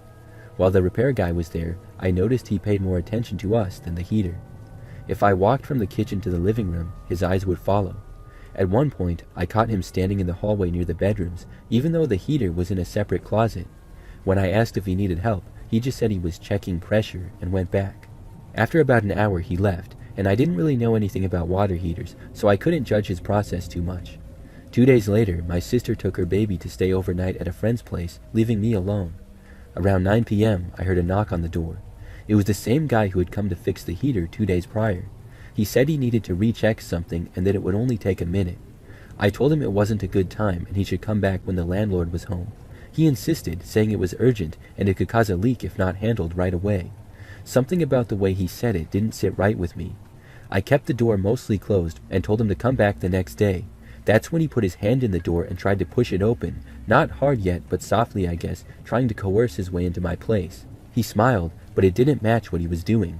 While the repair guy was there, I noticed he paid more attention to us than the heater. If I walked from the kitchen to the living room, his eyes would follow. At one point, I caught him standing in the hallway near the bedrooms, even though the heater was in a separate closet. When I asked if he needed help, he just said he was checking pressure and went back. After about an hour, he left, and I didn't really know anything about water heaters, so I couldn't judge his process too much. 2 days later, my sister took her baby to stay overnight at a friend's place, leaving me alone. Around 9 p.m., I heard a knock on the door. It was the same guy who had come to fix the heater 2 days prior. He said he needed to recheck something and that it would only take a minute. I told him it wasn't a good time and he should come back when the landlord was home. He insisted, saying it was urgent and it could cause a leak if not handled right away. Something about the way he said it didn't sit right with me. I kept the door mostly closed and told him to come back the next day. That's when he put his hand in the door and tried to push it open, not hard yet, but softly I guess, trying to coerce his way into my place. He smiled, but it didn't match what he was doing.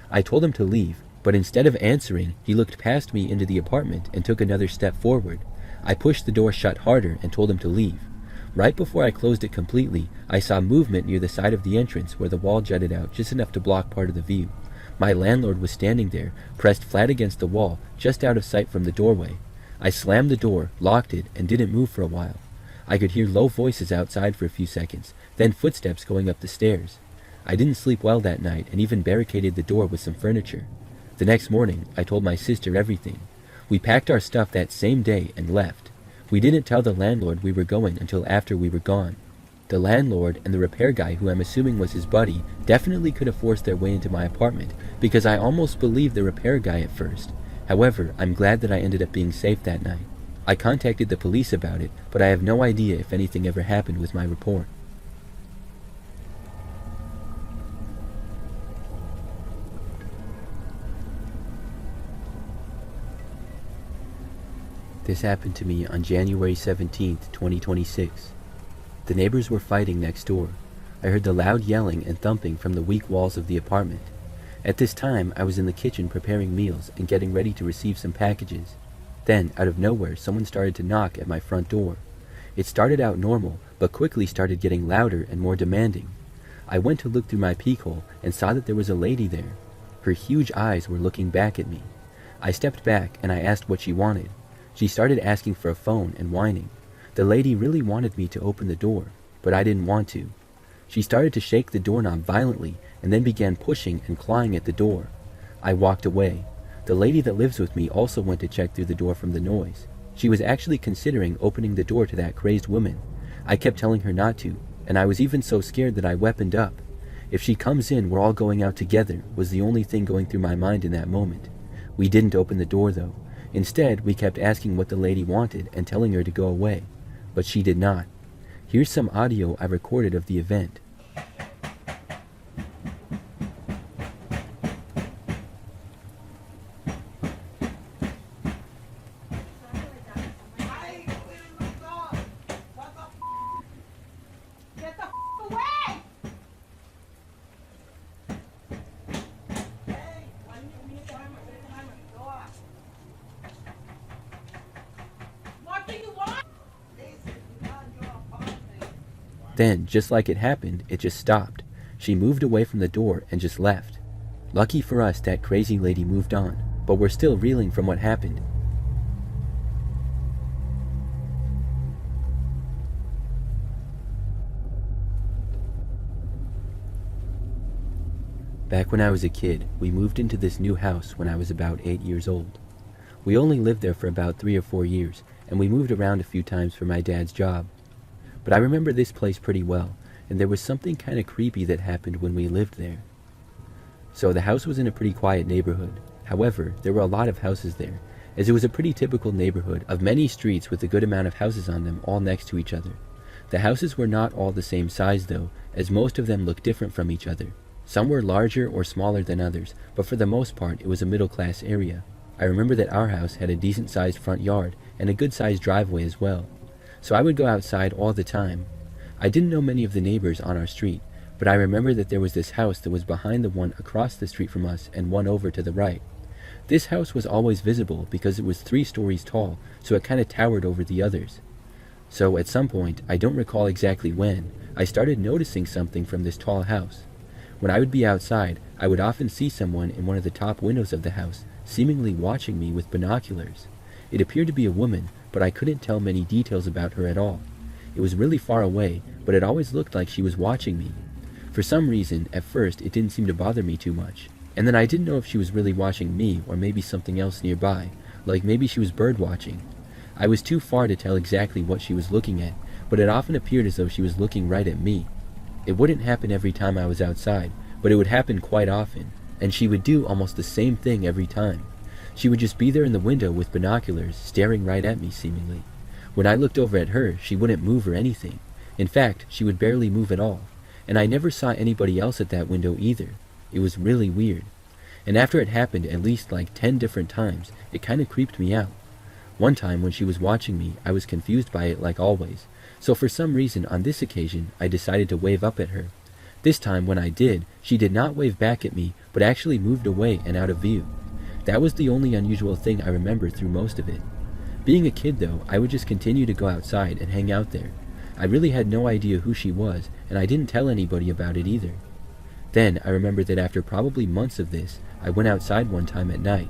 I told him to leave, but instead of answering, he looked past me into the apartment and took another step forward. I pushed the door shut harder and told him to leave. Right before I closed it completely, I saw movement near the side of the entrance where the wall jutted out just enough to block part of the view. My landlord was standing there, pressed flat against the wall, just out of sight from the doorway. I slammed the door, locked it, and didn't move for a while. I could hear low voices outside for a few seconds, then footsteps going up the stairs. I didn't sleep well that night and even barricaded the door with some furniture. The next morning, I told my sister everything. We packed our stuff that same day and left. We didn't tell the landlord we were going until after we were gone. The landlord and the repair guy, who I'm assuming was his buddy, definitely could have forced their way into my apartment because I almost believed the repair guy at first. However, I'm glad that I ended up being safe that night. I contacted the police about it, but I have no idea if anything ever happened with my report. This happened to me on January 17th, 2026. The neighbors were fighting next door. I heard the loud yelling and thumping from the weak walls of the apartment. At this time, I was in the kitchen preparing meals and getting ready to receive some packages. Then, out of nowhere, someone started to knock at my front door. It started out normal, but quickly started getting louder and more demanding. I went to look through my peephole and saw that there was a lady there. Her huge eyes were looking back at me. I stepped back and I asked what she wanted. She started asking for a phone and whining. The lady really wanted me to open the door, but I didn't want to. She started to shake the doorknob violently and then began pushing and clawing at the door. I walked away. The lady that lives with me also went to check through the door from the noise. She was actually considering opening the door to that crazed woman. I kept telling her not to, and I was even so scared that I weaponed up. If she comes in, we're all going out together, was the only thing going through my mind in that moment. We didn't open the door though. Instead, we kept asking what the lady wanted and telling her to go away, but she did not. Here's some audio I recorded of the event. Then, just like it happened, it just stopped. She moved away from the door and just left. Lucky for us, that crazy lady moved on, but we're still reeling from what happened. Back when I was a kid, we moved into this new house when I was about 8 years old. We only lived there for about 3 or 4 years, and we moved around a few times for my dad's job. But I remember this place pretty well, and there was something kind of creepy that happened when we lived there. So the house was in a pretty quiet neighborhood. However, there were a lot of houses there, as it was a pretty typical neighborhood of many streets with a good amount of houses on them all next to each other. The houses were not all the same size though, as most of them looked different from each other. Some were larger or smaller than others, but for the most part it was a middle-class area. I remember that our house had a decent-sized front yard and a good-sized driveway as well. So I would go outside all the time. I didn't know many of the neighbors on our street, but I remember that there was this house that was behind the one across the street from us and one over to the right. This house was always visible because it was 3 stories tall, so it kind of towered over the others. So at some point, I don't recall exactly when, I started noticing something from this tall house. When I would be outside, I would often see someone in one of the top windows of the house, seemingly watching me with binoculars. It appeared to be a woman, but I couldn't tell many details about her at all. It was really far away, but it always looked like she was watching me. For some reason, at first, it didn't seem to bother me too much. And then I didn't know if she was really watching me or maybe something else nearby, like maybe she was bird watching. I was too far to tell exactly what she was looking at, but it often appeared as though she was looking right at me. It wouldn't happen every time I was outside, but it would happen quite often, and she would do almost the same thing every time. She would just be there in the window with binoculars, staring right at me seemingly. When I looked over at her, she wouldn't move or anything. In fact, she would barely move at all, and I never saw anybody else at that window either. It was really weird. And after it happened at least like 10 different times, it kind of creeped me out. One time when she was watching me, I was confused by it like always, so for some reason on this occasion, I decided to wave up at her. This time when I did, she did not wave back at me, but actually moved away and out of view. That was the only unusual thing I remember through most of it. Being a kid though, I would just continue to go outside and hang out there. I really had no idea who she was, and I didn't tell anybody about it either. Then I remember that after probably months of this, I went outside one time at night.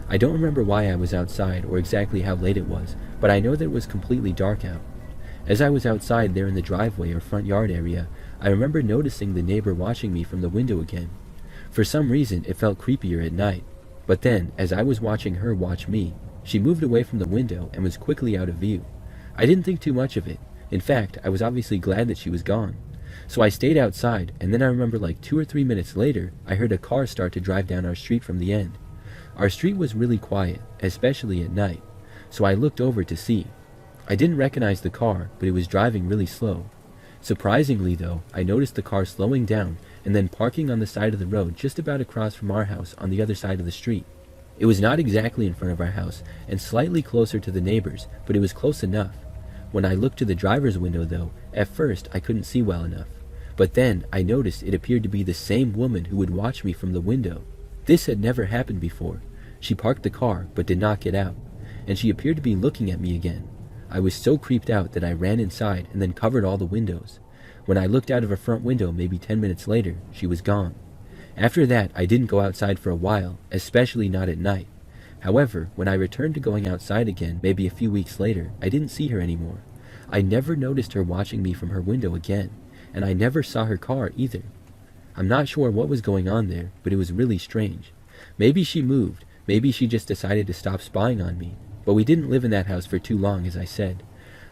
I don't remember why I was outside or exactly how late it was, but I know that it was completely dark out. As I was outside there in the driveway or front yard area, I remember noticing the neighbor watching me from the window again. For some reason, it felt creepier at night. But then, as I was watching her watch me, she moved away from the window and was quickly out of view. I didn't think too much of it. In fact, I was obviously glad that she was gone. So I stayed outside, and then I remember like 2 or 3 minutes later, I heard a car start to drive down our street from the end. Our street was really quiet, especially at night, so I looked over to see. I didn't recognize the car, but it was driving really slow. Surprisingly though, I noticed the car slowing down and then parking on the side of the road just about across from our house on the other side of the street. It was not exactly in front of our house and slightly closer to the neighbors, but it was close enough. When I looked to the driver's window though, at first I couldn't see well enough. But then I noticed it appeared to be the same woman who would watch me from the window. This had never happened before. She parked the car but did not get out, and she appeared to be looking at me again. I was so creeped out that I ran inside and then covered all the windows. When I looked out of her front window maybe 10 minutes later, she was gone. After that, I didn't go outside for a while, especially not at night. However, when I returned to going outside again maybe a few weeks later, I didn't see her anymore. I never noticed her watching me from her window again, and I never saw her car either. I'm not sure what was going on there, but it was really strange. Maybe she moved, Maybe she just decided to stop spying on me. But we didn't live in that house for too long, as I said.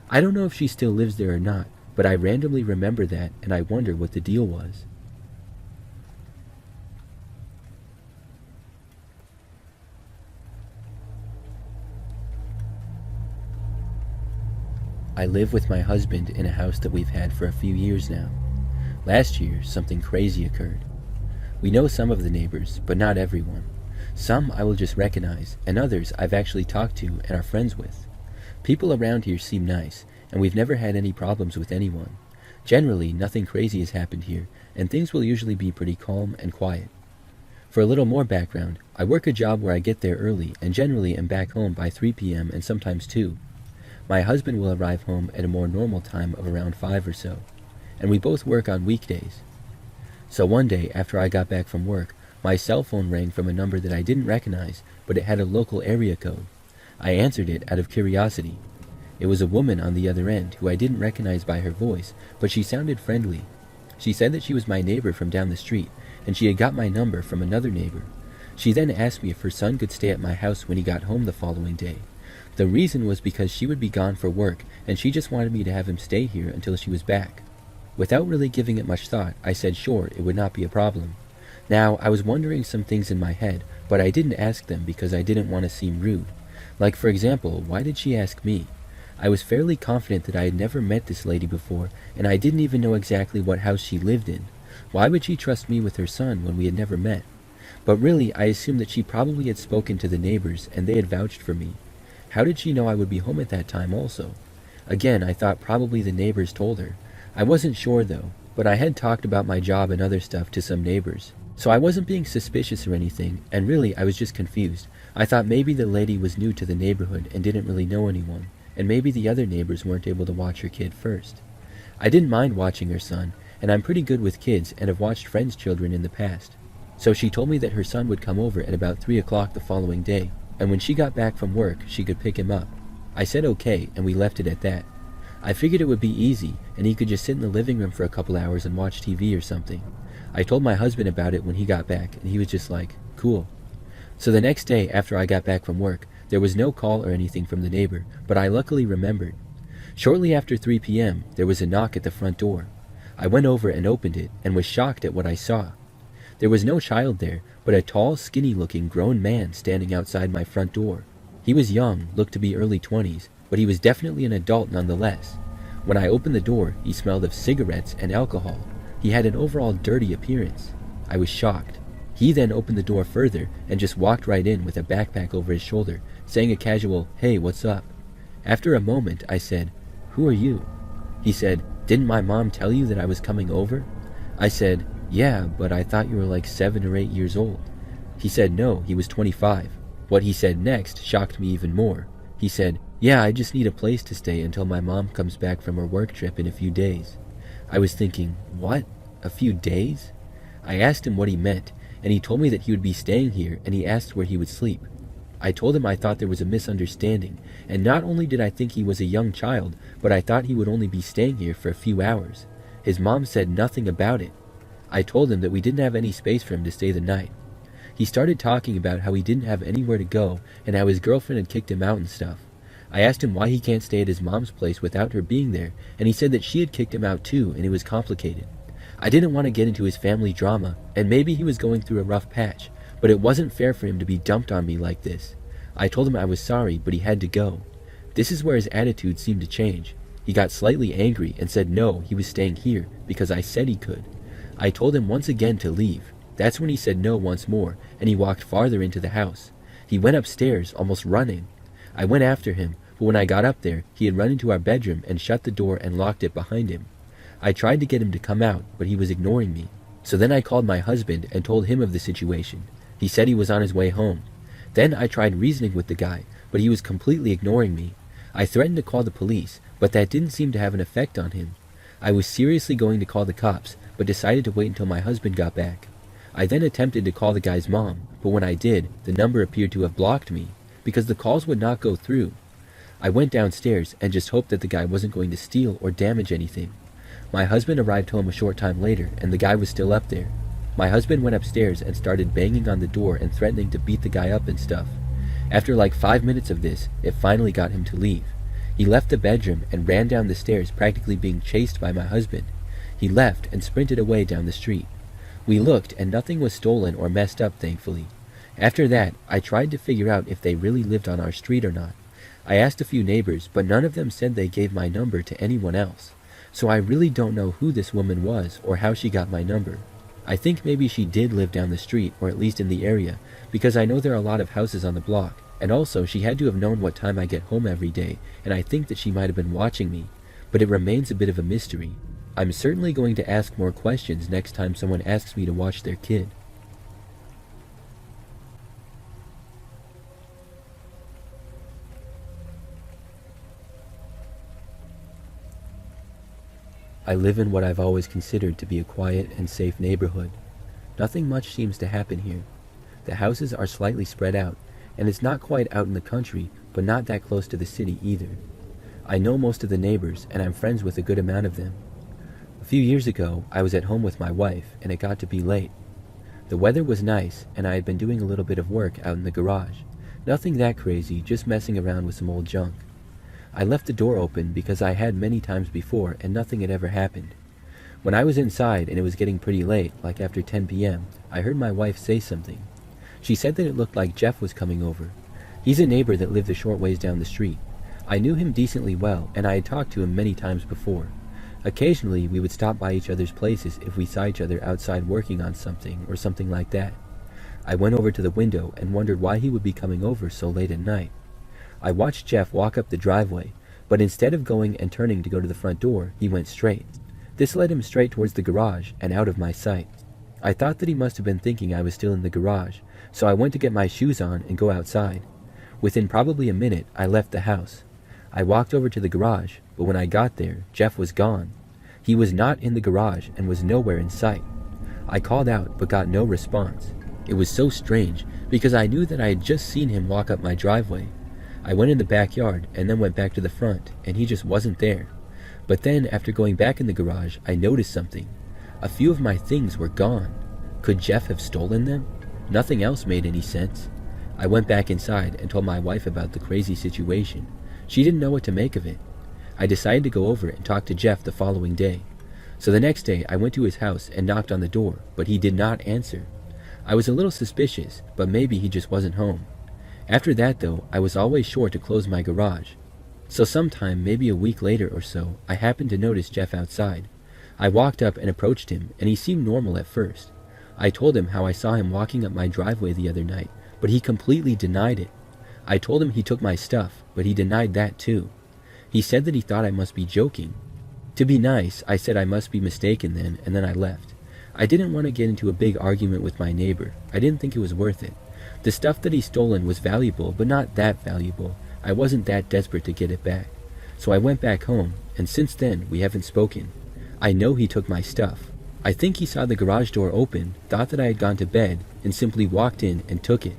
I don't know if she still lives there or not, but I randomly remember that, and I wonder what the deal was. I live with my husband in a house that we've had for a few years now. Last year, something crazy occurred. We know some of the neighbors, but not everyone. Some I will just recognize, and others I've actually talked to and are friends with. People around here seem nice, and we've never had any problems with anyone. Generally, nothing crazy has happened here, and things will usually be pretty calm and quiet. For a little more background, I work a job where I get there early and generally am back home by 3 p.m. and sometimes 2. My husband will arrive home at a more normal time of around 5 or so, and we both work on weekdays. So one day, after I got back from work, my cell phone rang from a number that I didn't recognize, but it had a local area code. I answered it out of curiosity. It was a woman on the other end who I didn't recognize by her voice, but she sounded friendly. She said that she was my neighbor from down the street, and she had got my number from another neighbor. She then asked me if her son could stay at my house when he got home the following day. The reason was because she would be gone for work, and she just wanted me to have him stay here until she was back. Without really giving it much thought, I said sure, it would not be a problem. Now, I was wondering some things in my head, but I didn't ask them because I didn't want to seem rude. Like, for example, why did she ask me? I was fairly confident that I had never met this lady before, and I didn't even know exactly what house she lived in. Why would she trust me with her son when we had never met? But really, I assumed that she probably had spoken to the neighbors, and they had vouched for me. How did she know I would be home at that time also? Again, I thought probably the neighbors told her. I wasn't sure though, but I had talked about my job and other stuff to some neighbors. So I wasn't being suspicious or anything, and really I was just confused. I thought maybe the lady was new to the neighborhood and didn't really know anyone, and maybe the other neighbors weren't able to watch her kid first. I didn't mind watching her son, and I'm pretty good with kids and have watched friends' children in the past. So she told me that her son would come over at about 3 o'clock the following day, and when she got back from work, she could pick him up. I said okay, and we left it at that. I figured it would be easy, and he could just sit in the living room for a couple hours and watch TV or something. I told my husband about it when he got back, and he was just like, cool. So the next day, after I got back from work, there was no call or anything from the neighbor, but I luckily remembered. Shortly after 3 p.m., there was a knock at the front door. I went over and opened it, and was shocked at what I saw. There was no child there, but a tall, skinny-looking grown man standing outside my front door. He was young, looked to be early 20s, but he was definitely an adult nonetheless. When I opened the door, he smelled of cigarettes and alcohol. He had an overall dirty appearance. I was shocked. He then opened the door further and just walked right in with a backpack over his shoulder, saying a casual, "Hey, what's up?" After a moment, I said, "Who are you?" He said, "Didn't my mom tell you that I was coming over?" I said, "Yeah, but I thought you were like 7 or 8 years old." He said no, he was 25. What he said next shocked me even more. He said, "Yeah, I just need a place to stay until my mom comes back from her work trip in a few days." I was thinking, what? A few days? I asked him what he meant, and he told me that he would be staying here, and he asked where he would sleep. I told him I thought there was a misunderstanding, and not only did I think he was a young child, but I thought he would only be staying here for a few hours. His mom said nothing about it. I told him that we didn't have any space for him to stay the night. He started talking about how he didn't have anywhere to go, and how his girlfriend had kicked him out and stuff. I asked him why he can't stay at his mom's place without her being there, and he said that she had kicked him out too, and it was complicated. I didn't want to get into his family drama, and maybe he was going through a rough patch, but it wasn't fair for him to be dumped on me like this. I told him I was sorry, but he had to go. This is where his attitude seemed to change. He got slightly angry and said no, he was staying here, because I said he could. I told him once again to leave. That's when he said no once more, and he walked farther into the house. He went upstairs, almost running. I went after him, but when I got up there, he had run into our bedroom and shut the door and locked it behind him. I tried to get him to come out, but he was ignoring me. So then I called my husband and told him of the situation. He said he was on his way home. Then I tried reasoning with the guy, but he was completely ignoring me. I threatened to call the police, but that didn't seem to have an effect on him. I was seriously going to call the cops, but decided to wait until my husband got back. I then attempted to call the guy's mom, but when I did, the number appeared to have blocked me, because the calls would not go through. I went downstairs and just hoped that the guy wasn't going to steal or damage anything. My husband arrived home a short time later, and the guy was still up there. My husband went upstairs and started banging on the door and threatening to beat the guy up and stuff. After like 5 minutes of this, it finally got him to leave. He left the bedroom and ran down the stairs, practically being chased by my husband. He left and sprinted away down the street. We looked and nothing was stolen or messed up, thankfully. After that, I tried to figure out if they really lived on our street or not. I asked a few neighbors, but none of them said they gave my number to anyone else. So I really don't know who this woman was or how she got my number. I think maybe she did live down the street, or at least in the area, because I know there are a lot of houses on the block, and also she had to have known what time I get home every day, and I think that she might have been watching me, but it remains a bit of a mystery. I'm certainly going to ask more questions next time someone asks me to watch their kid. I live in what I've always considered to be a quiet and safe neighborhood. Nothing much seems to happen here. The houses are slightly spread out, and it's not quite out in the country, but not that close to the city either. I know most of the neighbors, and I'm friends with a good amount of them. A few years ago, I was at home with my wife, and it got to be late. The weather was nice, and I had been doing a little bit of work out in the garage. Nothing that crazy, just messing around with some old junk. I left the door open because I had many times before and nothing had ever happened. When I was inside and it was getting pretty late, like after 10 p.m., I heard my wife say something. She said that it looked like Jeff was coming over. He's a neighbor that lived a short ways down the street. I knew him decently well, and I had talked to him many times before. Occasionally, we would stop by each other's places if we saw each other outside working on something or something like that. I went over to the window and wondered why he would be coming over so late at night. I watched Jeff walk up the driveway, but instead of going and turning to go to the front door, he went straight. This led him straight towards the garage and out of my sight. I thought that he must have been thinking I was still in the garage, so I went to get my shoes on and go outside. Within probably a minute, I left the house. I walked over to the garage, but when I got there, Jeff was gone. He was not in the garage and was nowhere in sight. I called out but got no response. It was so strange because I knew that I had just seen him walk up my driveway. I went in the backyard and then went back to the front, and he just wasn't there. But then, after going back in the garage, I noticed something. A few of my things were gone. Could Jeff have stolen them? Nothing else made any sense. I went back inside and told my wife about the crazy situation. She didn't know what to make of it. I decided to go over and talk to Jeff the following day. So the next day, I went to his house and knocked on the door, but he did not answer. I was a little suspicious, but maybe he just wasn't home. After that, though, I was always sure to close my garage. So sometime, maybe a week later or so, I happened to notice Jeff outside. I walked up and approached him, and he seemed normal at first. I told him how I saw him walking up my driveway the other night, but he completely denied it. I told him he took my stuff, but he denied that too. He said that he thought I must be joking. To be nice, I said I must be mistaken then, and then I left. I didn't want to get into a big argument with my neighbor. I didn't think it was worth it. The stuff that he stolen was valuable, but not that valuable. I wasn't that desperate to get it back. So I went back home, and since then, we haven't spoken. I know he took my stuff. I think he saw the garage door open, thought that I had gone to bed, and simply walked in and took it.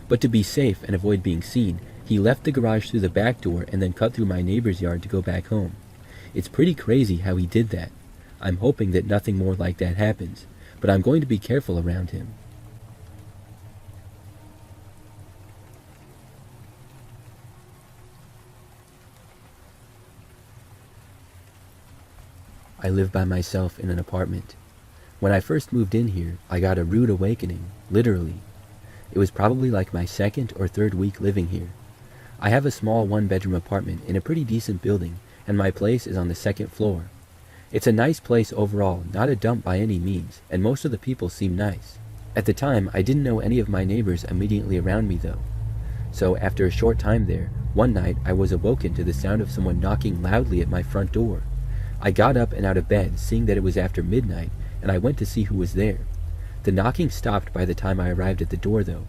But to be safe and avoid being seen, he left the garage through the back door and then cut through my neighbor's yard to go back home. It's pretty crazy how he did that. I'm hoping that nothing more like that happens, but I'm going to be careful around him. I live by myself in an apartment. When I first moved in here, I got a rude awakening, literally. It was probably like my second or third week living here. I have a small one-bedroom apartment in a pretty decent building, and my place is on the second floor. It's a nice place overall, not a dump by any means, and most of the people seem nice. At the time, I didn't know any of my neighbors immediately around me though. So after a short time there, one night I was awoken to the sound of someone knocking loudly at my front door. I got up and out of bed, seeing that it was after midnight, and I went to see who was there. The knocking stopped by the time I arrived at the door, though.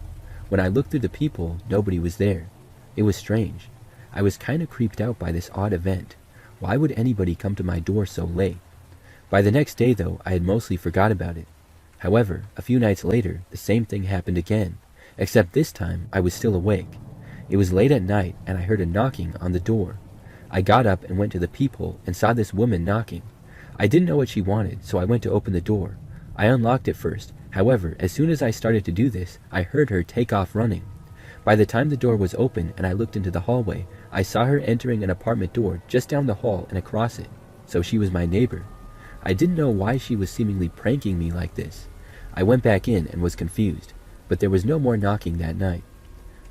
When I looked through the peephole, nobody was there. It was strange. I was kind of creeped out by this odd event. Why would anybody come to my door so late? By the next day, though, I had mostly forgot about it. However, a few nights later, the same thing happened again, except this time I was still awake. It was late at night, and I heard a knocking on the door. I got up and went to the peephole and saw this woman knocking. I didn't know what she wanted, so I went to open the door. I unlocked it first. However, as soon as I started to do this, I heard her take off running. By the time the door was open and I looked into the hallway, I saw her entering an apartment door just down the hall and across it, so she was my neighbor. I didn't know why she was seemingly pranking me like this. I went back in and was confused, but there was no more knocking that night.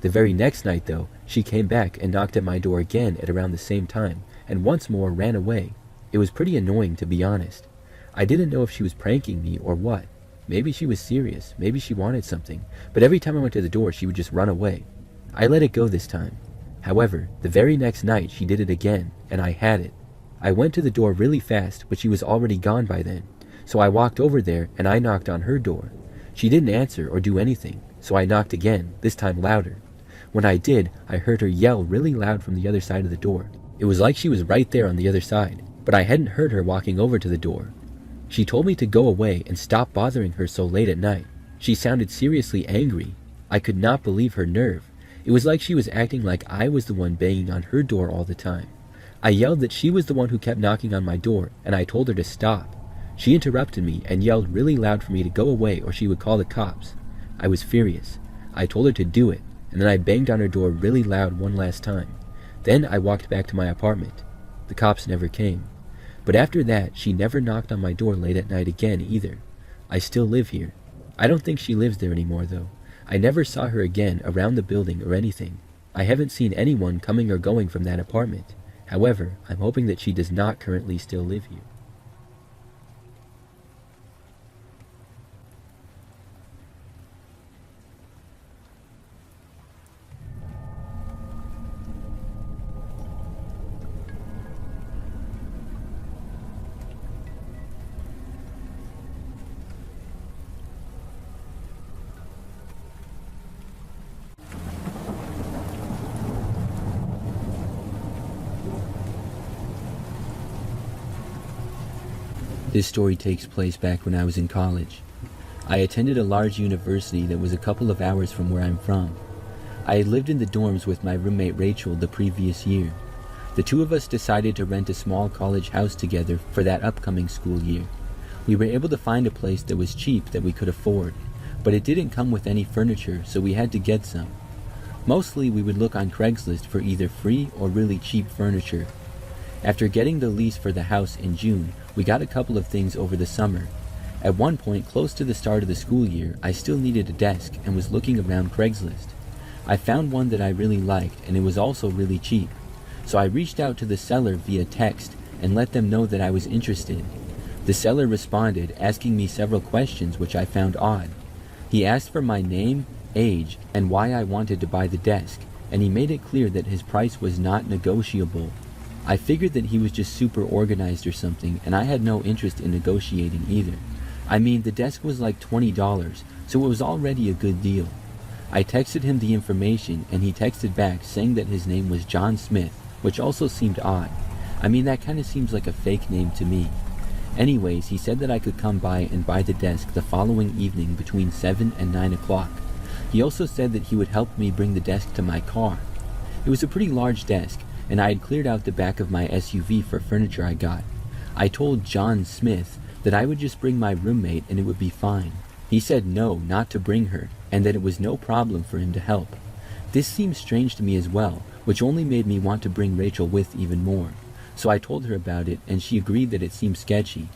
The very next night, though, she came back and knocked at my door again at around the same time, and once more ran away. It was pretty annoying, to be honest. I didn't know if she was pranking me or what. Maybe she was serious, maybe she wanted something, but every time I went to the door she would just run away. I let it go this time. However, the very next night she did it again, and I had it. I went to the door really fast, but she was already gone by then, so I walked over there and I knocked on her door. She didn't answer or do anything, so I knocked again, this time louder. When I did, I heard her yell really loud from the other side of the door. It was like she was right there on the other side, but I hadn't heard her walking over to the door. She told me to go away and stop bothering her so late at night. She sounded seriously angry. I could not believe her nerve. It was like she was acting like I was the one banging on her door all the time. I yelled that she was the one who kept knocking on my door, and I told her to stop. She interrupted me and yelled really loud for me to go away or she would call the cops. I was furious. I told her to do it, and then I banged on her door really loud one last time. Then I walked back to my apartment. The cops never came. But after that, she never knocked on my door late at night again either. I still live here. I don't think she lives there anymore though. I never saw her again around the building or anything. I haven't seen anyone coming or going from that apartment. However, I'm hoping that she does not currently still live here. This story takes place back when I was in college. I attended a large university that was a couple of hours from where I'm from. I had lived in the dorms with my roommate Rachel the previous year. The two of us decided to rent a small college house together for that upcoming school year. We were able to find a place that was cheap that we could afford, but it didn't come with any furniture, so we had to get some. Mostly we would look on Craigslist for either free or really cheap furniture. After getting the lease for the house in June, we got a couple of things over the summer. At one point, close to the start of the school year, I still needed a desk and was looking around Craigslist. I found one that I really liked, and it was also really cheap. So I reached out to the seller via text and let them know that I was interested. The seller responded, asking me several questions which I found odd. He asked for my name, age, and why I wanted to buy the desk, and he made it clear that his price was not negotiable. I figured that he was just super organized or something, and I had no interest in negotiating either. I mean, the desk was like $20, so it was already a good deal. I texted him the information, and he texted back saying that his name was John Smith, which also seemed odd. I mean, that kind of seems like a fake name to me. Anyways, he said that I could come by and buy the desk the following evening between 7 and 9 o'clock. He also said that he would help me bring the desk to my car. It was a pretty large desk, and I had cleared out the back of my SUV for furniture I got. I told John Smith that I would just bring my roommate and it would be fine. He said no, not to bring her, and that it was no problem for him to help. This seemed strange to me as well, which only made me want to bring Rachel with even more. So I told her about it, and she agreed that it seemed sketchy.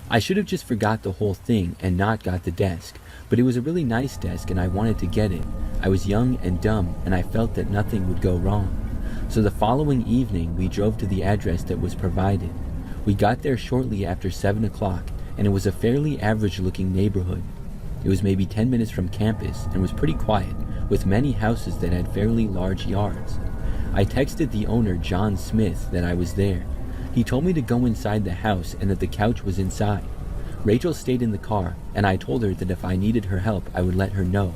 I should have just forgot the whole thing and not got the desk, but it was a really nice desk and I wanted to get it. I was young and dumb, and I felt that nothing would go wrong. So the following evening, we drove to the address that was provided. We got there shortly after 7 o'clock, and it was a fairly average-looking neighborhood. It was maybe 10 minutes from campus and was pretty quiet, with many houses that had fairly large yards. I texted the owner, John Smith, that I was there. He told me to go inside the house and that the couch was inside. Rachel stayed in the car, and I told her that if I needed her help, I would let her know.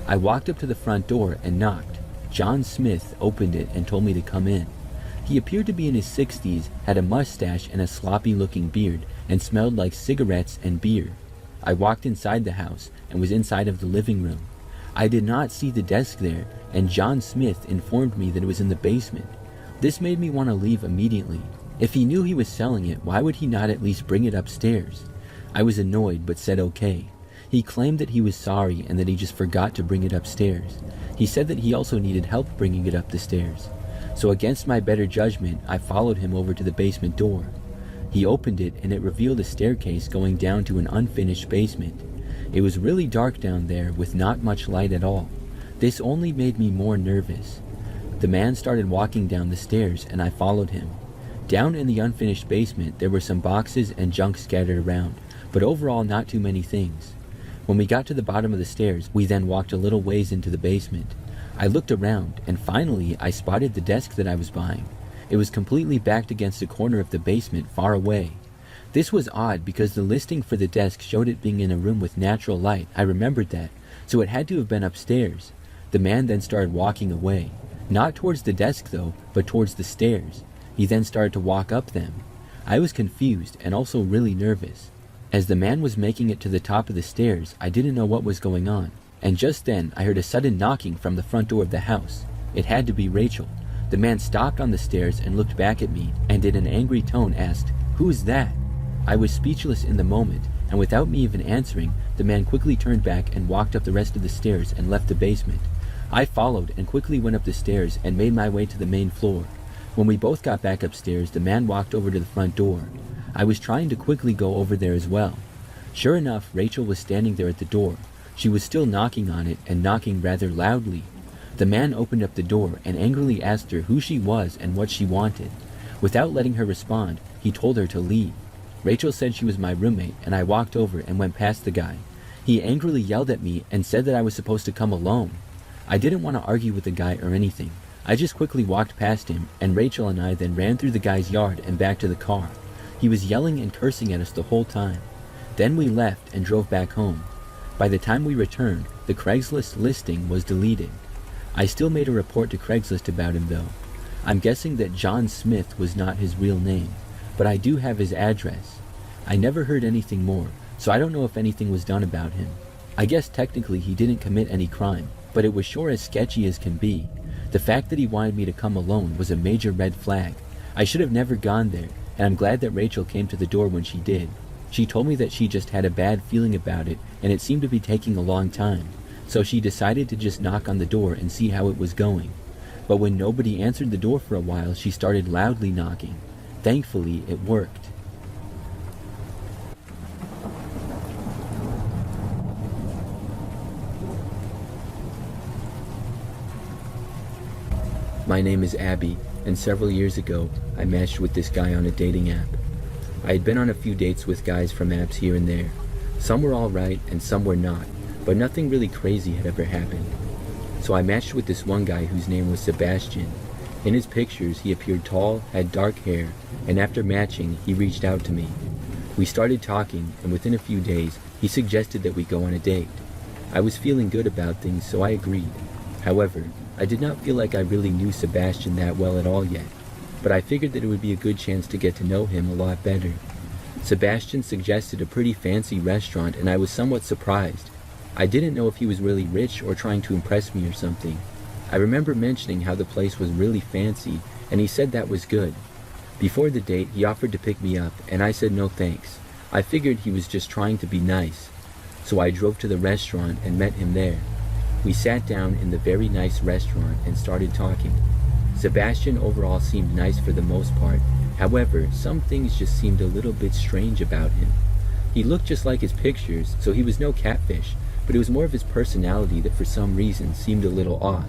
I walked up to the front door and knocked. John Smith opened it and told me to come in. He appeared to be in his 60s, had a mustache and a sloppy-looking beard, and smelled like cigarettes and beer. I walked inside the house and was inside of the living room. I did not see the desk there, and John Smith informed me that it was in the basement. This made me want to leave immediately. If he knew he was selling it, why would he not at least bring it upstairs? I was annoyed but said okay. He claimed that he was sorry and that he just forgot to bring it upstairs. He said that he also needed help bringing it up the stairs. So against my better judgment, I followed him over to the basement door. He opened it and it revealed a staircase going down to an unfinished basement. It was really dark down there with not much light at all. This only made me more nervous. The man started walking down the stairs and I followed him. Down in the unfinished basement, there were some boxes and junk scattered around, but overall not too many things. When we got to the bottom of the stairs, we then walked a little ways into the basement. I looked around, and finally I spotted the desk that I was buying. It was completely backed against a corner of the basement far away. This was odd because the listing for the desk showed it being in a room with natural light. I remembered that, so it had to have been upstairs. The man then started walking away. Not towards the desk though, but towards the stairs. He then started to walk up them. I was confused and also really nervous. As the man was making it to the top of the stairs, I didn't know what was going on. And just then, I heard a sudden knocking from the front door of the house. It had to be Rachel. The man stopped on the stairs and looked back at me, and in an angry tone asked, "Who's that?" I was speechless in the moment, and without me even answering, the man quickly turned back and walked up the rest of the stairs and left the basement. I followed and quickly went up the stairs and made my way to the main floor. When we both got back upstairs, the man walked over to the front door. I was trying to quickly go over there as well. Sure enough, Rachel was standing there at the door. She was still knocking on it and knocking rather loudly. The man opened up the door and angrily asked her who she was and what she wanted. Without letting her respond, he told her to leave. Rachel said she was my roommate, and I walked over and went past the guy. He angrily yelled at me and said that I was supposed to come alone. I didn't want to argue with the guy or anything. I just quickly walked past him, and Rachel and I then ran through the guy's yard and back to the car. He was yelling and cursing at us the whole time. Then we left and drove back home. By the time we returned, the Craigslist listing was deleted. I still made a report to Craigslist about him though. I'm guessing that John Smith was not his real name, but I do have his address. I never heard anything more, so I don't know if anything was done about him. I guess technically he didn't commit any crime, but it was sure as sketchy as can be. The fact that he wanted me to come alone was a major red flag. I should have never gone there, and I'm glad that Rachel came to the door when she did. She told me that she just had a bad feeling about it, and it seemed to be taking a long time. So she decided to just knock on the door and see how it was going. But when nobody answered the door for a while, she started loudly knocking. Thankfully, it worked. My name is Abby, and several years ago, I matched with this guy on a dating app. I had been on a few dates with guys from apps here and there. Some were alright and some were not, but nothing really crazy had ever happened. So I matched with this one guy whose name was Sebastian. In his pictures, he appeared tall, had dark hair, and after matching, he reached out to me. We started talking, and within a few days, he suggested that we go on a date. I was feeling good about things, so I agreed. However, I did not feel like I really knew Sebastian that well at all yet, but I figured that it would be a good chance to get to know him a lot better. Sebastian suggested a pretty fancy restaurant, and I was somewhat surprised. I didn't know if he was really rich or trying to impress me or something. I remember mentioning how the place was really fancy, and he said that was good. Before the date, he offered to pick me up, and I said no thanks. I figured he was just trying to be nice. So I drove to the restaurant and met him there. We sat down in the very nice restaurant and started talking. Sebastian overall seemed nice for the most part. However, some things just seemed a little bit strange about him. He looked just like his pictures, so he was no catfish, but it was more of his personality that for some reason seemed a little off.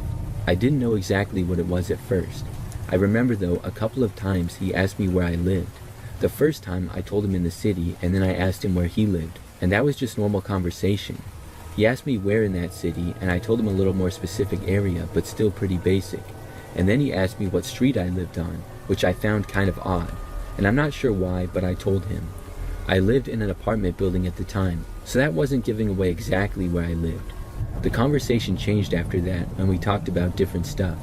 I didn't know exactly what it was at first. I remember though a couple of times he asked me where I lived. The first time I told him in the city, and then I asked him where he lived, and that was just normal conversation. He asked me where in that city, and I told him a little more specific area, but still pretty basic. And then he asked me what street I lived on, which I found kind of odd, and I'm not sure why, but I told him. I lived in an apartment building at the time, so that wasn't giving away exactly where I lived. The conversation changed after that, and we talked about different stuff.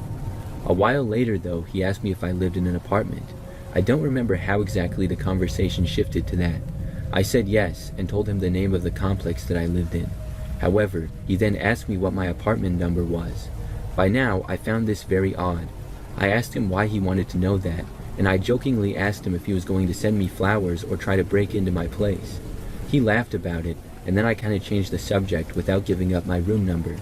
A while later though, he asked me if I lived in an apartment. I don't remember how exactly the conversation shifted to that. I said yes, and told him the name of the complex that I lived in. However, he then asked me what my apartment number was. By now, I found this very odd. I asked him why he wanted to know that, and I jokingly asked him if he was going to send me flowers or try to break into my place. He laughed about it, and then I kind of changed the subject without giving up my room number.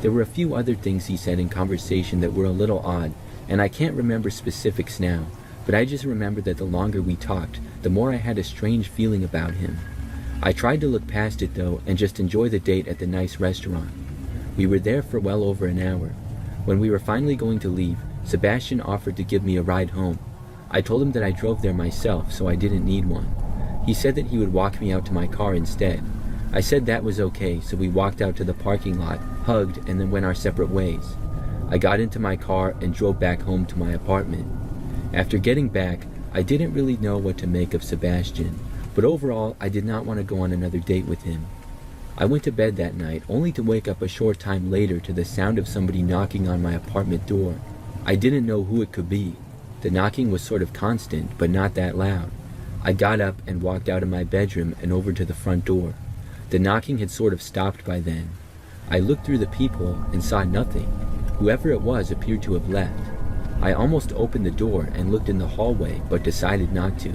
There were a few other things he said in conversation that were a little odd, and I can't remember specifics now, but I just remember that the longer we talked, the more I had a strange feeling about him. I tried to look past it though and just enjoy the date at the nice restaurant. We were there for well over an hour. When we were finally going to leave, Sebastian offered to give me a ride home. I told him that I drove there myself, so I didn't need one. He said that he would walk me out to my car instead. I said that was okay, so we walked out to the parking lot, hugged, and then went our separate ways. I got into my car and drove back home to my apartment. After getting back, I didn't really know what to make of Sebastian, but overall I did not want to go on another date with him. I went to bed that night only to wake up a short time later to the sound of somebody knocking on my apartment door. I didn't know who it could be. The knocking was sort of constant, but not that loud. I got up and walked out of my bedroom and over to the front door. The knocking had sort of stopped by then. I looked through the peephole and saw nothing. Whoever it was appeared to have left. I almost opened the door and looked in the hallway, but decided not to.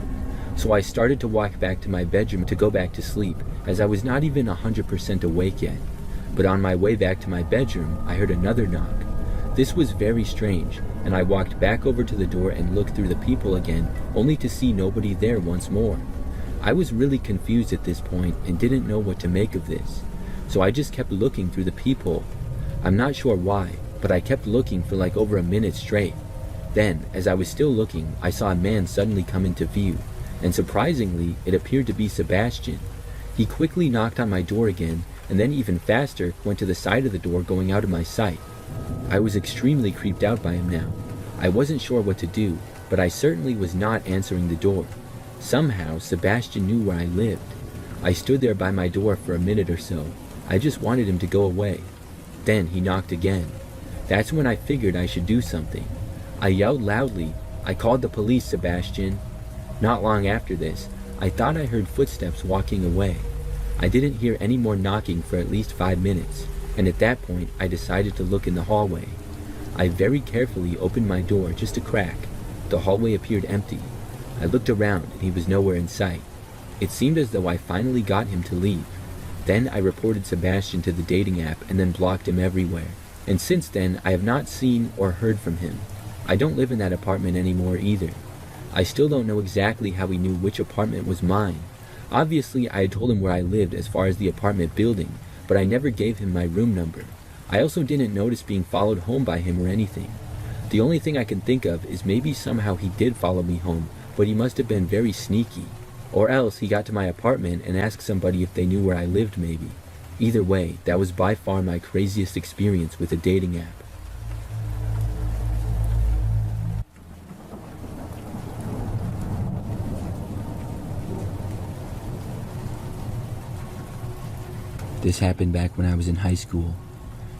So I started to walk back to my bedroom to go back to sleep, as I was not even 100% awake yet. But on my way back to my bedroom, I heard another knock. This was very strange, and I walked back over to the door and looked through the peephole again, only to see nobody there once more. I was really confused at this point and didn't know what to make of this. So I just kept looking through the peephole. I'm not sure why, but I kept looking for like over a minute straight. Then, as I was still looking, I saw a man suddenly come into view, and surprisingly, it appeared to be Sebastian. He quickly knocked on my door again, and then even faster went to the side of the door going out of my sight. I was extremely creeped out by him now. I wasn't sure what to do, but I certainly was not answering the door. Somehow, Sebastian knew where I lived. I stood there by my door for a minute or so. I just wanted him to go away. Then he knocked again. That's when I figured I should do something. I yelled loudly, "I called the police, Sebastian." Not long after this, I thought I heard footsteps walking away. I didn't hear any more knocking for at least 5 minutes, and at that point I decided to look in the hallway. I very carefully opened my door just a crack. The hallway appeared empty. I looked around and he was nowhere in sight. It seemed as though I finally got him to leave. Then I reported Sebastian to the dating app and then blocked him everywhere. And since then, I have not seen or heard from him. I don't live in that apartment anymore either. I still don't know exactly how he knew which apartment was mine. Obviously, I had told him where I lived as far as the apartment building, but I never gave him my room number. I also didn't notice being followed home by him or anything. The only thing I can think of is maybe somehow he did follow me home, but he must have been very sneaky. Or else he got to my apartment and asked somebody if they knew where I lived maybe. Either way, that was by far my craziest experience with a dating app. This happened back when I was in high school.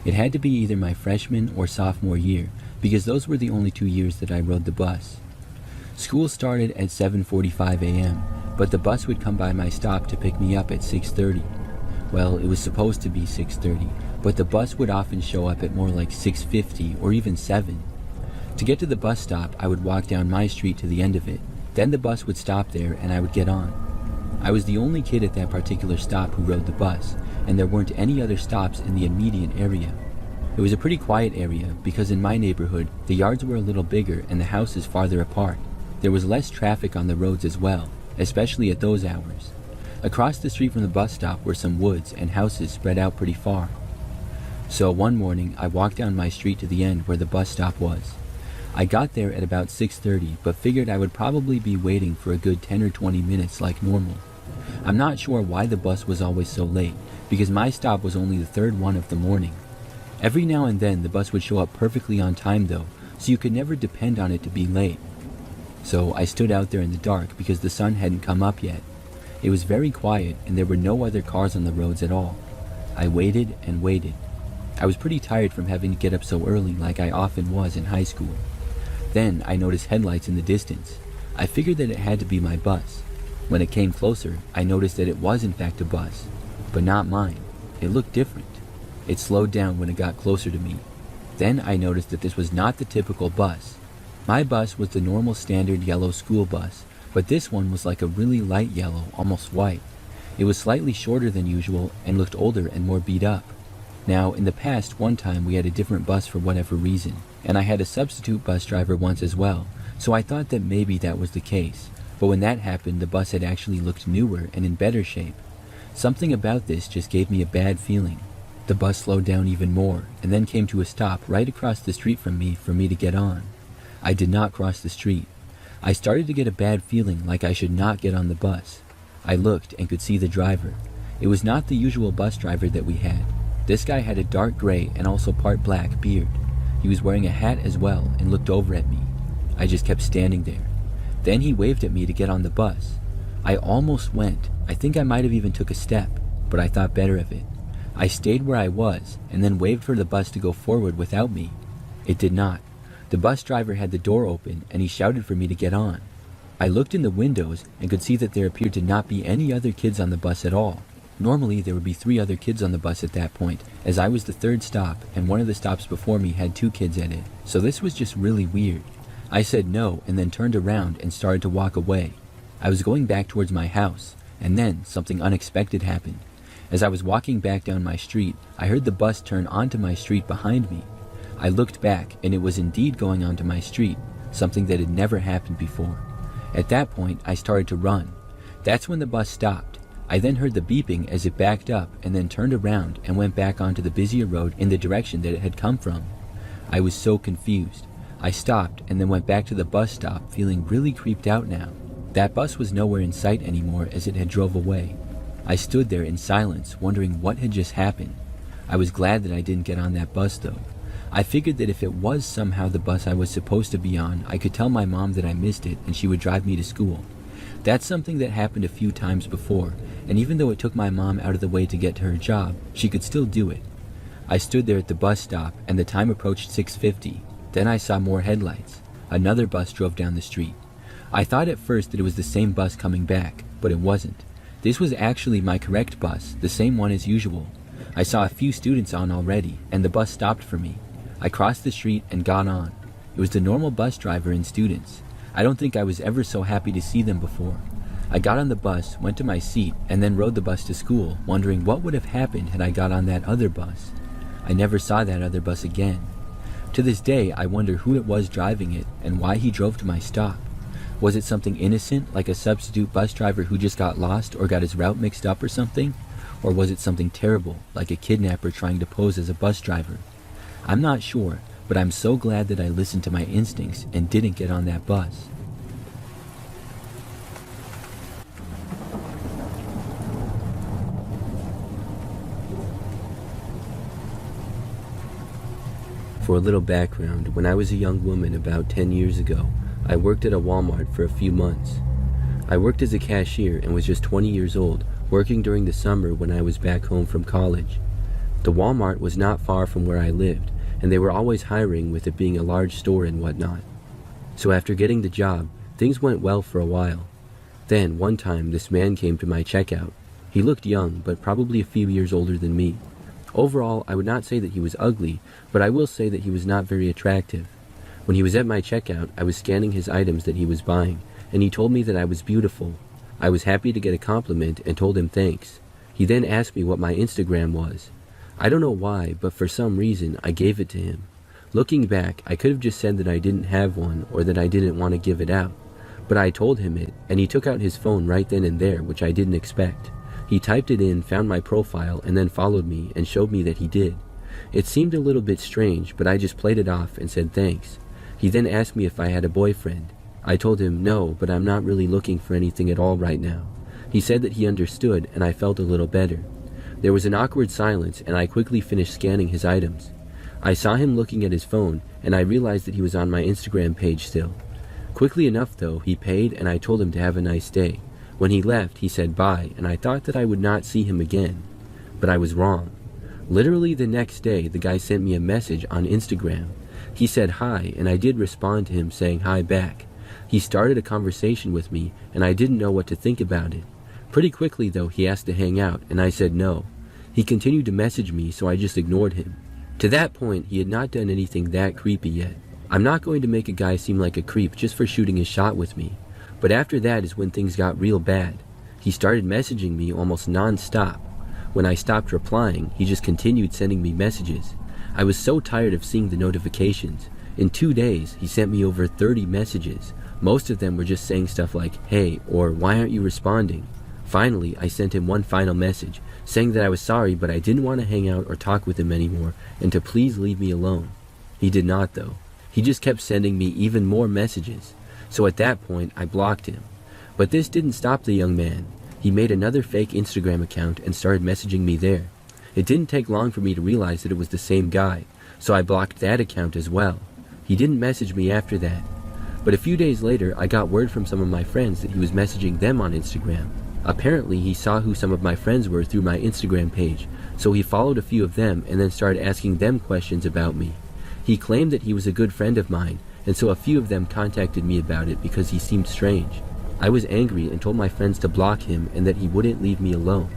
It had to be either my freshman or sophomore year, because those were the only 2 years that I rode the bus. School started at 7:45 a.m., but the bus would come by my stop to pick me up at 6:30. Well, it was supposed to be 6:30, but the bus would often show up at more like 6:50 or even 7. To get to the bus stop, I would walk down my street to the end of it. Then the bus would stop there and I would get on. I was the only kid at that particular stop who rode the bus, and there weren't any other stops in the immediate area. It was a pretty quiet area because in my neighborhood, the yards were a little bigger and the houses farther apart. There was less traffic on the roads as well, especially at those hours. Across the street from the bus stop were some woods and houses spread out pretty far. So one morning, I walked down my street to the end where the bus stop was. I got there at about 6:30, but figured I would probably be waiting for a good 10 or 20 minutes like normal. I'm not sure why the bus was always so late, because my stop was only the third one of the morning. Every now and then the bus would show up perfectly on time though, so you could never depend on it to be late. So I stood out there in the dark because the sun hadn't come up yet. It was very quiet and there were no other cars on the roads at all. I waited and waited. I was pretty tired from having to get up so early like I often was in high school. Then I noticed headlights in the distance. I figured that it had to be my bus. When it came closer, I noticed that it was in fact a bus, but not mine. It looked different. It slowed down when it got closer to me. Then I noticed that this was not the typical bus. My bus was the normal standard yellow school bus, but this one was like a really light yellow, almost white. It was slightly shorter than usual and looked older and more beat up. Now, in the past, one time we had a different bus for whatever reason, and I had a substitute bus driver once as well, so I thought that maybe that was the case. But when that happened, the bus had actually looked newer and in better shape. Something about this just gave me a bad feeling. The bus slowed down even more, and then came to a stop right across the street from me for me to get on. I did not cross the street. I started to get a bad feeling like I should not get on the bus. I looked and could see the driver. It was not the usual bus driver that we had. This guy had a dark gray and also part black beard. He was wearing a hat as well and looked over at me. I just kept standing there. Then he waved at me to get on the bus. I almost went. I think I might have even took a step, but I thought better of it. I stayed where I was and then waved for the bus to go forward without me. It did not. The bus driver had the door open and he shouted for me to get on. I looked in the windows and could see that there appeared to not be any other kids on the bus at all. Normally there would be 3 other kids on the bus at that point, as I was the 3rd stop and one of the stops before me had 2 kids at it, so this was just really weird. I said no and then turned around and started to walk away. I was going back towards my house, and then something unexpected happened. As I was walking back down my street, I heard the bus turn onto my street behind me. I looked back and it was indeed going onto my street, something that had never happened before. At that point, I started to run. That's when the bus stopped. I then heard the beeping as it backed up and then turned around and went back onto the busier road in the direction that it had come from. I was so confused. I stopped and then went back to the bus stop feeling really creeped out now. That bus was nowhere in sight anymore as it had drove away. I stood there in silence wondering what had just happened. I was glad that I didn't get on that bus though. I figured that if it was somehow the bus I was supposed to be on, I could tell my mom that I missed it and she would drive me to school. That's something that happened a few times before, and even though it took my mom out of the way to get to her job, she could still do it. I stood there at the bus stop and the time approached 6:50. Then I saw more headlights. Another bus drove down the street. I thought at first that it was the same bus coming back, but it wasn't. This was actually my correct bus, the same one as usual. I saw a few students on already, and the bus stopped for me. I crossed the street and got on. It was the normal bus driver and students. I don't think I was ever so happy to see them before. I got on the bus, went to my seat, and then rode the bus to school, wondering what would have happened had I got on that other bus. I never saw that other bus again. To this day, I wonder who it was driving it and why he drove to my stop. Was it something innocent, like a substitute bus driver who just got lost or got his route mixed up or something? Or was it something terrible, like a kidnapper trying to pose as a bus driver? I'm not sure, but I'm so glad that I listened to my instincts and didn't get on that bus. For a little background, when I was a young woman about 10 years ago, I worked at a Walmart for a few months. I worked as a cashier and was just 20 years old, working during the summer when I was back home from college. The Walmart was not far from where I lived, and they were always hiring with it being a large store and whatnot. So after getting the job, things went well for a while. Then, one time, this man came to my checkout. He looked young, but probably a few years older than me. Overall, I would not say that he was ugly, but I will say that he was not very attractive. When he was at my checkout, I was scanning his items that he was buying, and he told me that I was beautiful. I was happy to get a compliment and told him thanks. He then asked me what my Instagram was. I don't know why, but for some reason, I gave it to him. Looking back, I could have just said that I didn't have one or that I didn't want to give it out. But I told him it, and he took out his phone right then and there, which I didn't expect. He typed it in, found my profile, and then followed me and showed me that he did. It seemed a little bit strange, but I just played it off and said thanks. He then asked me if I had a boyfriend. I told him no, but I'm not really looking for anything at all right now. He said that he understood, and I felt a little better. There was an awkward silence, and I quickly finished scanning his items. I saw him looking at his phone, and I realized that he was on my Instagram page still. Quickly enough, though, he paid, and I told him to have a nice day. When he left, he said bye, and I thought that I would not see him again. But I was wrong. Literally the next day, the guy sent me a message on Instagram. He said hi, and I did respond to him saying hi back. He started a conversation with me, and I didn't know what to think about it. Pretty quickly, though, he asked to hang out, and I said no. He continued to message me, so I just ignored him. To that point, he had not done anything that creepy yet. I'm not going to make a guy seem like a creep just for shooting his shot with me. But after that is when things got real bad. He started messaging me almost non-stop. When I stopped replying, he just continued sending me messages. I was so tired of seeing the notifications. In 2 days, he sent me over 30 messages. Most of them were just saying stuff like, "Hey," or "Why aren't you responding?" Finally, I sent him one final message, saying that I was sorry but I didn't want to hang out or talk with him anymore and to please leave me alone. He did not though. He just kept sending me even more messages. So at that point, I blocked him. But this didn't stop the young man. He made another fake Instagram account and started messaging me there. It didn't take long for me to realize that it was the same guy, so I blocked that account as well. He didn't message me after that. But a few days later, I got word from some of my friends that he was messaging them on Instagram. Apparently, he saw who some of my friends were through my Instagram page, so he followed a few of them and then started asking them questions about me. He claimed that he was a good friend of mine, and so a few of them contacted me about it because he seemed strange. I was angry and told my friends to block him and that he wouldn't leave me alone.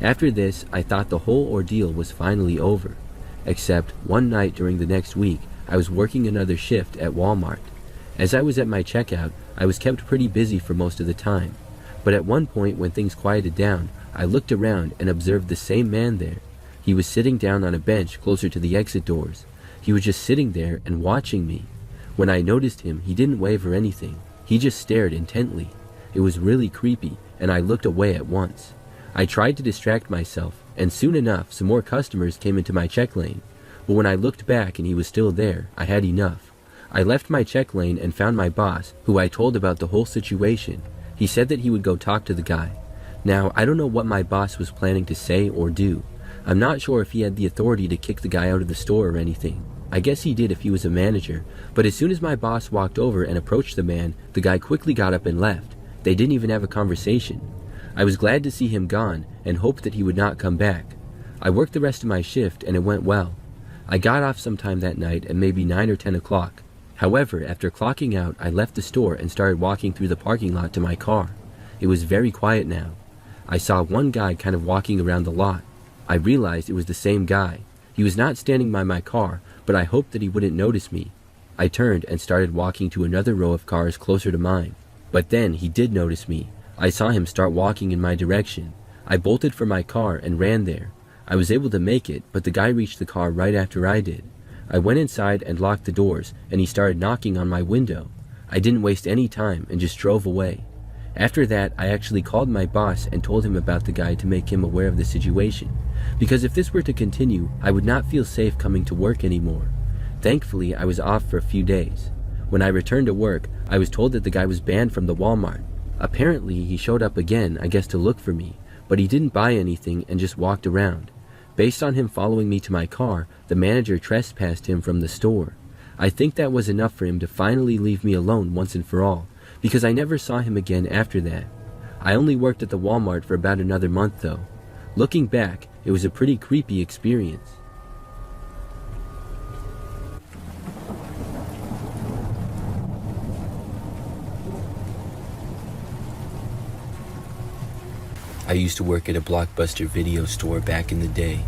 After this, I thought the whole ordeal was finally over. Except, one night during the next week, I was working another shift at Walmart. As I was at my checkout, I was kept pretty busy for most of the time. But at one point when things quieted down, I looked around and observed the same man there. He was sitting down on a bench closer to the exit doors. He was just sitting there and watching me. When I noticed him, he didn't wave or anything. He just stared intently. It was really creepy, and I looked away at once. I tried to distract myself, and soon enough, some more customers came into my check lane. But when I looked back and he was still there, I had enough. I left my check lane and found my boss, who I told about the whole situation. He said that he would go talk to the guy. Now, I don't know what my boss was planning to say or do. I'm not sure if he had the authority to kick the guy out of the store or anything. I guess he did if he was a manager, but as soon as my boss walked over and approached the man, the guy quickly got up and left. They didn't even have a conversation. I was glad to see him gone and hoped that he would not come back. I worked the rest of my shift and it went well. I got off sometime that night at maybe 9 or 10 o'clock. However, after clocking out, I left the store and started walking through the parking lot to my car. It was very quiet now. I saw one guy kind of walking around the lot. I realized it was the same guy. He was not standing by my car, but I hoped that he wouldn't notice me. I turned and started walking to another row of cars closer to mine. But then he did notice me. I saw him start walking in my direction. I bolted for my car and ran there. I was able to make it, but the guy reached the car right after I did. I went inside and locked the doors, and he started knocking on my window. I didn't waste any time and just drove away. After that, I actually called my boss and told him about the guy to make him aware of the situation, because if this were to continue, I would not feel safe coming to work anymore. Thankfully, I was off for a few days. When I returned to work, I was told that the guy was banned from the Walmart. Apparently, he showed up again, I guess to look for me, but he didn't buy anything and just walked around. Based on him following me to my car, the manager trespassed him from the store. I think that was enough for him to finally leave me alone once and for all, because I never saw him again after that. I only worked at the Walmart for about another month though. Looking back, it was a pretty creepy experience. I used to work at a Blockbuster video store back in the day.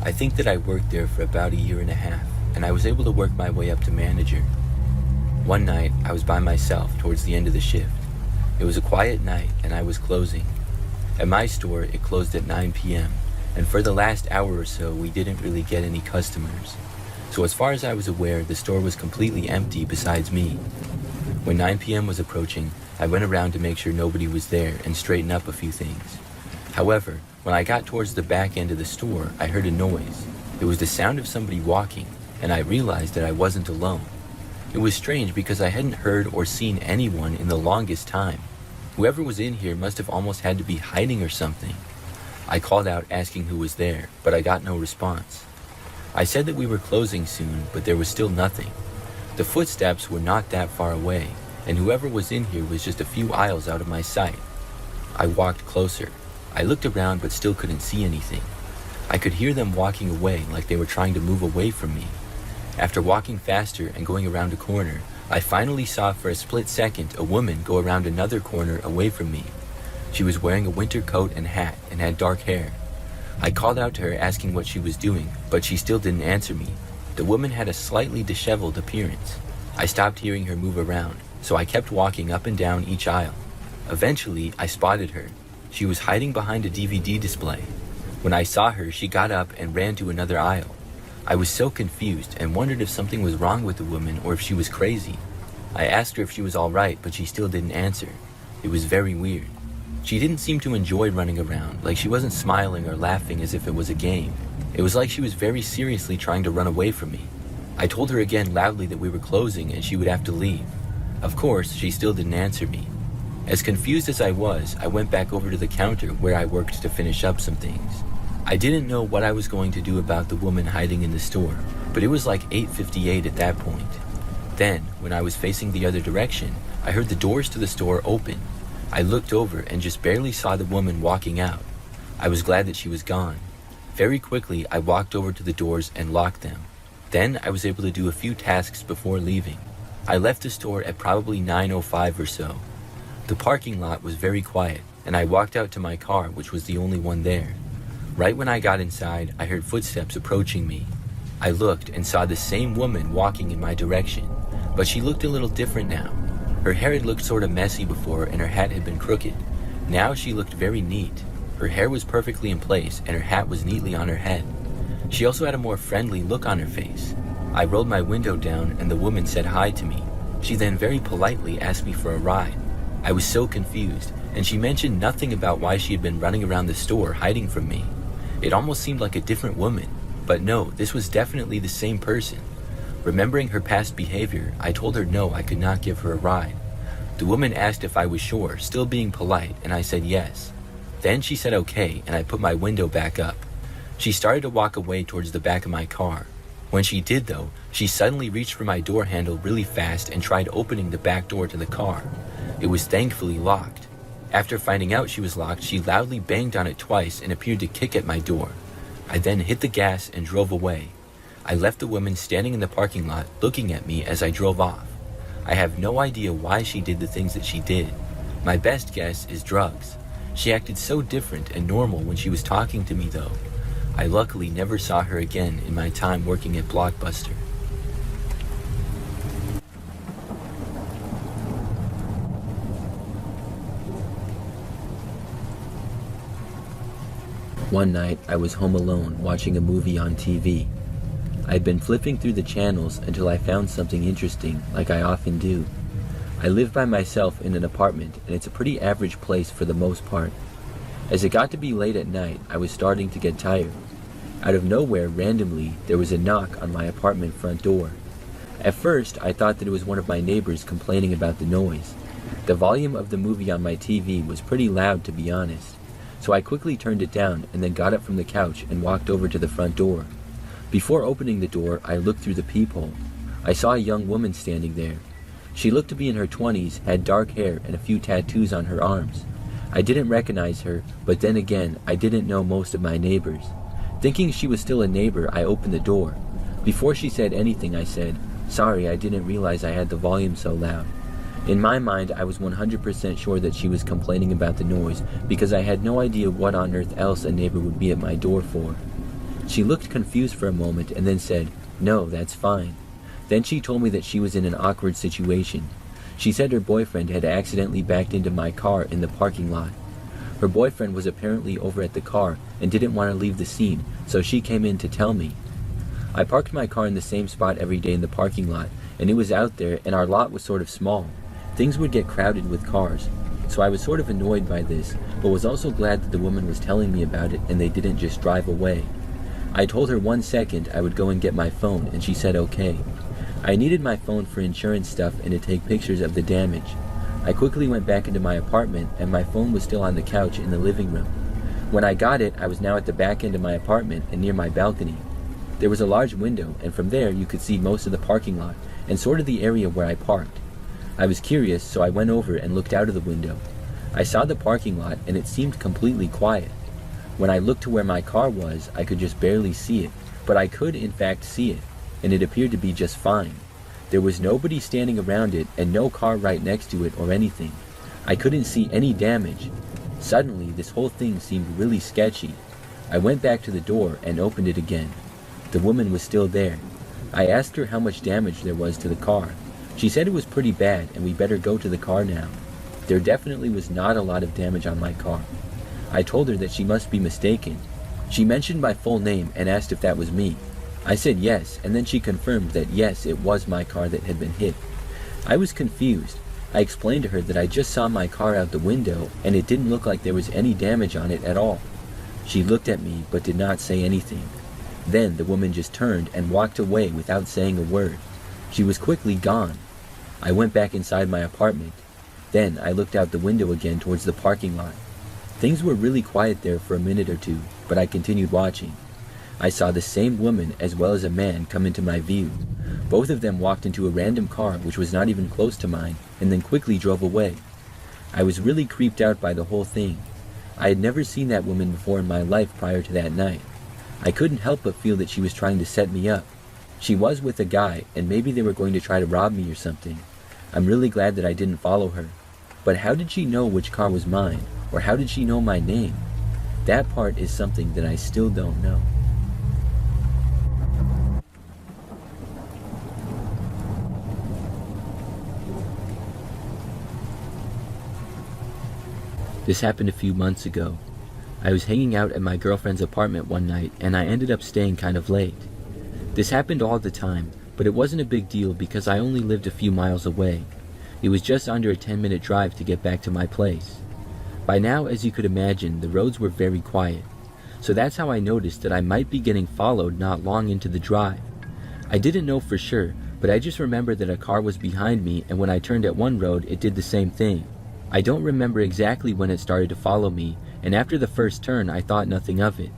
I think that I worked there for about a year and a half, and I was able to work my way up to manager. One night, I was by myself towards the end of the shift. It was a quiet night, and I was closing. At my store, it closed at 9 p.m., and for the last hour or so, we didn't really get any customers. So as far as I was aware, the store was completely empty besides me. When 9 p.m. was approaching, I went around to make sure nobody was there and straighten up a few things. However, when I got towards the back end of the store, I heard a noise. It was the sound of somebody walking, and I realized that I wasn't alone. It was strange because I hadn't heard or seen anyone in the longest time. Whoever was in here must have almost had to be hiding or something. I called out asking who was there, but I got no response. I said that we were closing soon, but there was still nothing. The footsteps were not that far away, and whoever was in here was just a few aisles out of my sight. I walked closer. I looked around but still couldn't see anything. I could hear them walking away like they were trying to move away from me. After walking faster and going around a corner, I finally saw for a split second a woman go around another corner away from me. She was wearing a winter coat and hat and had dark hair. I called out to her asking what she was doing, but she still didn't answer me. The woman had a slightly disheveled appearance. I stopped hearing her move around, so I kept walking up and down each aisle. Eventually, I spotted her. She was hiding behind a DVD display. When I saw her, she got up and ran to another aisle. I was so confused and wondered if something was wrong with the woman or if she was crazy. I asked her if she was all right, but she still didn't answer. It was very weird. She didn't seem to enjoy running around, like she wasn't smiling or laughing as if it was a game. It was like she was very seriously trying to run away from me. I told her again loudly that we were closing and she would have to leave. Of course, she still didn't answer me. As confused as I was, I went back over to the counter where I worked to finish up some things. I didn't know what I was going to do about the woman hiding in the store, but it was like 8:58 at that point. Then, when I was facing the other direction, I heard the doors to the store open. I looked over and just barely saw the woman walking out. I was glad that she was gone. Very quickly, I walked over to the doors and locked them. Then, I was able to do a few tasks before leaving. I left the store at probably 9:05 or so. The parking lot was very quiet, and I walked out to my car, which was the only one there. Right when I got inside, I heard footsteps approaching me. I looked and saw the same woman walking in my direction, but she looked a little different now. Her hair had looked sort of messy before and her hat had been crooked. Now she looked very neat. Her hair was perfectly in place and her hat was neatly on her head. She also had a more friendly look on her face. I rolled my window down and the woman said hi to me. She then very politely asked me for a ride. I was so confused, and she mentioned nothing about why she had been running around the store hiding from me. It almost seemed like a different woman, but no, this was definitely the same person. Remembering her past behavior, I told her no, I could not give her a ride. The woman asked if I was sure, still being polite, and I said yes. Then she said okay, and I put my window back up. She started to walk away towards the back of my car. When she did though, she suddenly reached for my door handle really fast and tried opening the back door to the car. It was thankfully locked. After finding out she was locked, she loudly banged on it twice and appeared to kick at my door. I then hit the gas and drove away. I left the woman standing in the parking lot looking at me as I drove off. I have no idea why she did the things that she did. My best guess is drugs. She acted so different and normal when she was talking to me though. I luckily never saw her again in my time working at Blockbuster. One night, I was home alone watching a movie on TV. I'd been flipping through the channels until I found something interesting, like I often do. I live by myself in an apartment, and it's a pretty average place for the most part. As it got to be late at night, I was starting to get tired. Out of nowhere, randomly, there was a knock on my apartment front door. At first, I thought that it was one of my neighbors complaining about the noise. The volume of the movie on my TV was pretty loud, to be honest. So I quickly turned it down and then got up from the couch and walked over to the front door. Before opening the door, I looked through the peephole. I saw a young woman standing there. She looked to be in her 20s, had dark hair and a few tattoos on her arms. I didn't recognize her, but then again, I didn't know most of my neighbors. Thinking she was still a neighbor, I opened the door. Before she said anything, I said, "Sorry, I didn't realize I had the volume so loud." In my mind, I was 100% sure that she was complaining about the noise because I had no idea what on earth else a neighbor would be at my door for. She looked confused for a moment and then said, "No, that's fine." Then she told me that she was in an awkward situation. She said her boyfriend had accidentally backed into my car in the parking lot. Her boyfriend was apparently over at the car and didn't want to leave the scene, so she came in to tell me. I parked my car in the same spot every day in the parking lot, and it was out there and our lot was sort of small. Things would get crowded with cars, so I was sort of annoyed by this, but was also glad that the woman was telling me about it and they didn't just drive away. I told her 1 second I would go and get my phone, and she said okay. I needed my phone for insurance stuff and to take pictures of the damage. I quickly went back into my apartment and my phone was still on the couch in the living room. When I got it, I was now at the back end of my apartment and near my balcony. There was a large window, and from there you could see most of the parking lot and sort of the area where I parked. I was curious, so I went over and looked out of the window. I saw the parking lot and it seemed completely quiet. When I looked to where my car was, I could just barely see it, but I could in fact see it, and it appeared to be just fine. There was nobody standing around it and no car right next to it or anything. I couldn't see any damage. Suddenly, this whole thing seemed really sketchy. I went back to the door and opened it again. The woman was still there. I asked her how much damage there was to the car. She said it was pretty bad and we better go to the car now. There definitely was not a lot of damage on my car. I told her that she must be mistaken. She mentioned my full name and asked if that was me. I said yes, and then she confirmed that yes, it was my car that had been hit. I was confused. I explained to her that I just saw my car out the window and it didn't look like there was any damage on it at all. She looked at me but did not say anything. Then the woman just turned and walked away without saying a word. She was quickly gone. I went back inside my apartment. Then I looked out the window again towards the parking lot. Things were really quiet there for a minute or two, but I continued watching. I saw the same woman as well as a man come into my view. Both of them walked into a random car which was not even close to mine and then quickly drove away. I was really creeped out by the whole thing. I had never seen that woman before in my life prior to that night. I couldn't help but feel that she was trying to set me up. She was with a guy and maybe they were going to try to rob me or something. I'm really glad that I didn't follow her. But how did she know which car was mine? Or how did she know my name? That part is something that I still don't know. This happened a few months ago. I was hanging out at my girlfriend's apartment one night and I ended up staying kind of late. This happened all the time, but it wasn't a big deal because I only lived a few miles away. It was just under a 10-minute drive to get back to my place. By now, as you could imagine, the roads were very quiet. So that's how I noticed that I might be getting followed not long into the drive. I didn't know for sure, but I just remembered that a car was behind me and when I turned at one road, it did the same thing. I don't remember exactly when it started to follow me, and after the first turn, I thought nothing of it.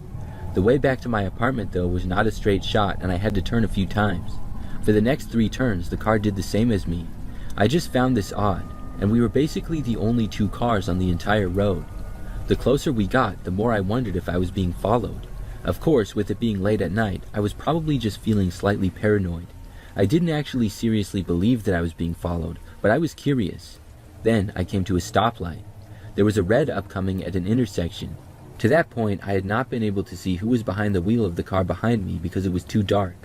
The way back to my apartment though was not a straight shot and I had to turn a few times. For the next 3 turns, the car did the same as me. I just found this odd, and we were basically the only 2 cars on the entire road. The closer we got, the more I wondered if I was being followed. Of course, with it being late at night, I was probably just feeling slightly paranoid. I didn't actually seriously believe that I was being followed, but I was curious. Then I came to a stoplight. There was a red upcoming at an intersection. To that point, I had not been able to see who was behind the wheel of the car behind me because it was too dark.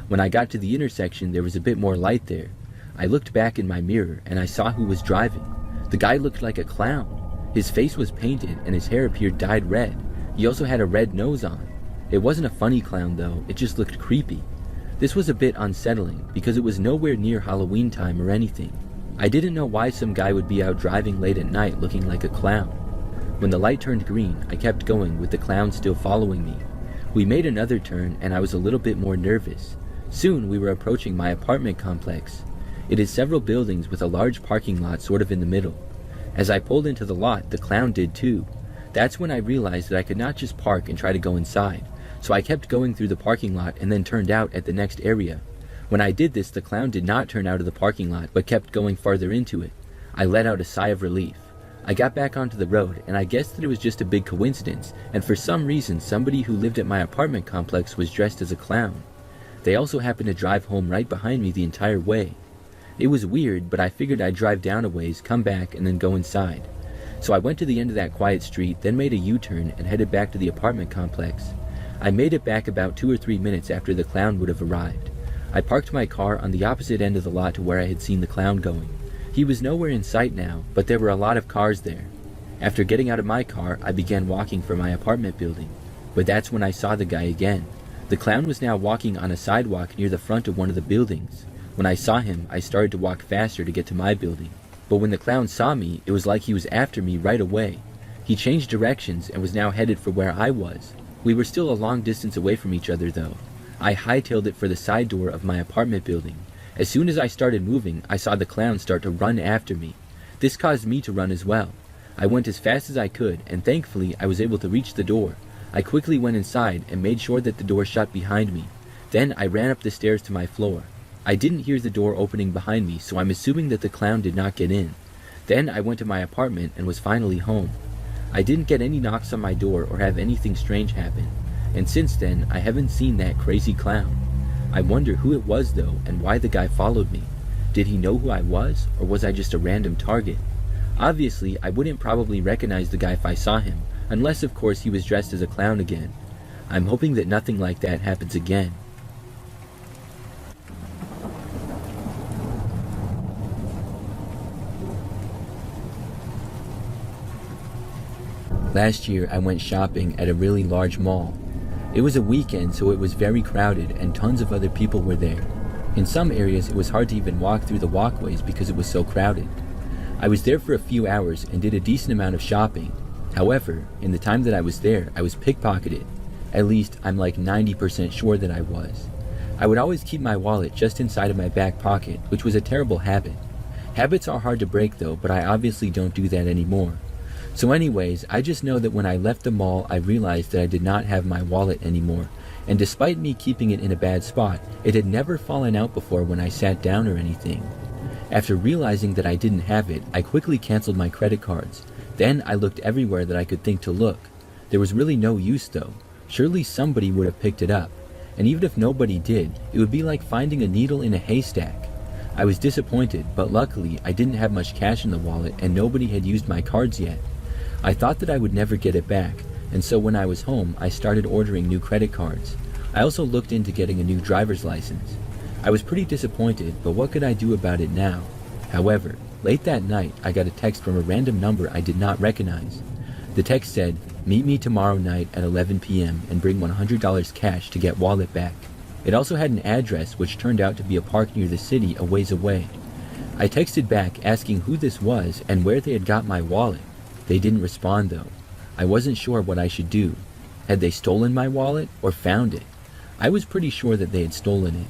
When I got to the intersection, there was a bit more light there. I looked back in my mirror and I saw who was driving. The guy looked like a clown. His face was painted and his hair appeared dyed red. He also had a red nose on. It wasn't a funny clown though, it just looked creepy. This was a bit unsettling because it was nowhere near Halloween time or anything. I didn't know why some guy would be out driving late at night looking like a clown. When the light turned green, I kept going with the clown still following me. We made another turn and I was a little bit more nervous. Soon we were approaching my apartment complex. It is several buildings with a large parking lot sort of in the middle. As I pulled into the lot, the clown did too. That's when I realized that I could not just park and try to go inside, so I kept going through the parking lot and then turned out at the next area. When I did this, the clown did not turn out of the parking lot, but kept going farther into it. I let out a sigh of relief. I got back onto the road, and I guessed that it was just a big coincidence, and for some reason somebody who lived at my apartment complex was dressed as a clown. They also happened to drive home right behind me the entire way. It was weird, but I figured I'd drive down a ways, come back, and then go inside. So I went to the end of that quiet street, then made a U-turn and headed back to the apartment complex. I made it back about 2 or 3 minutes after the clown would have arrived. I parked my car on the opposite end of the lot to where I had seen the clown going. He was nowhere in sight now, but there were a lot of cars there. After getting out of my car, I began walking for my apartment building. But that's when I saw the guy again. The clown was now walking on a sidewalk near the front of one of the buildings. When I saw him, I started to walk faster to get to my building. But when the clown saw me, it was like he was after me right away. He changed directions and was now headed for where I was. We were still a long distance away from each other though. I hightailed it for the side door of my apartment building. As soon as I started moving, I saw the clown start to run after me. This caused me to run as well. I went as fast as I could, and thankfully I was able to reach the door. I quickly went inside and made sure that the door shut behind me. Then I ran up the stairs to my floor. I didn't hear the door opening behind me, so I'm assuming that the clown did not get in. Then I went to my apartment and was finally home. I didn't get any knocks on my door or have anything strange happen. And since then, I haven't seen that crazy clown. I wonder who it was though, and why the guy followed me. Did he know who I was, or was I just a random target? Obviously, I wouldn't probably recognize the guy if I saw him, unless of course he was dressed as a clown again. I'm hoping that nothing like that happens again. Last year, I went shopping at a really large mall. It was a weekend, so it was very crowded and tons of other people were there. In some areas, it was hard to even walk through the walkways because it was so crowded. I was there for a few hours and did a decent amount of shopping. However, in the time that I was there, I was pickpocketed. At least, I'm like 90% sure that I was. I would always keep my wallet just inside of my back pocket, which was a terrible habit. Habits are hard to break though, but I obviously don't do that anymore. So anyways, I just know that when I left the mall, I realized that I did not have my wallet anymore. And despite me keeping it in a bad spot, it had never fallen out before when I sat down or anything. After realizing that I didn't have it, I quickly canceled my credit cards. Then I looked everywhere that I could think to look. There was really no use though. Surely somebody would have picked it up. And even if nobody did, it would be like finding a needle in a haystack. I was disappointed, but luckily I didn't have much cash in the wallet and nobody had used my cards yet. I thought that I would never get it back, and so when I was home, I started ordering new credit cards. I also looked into getting a new driver's license. I was pretty disappointed, but what could I do about it now? However, late that night, I got a text from a random number I did not recognize. The text said, "Meet me tomorrow night at 11 p.m. and bring $100 cash to get wallet back." It also had an address which turned out to be a park near the city a ways away. I texted back asking who this was and where they had got my wallet. They didn't respond though. I wasn't sure what I should do. Had they stolen my wallet or found it? I was pretty sure that they had stolen it.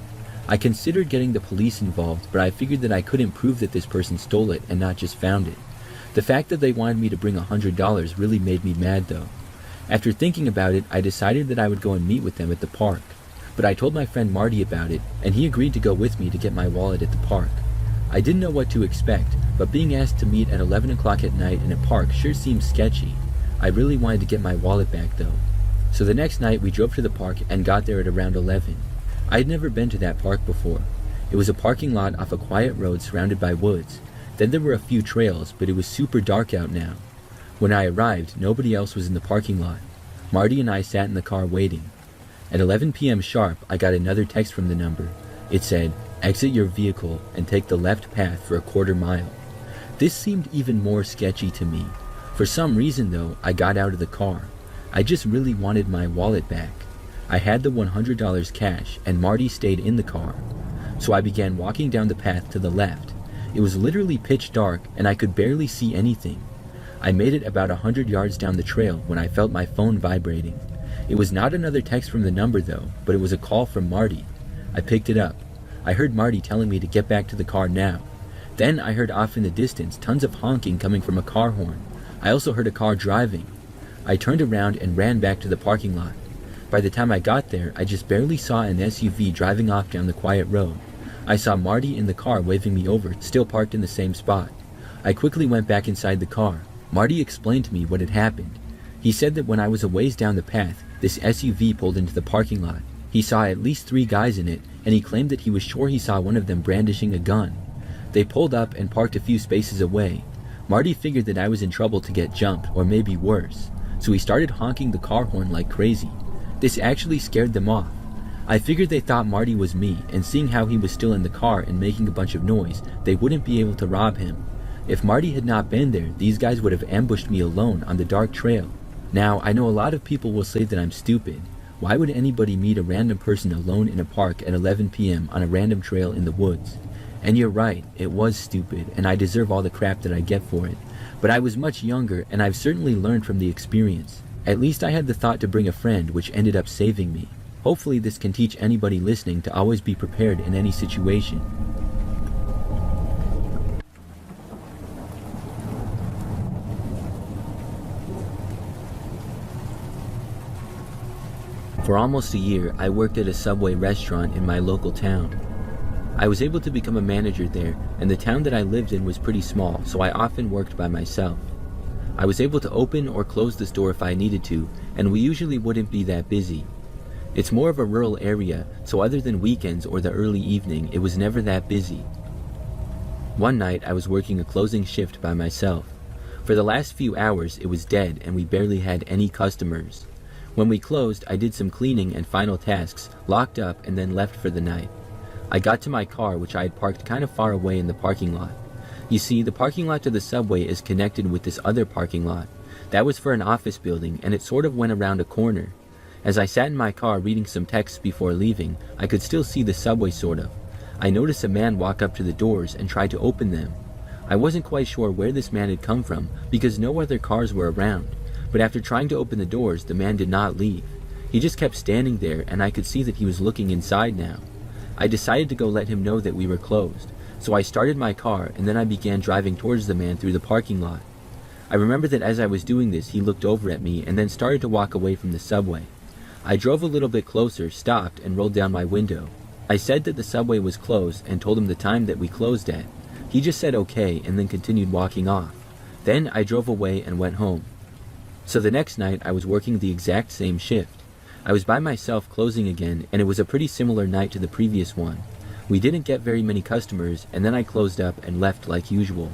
I considered getting the police involved, but I figured that I couldn't prove that this person stole it and not just found it. The fact that they wanted me to bring $100 really made me mad though. After thinking about it, I decided that I would go and meet with them at the park. But I told my friend Marty about it, and he agreed to go with me to get my wallet at the park. I didn't know what to expect, but being asked to meet at 11 o'clock at night in a park sure seemed sketchy. I really wanted to get my wallet back though. So the next night we drove to the park and got there at around 11. I had never been to that park before. It was a parking lot off a quiet road surrounded by woods. Then there were a few trails, but it was super dark out now. When I arrived, nobody else was in the parking lot. Marty and I sat in the car waiting. At 11 p.m. sharp, I got another text from the number. It said, "Exit your vehicle and take the left path for a quarter mile." This seemed even more sketchy to me. For some reason though, I got out of the car. I just really wanted my wallet back. I had the $100 cash and Marty stayed in the car. So I began walking down the path to the left. It was literally pitch dark and I could barely see anything. I made it about 100 yards down the trail when I felt my phone vibrating. It was not another text from the number though, but it was a call from Marty. I picked it up. I heard Marty telling me to get back to the car now. Then I heard off in the distance tons of honking coming from a car horn. I also heard a car driving. I turned around and ran back to the parking lot. By the time I got there, I just barely saw an SUV driving off down the quiet road. I saw Marty in the car waving me over, still parked in the same spot. I quickly went back inside the car. Marty explained to me what had happened. He said that when I was a ways down the path, this SUV pulled into the parking lot. He saw at least 3 guys in it, and he claimed that he was sure he saw one of them brandishing a gun. They pulled up and parked a few spaces away. Marty figured that I was in trouble to get jumped, or maybe worse, so he started honking the car horn like crazy. This actually scared them off. I figured they thought Marty was me, and seeing how he was still in the car and making a bunch of noise, they wouldn't be able to rob him. If Marty had not been there, these guys would have ambushed me alone on the dark trail. Now, I know a lot of people will say that I'm stupid. Why would anybody meet a random person alone in a park at 11 p.m. on a random trail in the woods? And you're right, it was stupid, and I deserve all the crap that I get for it. But I was much younger, and I've certainly learned from the experience. At least I had the thought to bring a friend, which ended up saving me. Hopefully this can teach anybody listening to always be prepared in any situation. For almost a year, I worked at a Subway restaurant in my local town. I was able to become a manager there, and the town that I lived in was pretty small, so I often worked by myself. I was able to open or close the store if I needed to, and we usually wouldn't be that busy. It's more of a rural area, so other than weekends or the early evening, it was never that busy. One night, I was working a closing shift by myself. For the last few hours, it was dead and we barely had any customers. When we closed, I did some cleaning and final tasks, locked up, and then left for the night. I got to my car, which I had parked kind of far away in the parking lot. You see, the parking lot to the Subway is connected with this other parking lot, That was for an office building, and it sort of went around a corner. As I sat in my car reading some texts before leaving, I could still see the subway sort of. I noticed a man walk up to the doors and try to open them. I wasn't quite sure where this man had come from because no other cars were around, but after trying to open the doors, the man did not leave. He just kept standing there, and I could see that he was looking inside now. I decided to go let him know that we were closed, so I started my car and then I began driving towards the man through the parking lot. I remember that as I was doing this, he looked over at me and then started to walk away from the subway. I drove a little bit closer, stopped, and rolled down my window. I said that the subway was closed and told him the time that we closed at. He just said okay and then continued walking off. Then I drove away and went home. So the next night I was working the exact same shift. I was by myself closing again, and it was a pretty similar night to the previous one. We didn't get very many customers, and then I closed up and left like usual.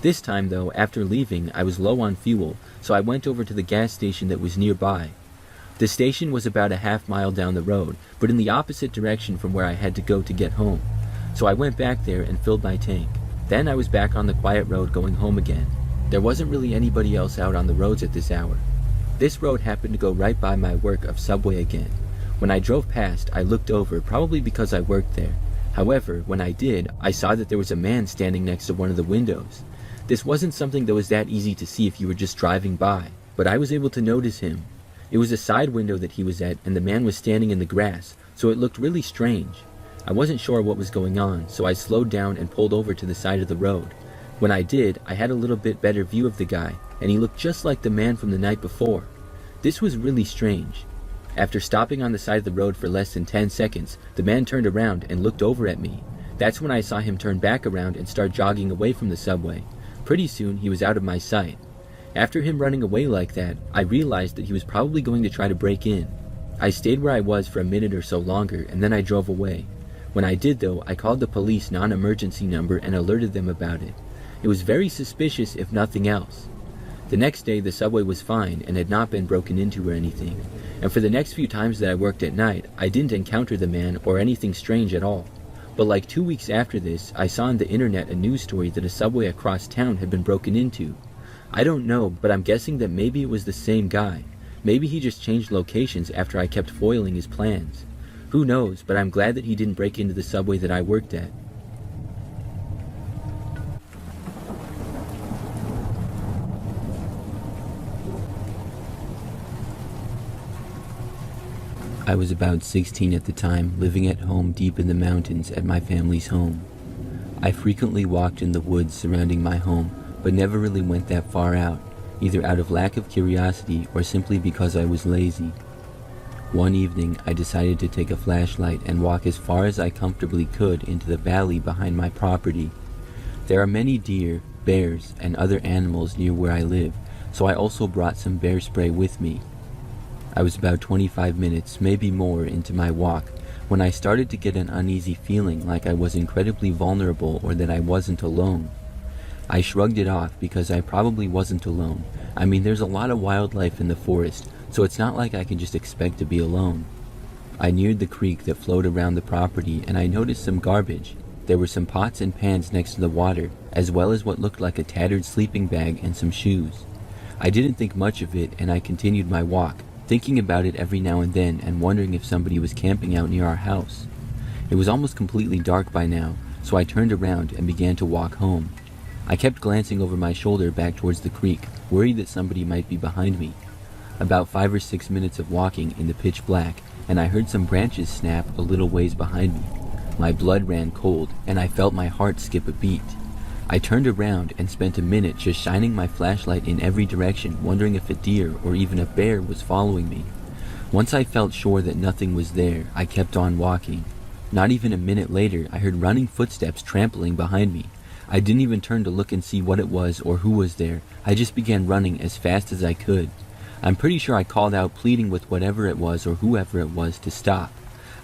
This time though, after leaving, I was low on fuel, so I went over to the gas station that was nearby. The station was about a half-mile down the road, but in the opposite direction from where I had to go to get home. So I went back there and filled my tank. Then I was back on the quiet road going home again. There wasn't really anybody else out on the roads at this hour. This road happened to go right by my work of subway again. When I drove past, I looked over, probably because I worked there. However, when I did, I saw that there was a man standing next to one of the windows. This wasn't something that was that easy to see if you were just driving by, but I was able to notice him. It was a side window that he was at, and the man was standing in the grass, so it looked really strange. I wasn't sure what was going on, so I slowed down and pulled over to the side of the road. When I did, I had a little bit better view of the guy, and he looked just like the man from the night before. This was really strange. After stopping on the side of the road for less than 10 seconds, the man turned around and looked over at me. That's when I saw him turn back around and start jogging away from the subway. Pretty soon, he was out of my sight. After him running away like that, I realized that he was probably going to try to break in. I stayed where I was for a minute or so longer, and then I drove away. When I did though, I called the police non-emergency number and alerted them about it. It was very suspicious if nothing else. The next day the subway was fine and had not been broken into or anything, and for the next few times that I worked at night, I didn't encounter the man or anything strange at all. But like 2 weeks after this, I saw on the internet a news story that a subway across town had been broken into. I don't know, but I'm guessing that maybe it was the same guy. Maybe he just changed locations after I kept foiling his plans. Who knows, but I'm glad that he didn't break into the subway that I worked at. I was about 16 at the time, living at home deep in the mountains at my family's home. I frequently walked in the woods surrounding my home, but never really went that far out, either out of lack of curiosity or simply because I was lazy. One evening, I decided to take a flashlight and walk as far as I comfortably could into the valley behind my property. There are many deer, bears, and other animals near where I live, so I also brought some bear spray with me. I was about 25 minutes, maybe more, into my walk when I started to get an uneasy feeling like I was incredibly vulnerable or that I wasn't alone. I shrugged it off because I probably wasn't alone. I mean, there's a lot of wildlife in the forest, so it's not like I can just expect to be alone. I neared the creek that flowed around the property and I noticed some garbage. There were some pots and pans next to the water, as well as what looked like a tattered sleeping bag and some shoes. I didn't think much of it and I continued my walk, thinking about it every now and then and wondering if somebody was camping out near our house. It was almost completely dark by now, so I turned around and began to walk home. I kept glancing over my shoulder back towards the creek, worried that somebody might be behind me. About 5 or 6 minutes of walking in the pitch black, and I heard some branches snap a little ways behind me. My blood ran cold, and I felt my heart skip a beat. I turned around and spent a minute just shining my flashlight in every direction, wondering if a deer or even a bear was following me. Once I felt sure that nothing was there, I kept on walking. Not even a minute later, I heard running footsteps trampling behind me. I didn't even turn to look and see what it was or who was there. I just began running as fast as I could. I'm pretty sure I called out, pleading with whatever it was or whoever it was to stop.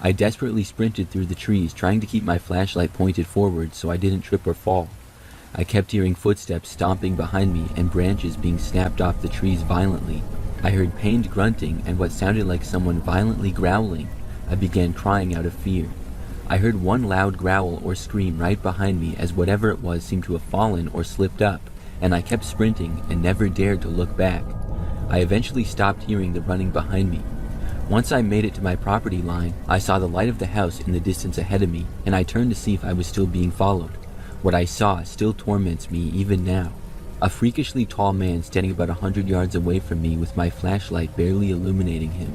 I desperately sprinted through the trees, trying to keep my flashlight pointed forward so I didn't trip or fall. I kept hearing footsteps stomping behind me and branches being snapped off the trees violently. I heard pained grunting and what sounded like someone violently growling. I began crying out of fear. I heard one loud growl or scream right behind me as whatever it was seemed to have fallen or slipped up, and I kept sprinting and never dared to look back. I eventually stopped hearing the running behind me. Once I made it to my property line, I saw the light of the house in the distance ahead of me, and I turned to see if I was still being followed. What I saw still torments me even now. A freakishly tall man standing about 100 yards away from me with my flashlight barely illuminating him.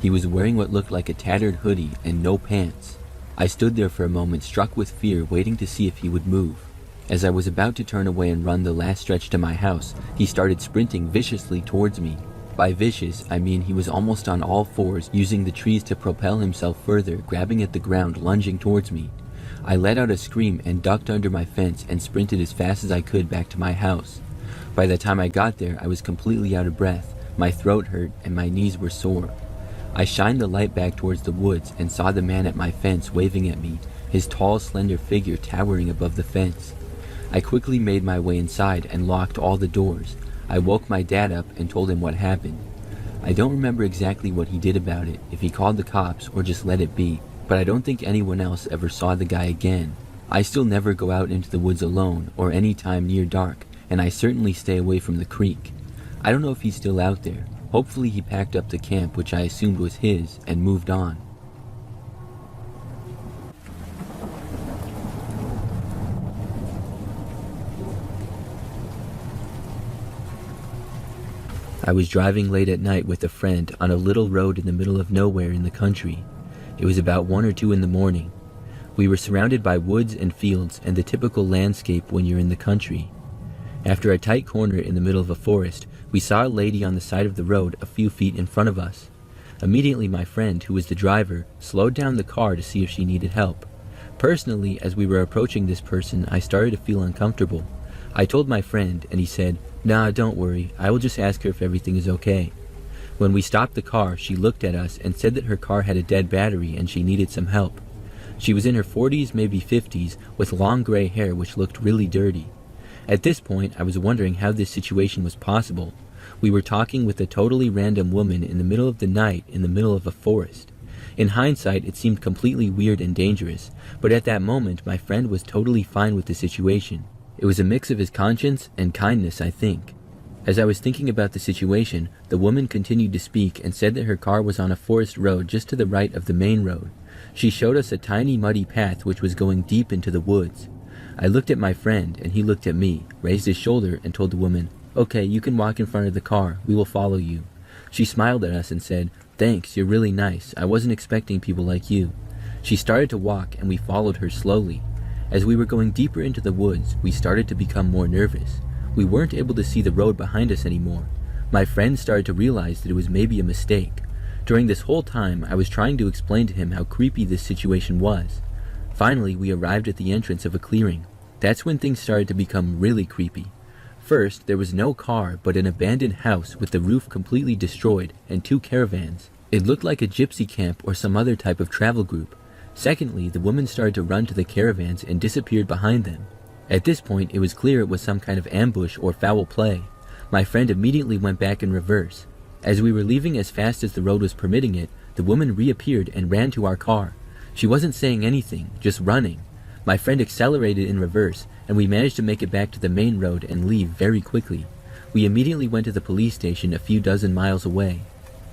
He was wearing what looked like a tattered hoodie and no pants. I stood there for a moment, struck with fear, waiting to see if he would move. As I was about to turn away and run the last stretch to my house, he started sprinting viciously towards me. By vicious, I mean he was almost on all fours, using the trees to propel himself further, grabbing at the ground, lunging towards me. I let out a scream and ducked under my fence and sprinted as fast as I could back to my house. By the time I got there, I was completely out of breath, my throat hurt, and my knees were sore. I shined the light back towards the woods and saw the man at my fence waving at me, his tall, slender figure towering above the fence. I quickly made my way inside and locked all the doors. I woke my dad up and told him what happened. I don't remember exactly what he did about it, if he called the cops or just let it be, but I don't think anyone else ever saw the guy again. I still never go out into the woods alone or any time near dark, and I certainly stay away from the creek. I don't know if he's still out there. Hopefully he packed up the camp, which I assumed was his, and moved on. I was driving late at night with a friend on a little road in the middle of nowhere in the country. It was about 1 or 2 in the morning. We were surrounded by woods and fields and the typical landscape when you're in the country. After a tight corner in the middle of a forest, we saw a lady on the side of the road a few feet in front of us. Immediately my friend, who was the driver, slowed down the car to see if she needed help. Personally, as we were approaching this person, I started to feel uncomfortable. I told my friend, and he said, "Nah, don't worry, I will just ask her if everything is okay." When we stopped the car, she looked at us and said that her car had a dead battery and she needed some help. She was in her 40s, maybe 50s, with long gray hair which looked really dirty. At this point, I was wondering how this situation was possible. We were talking with a totally random woman in the middle of the night in the middle of a forest. In hindsight, it seemed completely weird and dangerous, but at that moment, my friend was totally fine with the situation. It was a mix of his conscience and kindness, I think. As I was thinking about the situation, the woman continued to speak and said that her car was on a forest road just to the right of the main road. She showed us a tiny muddy path which was going deep into the woods. I looked at my friend, and he looked at me, raised his shoulder, and told the woman, "Okay, you can walk in front of the car. We will follow you." She smiled at us and said, "Thanks, you're really nice. I wasn't expecting people like you." She started to walk, and we followed her slowly. As we were going deeper into the woods, we started to become more nervous. We weren't able to see the road behind us anymore. My friend started to realize that it was maybe a mistake. During this whole time, I was trying to explain to him how creepy this situation was. Finally, we arrived at the entrance of a clearing. That's when things started to become really creepy. First, there was no car, but an abandoned house with the roof completely destroyed and 2 caravans. It looked like a gypsy camp or some other type of travel group. Secondly, the woman started to run to the caravans and disappeared behind them. At this point, it was clear it was some kind of ambush or foul play. My friend immediately went back in reverse. As we were leaving as fast as the road was permitting it, the woman reappeared and ran to our car. She wasn't saying anything, just running. My friend accelerated in reverse, and we managed to make it back to the main road and leave very quickly. We immediately went to the police station a few dozen miles away.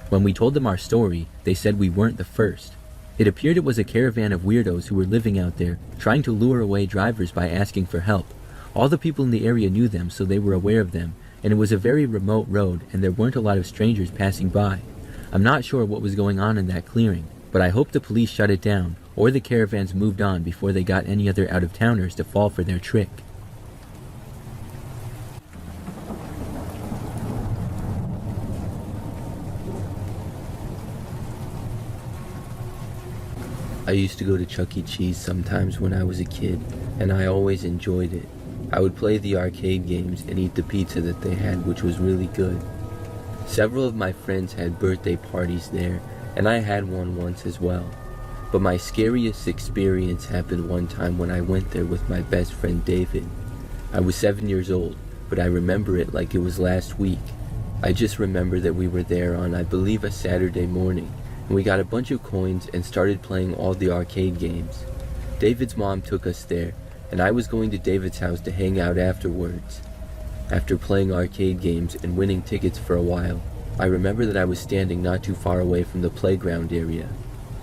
When we told them our story, they said we weren't the first. It appeared it was a caravan of weirdos who were living out there, trying to lure away drivers by asking for help. All the people in the area knew them, so they were aware of them, and it was a very remote road, and there weren't a lot of strangers passing by. I'm not sure what was going on in that clearing, but I hope the police shut it down, or the caravans moved on before they got any other out-of-towners to fall for their trick. I used to go to Chuck E. Cheese sometimes when I was a kid, and I always enjoyed it. I would play the arcade games and eat the pizza that they had, which was really good. Several of my friends had birthday parties there, and I had one once as well. But my scariest experience happened one time when I went there with my best friend David. I was 7 years old, but I remember it like it was last week. I just remember that we were there on, I believe, a Saturday morning, and we got a bunch of coins and started playing all the arcade games. David's mom took us there, and I was going to David's house to hang out afterwards. After playing arcade games and winning tickets for a while, I remember that I was standing not too far away from the playground area.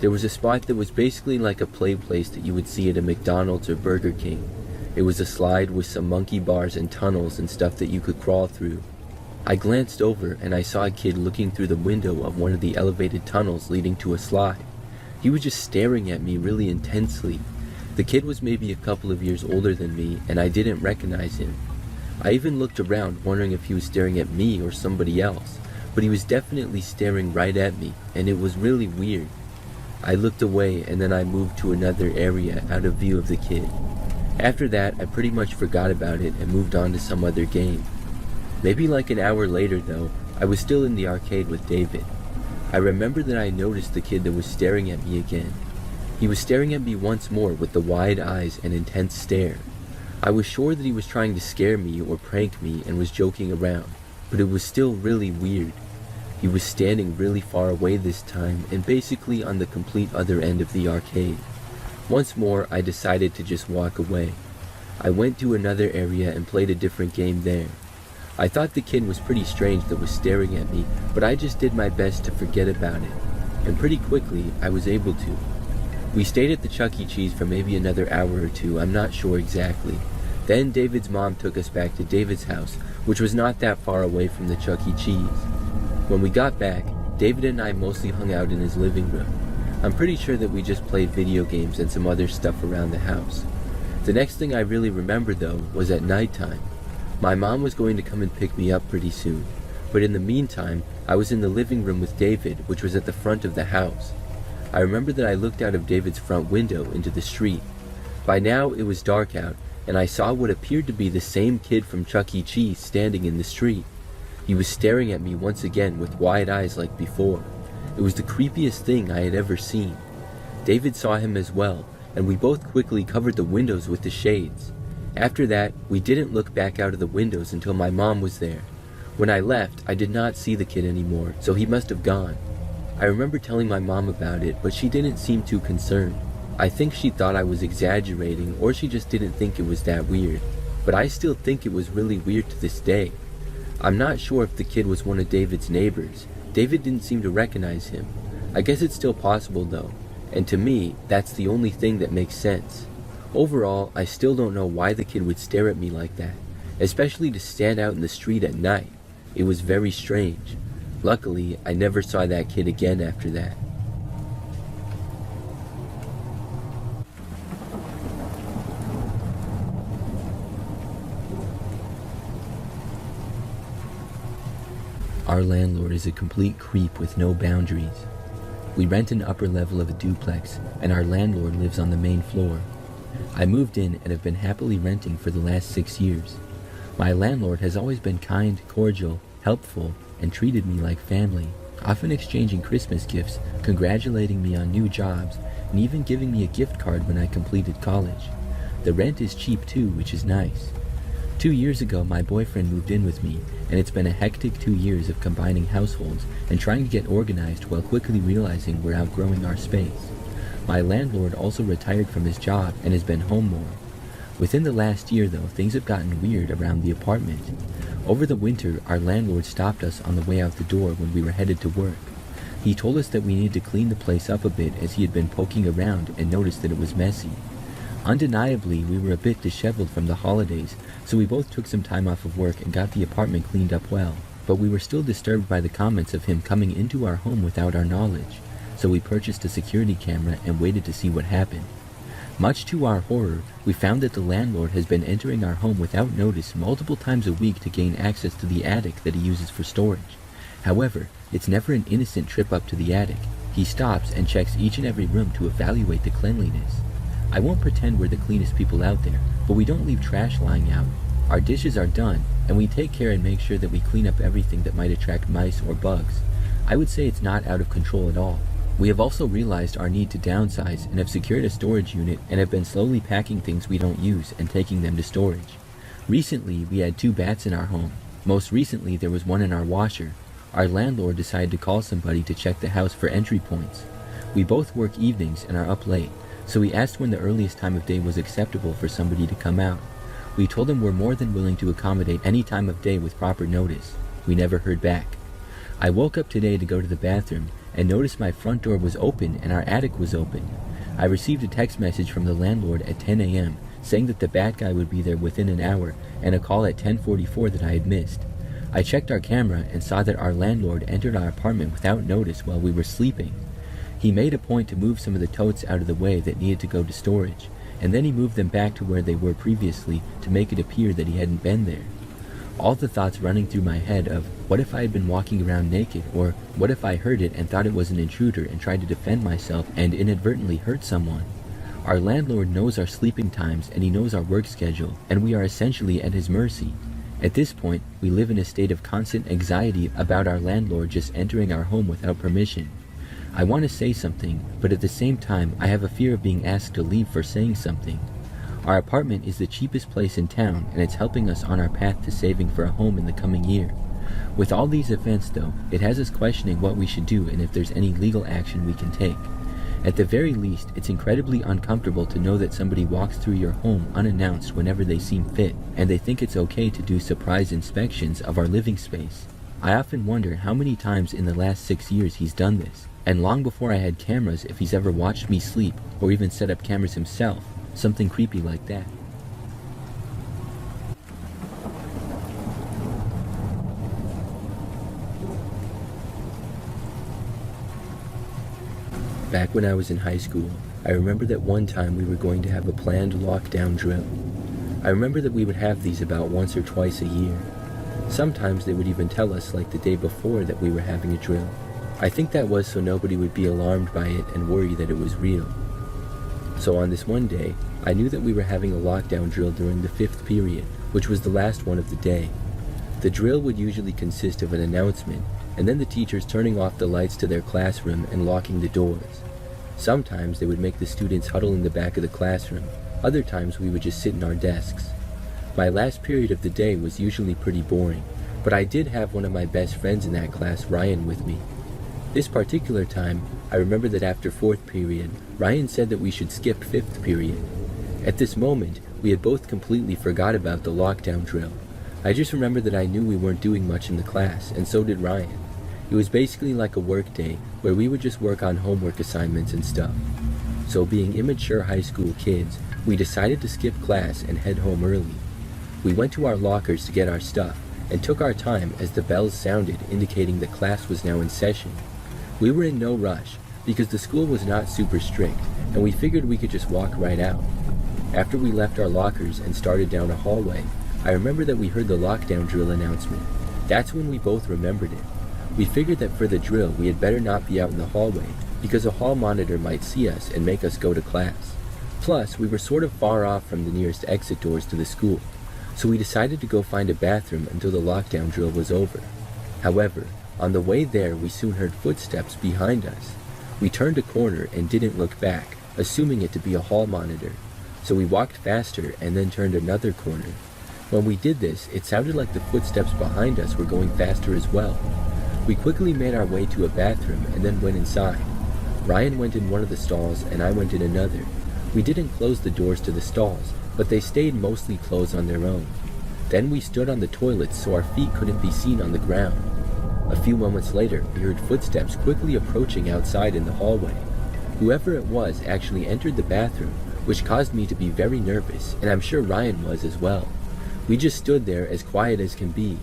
There was a spot that was basically like a play place that you would see at a McDonald's or Burger King. It was a slide with some monkey bars and tunnels and stuff that you could crawl through. I glanced over and I saw a kid looking through the window of one of the elevated tunnels leading to a slide. He was just staring at me really intensely. The kid was maybe a couple of years older than me and I didn't recognize him. I even looked around wondering if he was staring at me or somebody else, but he was definitely staring right at me and it was really weird. I looked away and then I moved to another area out of view of the kid. After that, I pretty much forgot about it and moved on to some other game. Maybe like an hour later though, I was still in the arcade with David. I remember that I noticed the kid that was staring at me again. He was staring at me once more with the wide eyes and intense stare. I was sure that he was trying to scare me or prank me and was joking around, but it was still really weird. He was standing really far away this time and basically on the complete other end of the arcade. Once more, I decided to just walk away. I went to another area and played a different game there. I thought the kid was pretty strange that was staring at me, but I just did my best to forget about it. And pretty quickly, I was able to. We stayed at the Chuck E. Cheese for maybe another hour or two, I'm not sure exactly. Then David's mom took us back to David's house, which was not that far away from the Chuck E. Cheese. When we got back, David and I mostly hung out in his living room. I'm pretty sure that we just played video games and some other stuff around the house. The next thing I really remember though was at nighttime. My mom was going to come and pick me up pretty soon, but in the meantime, I was in the living room with David, which was at the front of the house. I remember that I looked out of David's front window into the street. By now it was dark out, and I saw what appeared to be the same kid from Chuck E. Cheese standing in the street. He was staring at me once again with wide eyes like before. It was the creepiest thing I had ever seen. David saw him as well, and we both quickly covered the windows with the shades. After that, we didn't look back out of the windows until my mom was there. When I left, I did not see the kid anymore, so he must have gone. I remember telling my mom about it, but she didn't seem too concerned. I think she thought I was exaggerating, or she just didn't think it was that weird. But I still think it was really weird to this day. I'm not sure if the kid was one of David's neighbors. David didn't seem to recognize him. I guess it's still possible though, and to me, that's the only thing that makes sense. Overall, I still don't know why the kid would stare at me like that, especially to stand out in the street at night. It was very strange. Luckily, I never saw that kid again after that. Our landlord is a complete creep with no boundaries. We rent an upper level of a duplex, and our landlord lives on the main floor. I moved in and have been happily renting for the last 6 years. My landlord has always been kind, cordial, helpful, and treated me like family, often exchanging Christmas gifts, congratulating me on new jobs, and even giving me a gift card when I completed college. The rent is cheap too, which is nice. 2 years ago, my boyfriend moved in with me, and it's been a hectic 2 years of combining households and trying to get organized while quickly realizing we're outgrowing our space. My landlord also retired from his job and has been home more. Within the last year, though, things have gotten weird around the apartment. Over the winter, our landlord stopped us on the way out the door when we were headed to work. He told us that we needed to clean the place up a bit as he had been poking around and noticed that it was messy. Undeniably, we were a bit disheveled from the holidays, so we both took some time off of work and got the apartment cleaned up well. But we were still disturbed by the comments of him coming into our home without our knowledge, so we purchased a security camera and waited to see what happened. Much to our horror, we found that the landlord has been entering our home without notice multiple times a week to gain access to the attic that he uses for storage. However, it's never an innocent trip up to the attic. He stops and checks each and every room to evaluate the cleanliness. I won't pretend we're the cleanest people out there, but we don't leave trash lying out. Our dishes are done, and we take care and make sure that we clean up everything that might attract mice or bugs. I would say it's not out of control at all. We have also realized our need to downsize and have secured a storage unit and have been slowly packing things we don't use and taking them to storage. Recently, we had 2 bats in our home. Most recently, there was one in our washer. Our landlord decided to call somebody to check the house for entry points. We both work evenings and are up late, so we asked when the earliest time of day was acceptable for somebody to come out. We told him we're more than willing to accommodate any time of day with proper notice. We never heard back. I woke up today to go to the bathroom and noticed my front door was open and our attic was open. I received a text message from the landlord at 10 a.m. saying that the bad guy would be there within an hour, and a call at 10:44 that I had missed. I checked our camera and saw that our landlord entered our apartment without notice while we were sleeping. He made a point to move some of the totes out of the way that needed to go to storage, and then he moved them back to where they were previously to make it appear that he hadn't been there. All the thoughts running through my head of, what if I had been walking around naked, or what if I heard it and thought it was an intruder and tried to defend myself and inadvertently hurt someone? Our landlord knows our sleeping times and he knows our work schedule, and we are essentially at his mercy. At this point, we live in a state of constant anxiety about our landlord just entering our home without permission. I want to say something, but at the same time, I have a fear of being asked to leave for saying something. Our apartment is the cheapest place in town, and it's helping us on our path to saving for a home in the coming year. With all these events though, it has us questioning what we should do and if there's any legal action we can take. At the very least, it's incredibly uncomfortable to know that somebody walks through your home unannounced whenever they seem fit, and they think it's okay to do surprise inspections of our living space. I often wonder how many times in the last 6 years he's done this, and long before I had cameras, if he's ever watched me sleep or even set up cameras himself, something creepy like that. Back when I was in high school, I remember that one time we were going to have a planned lockdown drill. I remember that we would have these about once or twice a year. Sometimes they would even tell us like the day before that we were having a drill. I think that was so nobody would be alarmed by it and worry that it was real. So on this one day, I knew that we were having a lockdown drill during the 5th period, which was the last one of the day. The drill would usually consist of an announcement, and then the teachers turning off the lights to their classroom and locking the doors. Sometimes they would make the students huddle in the back of the classroom. Other times we would just sit in our desks. My last period of the day was usually pretty boring, but I did have one of my best friends in that class, Ryan, with me. This particular time, I remember that after 4th period, Ryan said that we should skip 5th period. At this moment, we had both completely forgot about the lockdown drill. I just remember that I knew we weren't doing much in the class, and so did Ryan. It was basically like a work day, where we would just work on homework assignments and stuff. So being immature high school kids, we decided to skip class and head home early. We went to our lockers to get our stuff, and took our time as the bells sounded indicating that class was now in session. We were in no rush, because the school was not super strict, and we figured we could just walk right out. After we left our lockers and started down a hallway, I remember that we heard the lockdown drill announcement. That's when we both remembered it. We figured that for the drill, we had better not be out in the hallway, because a hall monitor might see us and make us go to class. Plus, we were sort of far off from the nearest exit doors to the school, so we decided to go find a bathroom until the lockdown drill was over. However, on the way there, we soon heard footsteps behind us. We turned a corner and didn't look back, assuming it to be a hall monitor. So we walked faster and then turned another corner. When we did this, it sounded like the footsteps behind us were going faster as well. We quickly made our way to a bathroom and then went inside. Ryan went in one of the stalls and I went in another. We didn't close the doors to the stalls, but they stayed mostly closed on their own. Then we stood on the toilets so our feet couldn't be seen on the ground. A few moments later, we heard footsteps quickly approaching outside in the hallway. Whoever it was actually entered the bathroom, which caused me to be very nervous, and I'm sure Ryan was as well. We just stood there as quiet as can be.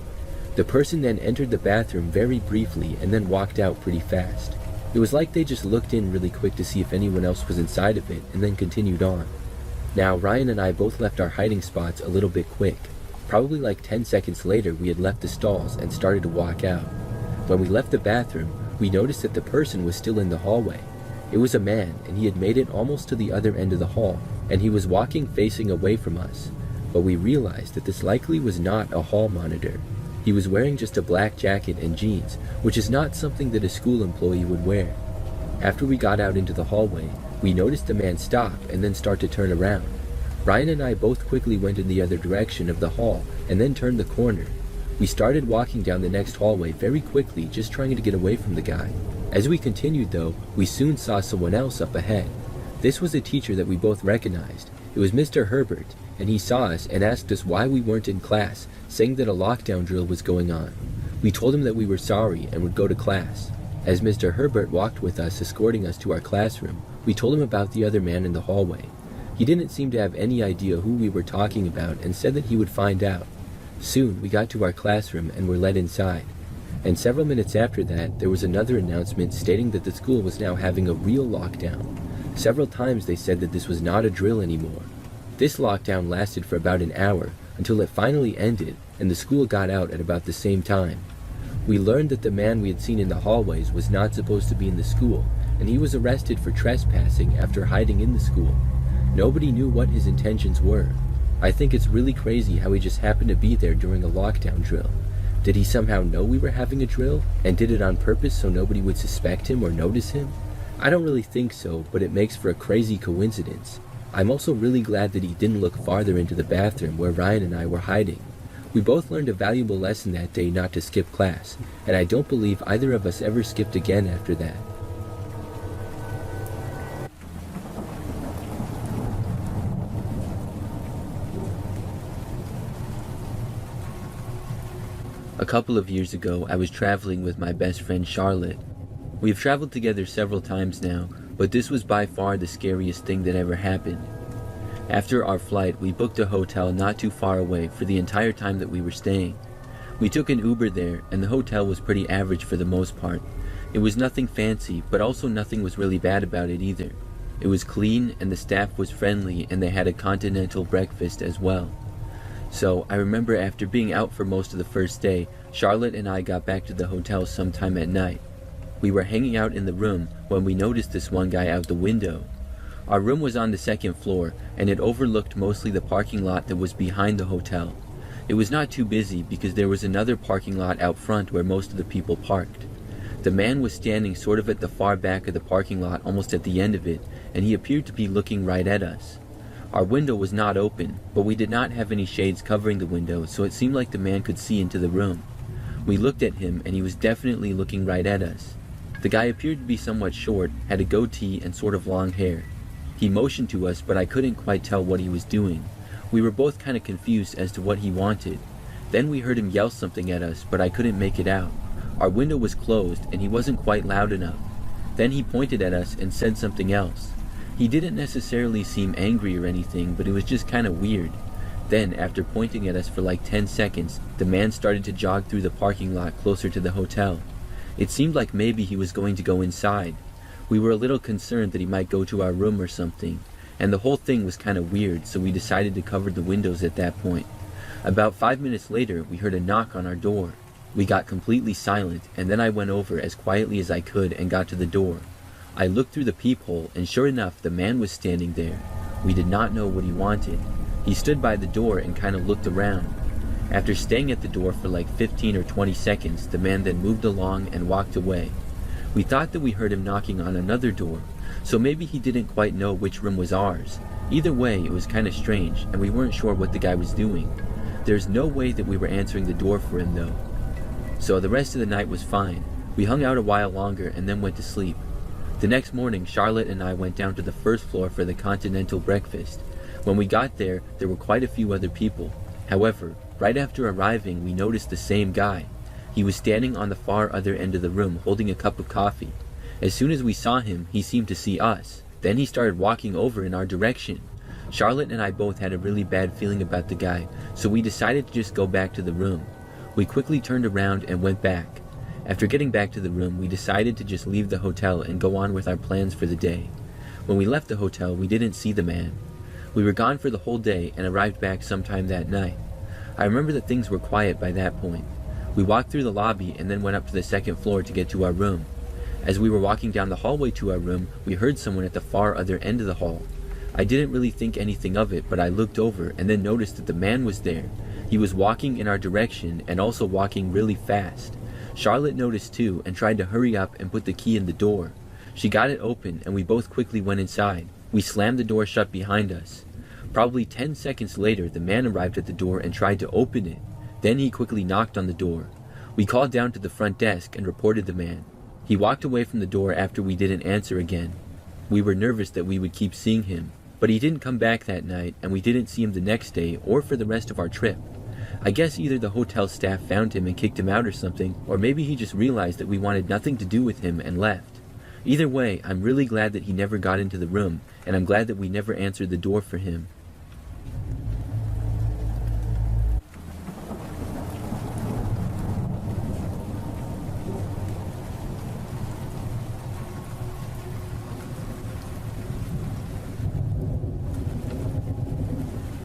The person then entered the bathroom very briefly and then walked out pretty fast. It was like they just looked in really quick to see if anyone else was inside of it and then continued on. Now, Ryan and I both left our hiding spots a little bit quick. Probably like 10 seconds later, we had left the stalls and started to walk out. When we left the bathroom, we noticed that the person was still in the hallway. It was a man, and he had made it almost to the other end of the hall, and he was walking facing away from us. But we realized that this likely was not a hall monitor. He was wearing just a black jacket and jeans, which is not something that a school employee would wear. After we got out into the hallway, we noticed the man stop and then start to turn around. Ryan and I both quickly went in the other direction of the hall and then turned the corner. We started walking down the next hallway very quickly, just trying to get away from the guy. As we continued though, we soon saw someone else up ahead. This was a teacher that we both recognized. It was Mr. Herbert, and he saw us and asked us why we weren't in class, saying that a lockdown drill was going on. We told him that we were sorry and would go to class. As Mr. Herbert walked with us, escorting us to our classroom, we told him about the other man in the hallway. He didn't seem to have any idea who we were talking about and said that he would find out. Soon, we got to our classroom and were led inside. And several minutes after that, there was another announcement stating that the school was now having a real lockdown. Several times they said that this was not a drill anymore. This lockdown lasted for about an hour until it finally ended and the school got out at about the same time. We learned that the man we had seen in the hallways was not supposed to be in the school, and he was arrested for trespassing after hiding in the school. Nobody knew what his intentions were. I think it's really crazy how he just happened to be there during a lockdown drill. Did he somehow know we were having a drill and did it on purpose so nobody would suspect him or notice him? I don't really think so, but it makes for a crazy coincidence. I'm also really glad that he didn't look farther into the bathroom where Ryan and I were hiding. We both learned a valuable lesson that day not to skip class, and I don't believe either of us ever skipped again after that. A couple of years ago, I was traveling with my best friend Charlotte. We've traveled together several times now, but this was by far the scariest thing that ever happened. After our flight, we booked a hotel not too far away for the entire time that we were staying. We took an Uber there, and the hotel was pretty average for the most part. It was nothing fancy, but also nothing was really bad about it either. It was clean, and the staff was friendly, and they had a continental breakfast as well. So, I remember after being out for most of the first day, Charlotte and I got back to the hotel sometime at night. We were hanging out in the room when we noticed this one guy out the window. Our room was on the second floor, and it overlooked mostly the parking lot that was behind the hotel. It was not too busy because there was another parking lot out front where most of the people parked. The man was standing sort of at the far back of the parking lot, almost at the end of it, and he appeared to be looking right at us. Our window was not open, but we did not have any shades covering the window, so it seemed like the man could see into the room. We looked at him, and he was definitely looking right at us. The guy appeared to be somewhat short, had a goatee, and sort of long hair. He motioned to us, but I couldn't quite tell what he was doing. We were both kind of confused as to what he wanted. Then we heard him yell something at us, but I couldn't make it out. Our window was closed, and he wasn't quite loud enough. Then he pointed at us and said something else. He didn't necessarily seem angry or anything, but it was just kind of weird. Then, after pointing at us for like 10 seconds, the man started to jog through the parking lot closer to the hotel. It seemed like maybe he was going to go inside. We were a little concerned that he might go to our room or something, and the whole thing was kind of weird, so we decided to cover the windows at that point. About 5 minutes later, we heard a knock on our door. We got completely silent, and then I went over as quietly as I could and got to the door. I looked through the peephole, and sure enough, the man was standing there. We did not know what he wanted. He stood by the door and kind of looked around. After staying at the door for like 15 or 20 seconds, the man then moved along and walked away. We thought that we heard him knocking on another door, so maybe he didn't quite know which room was ours. Either way, it was kind of strange, and we weren't sure what the guy was doing. There's no way that we were answering the door for him though. So the rest of the night was fine. We hung out a while longer and then went to sleep. The next morning, Charlotte and I went down to the first floor for the continental breakfast. When we got there, there were quite a few other people. However, right after arriving, we noticed the same guy. He was standing on the far other end of the room holding a cup of coffee. As soon as we saw him, he seemed to see us. Then he started walking over in our direction. Charlotte and I both had a really bad feeling about the guy, so we decided to just go back to the room. We quickly turned around and went back. After getting back to the room, we decided to just leave the hotel and go on with our plans for the day. When we left the hotel, we didn't see the man. We were gone for the whole day and arrived back sometime that night. I remember that things were quiet by that point. We walked through the lobby and then went up to the second floor to get to our room. As we were walking down the hallway to our room, we heard someone at the far other end of the hall. I didn't really think anything of it, but I looked over and then noticed that the man was there. He was walking in our direction and also walking really fast. Charlotte noticed too and tried to hurry up and put the key in the door. She got it open and we both quickly went inside. We slammed the door shut behind us. Probably 10 seconds later, the man arrived at the door and tried to open it. Then he quickly knocked on the door. We called down to the front desk and reported the man. He walked away from the door after we didn't answer again. We were nervous that we would keep seeing him, but he didn't come back that night and we didn't see him the next day or for the rest of our trip. I guess either the hotel staff found him and kicked him out or something, or maybe he just realized that we wanted nothing to do with him and left. Either way, I'm really glad that he never got into the room, and I'm glad that we never answered the door for him.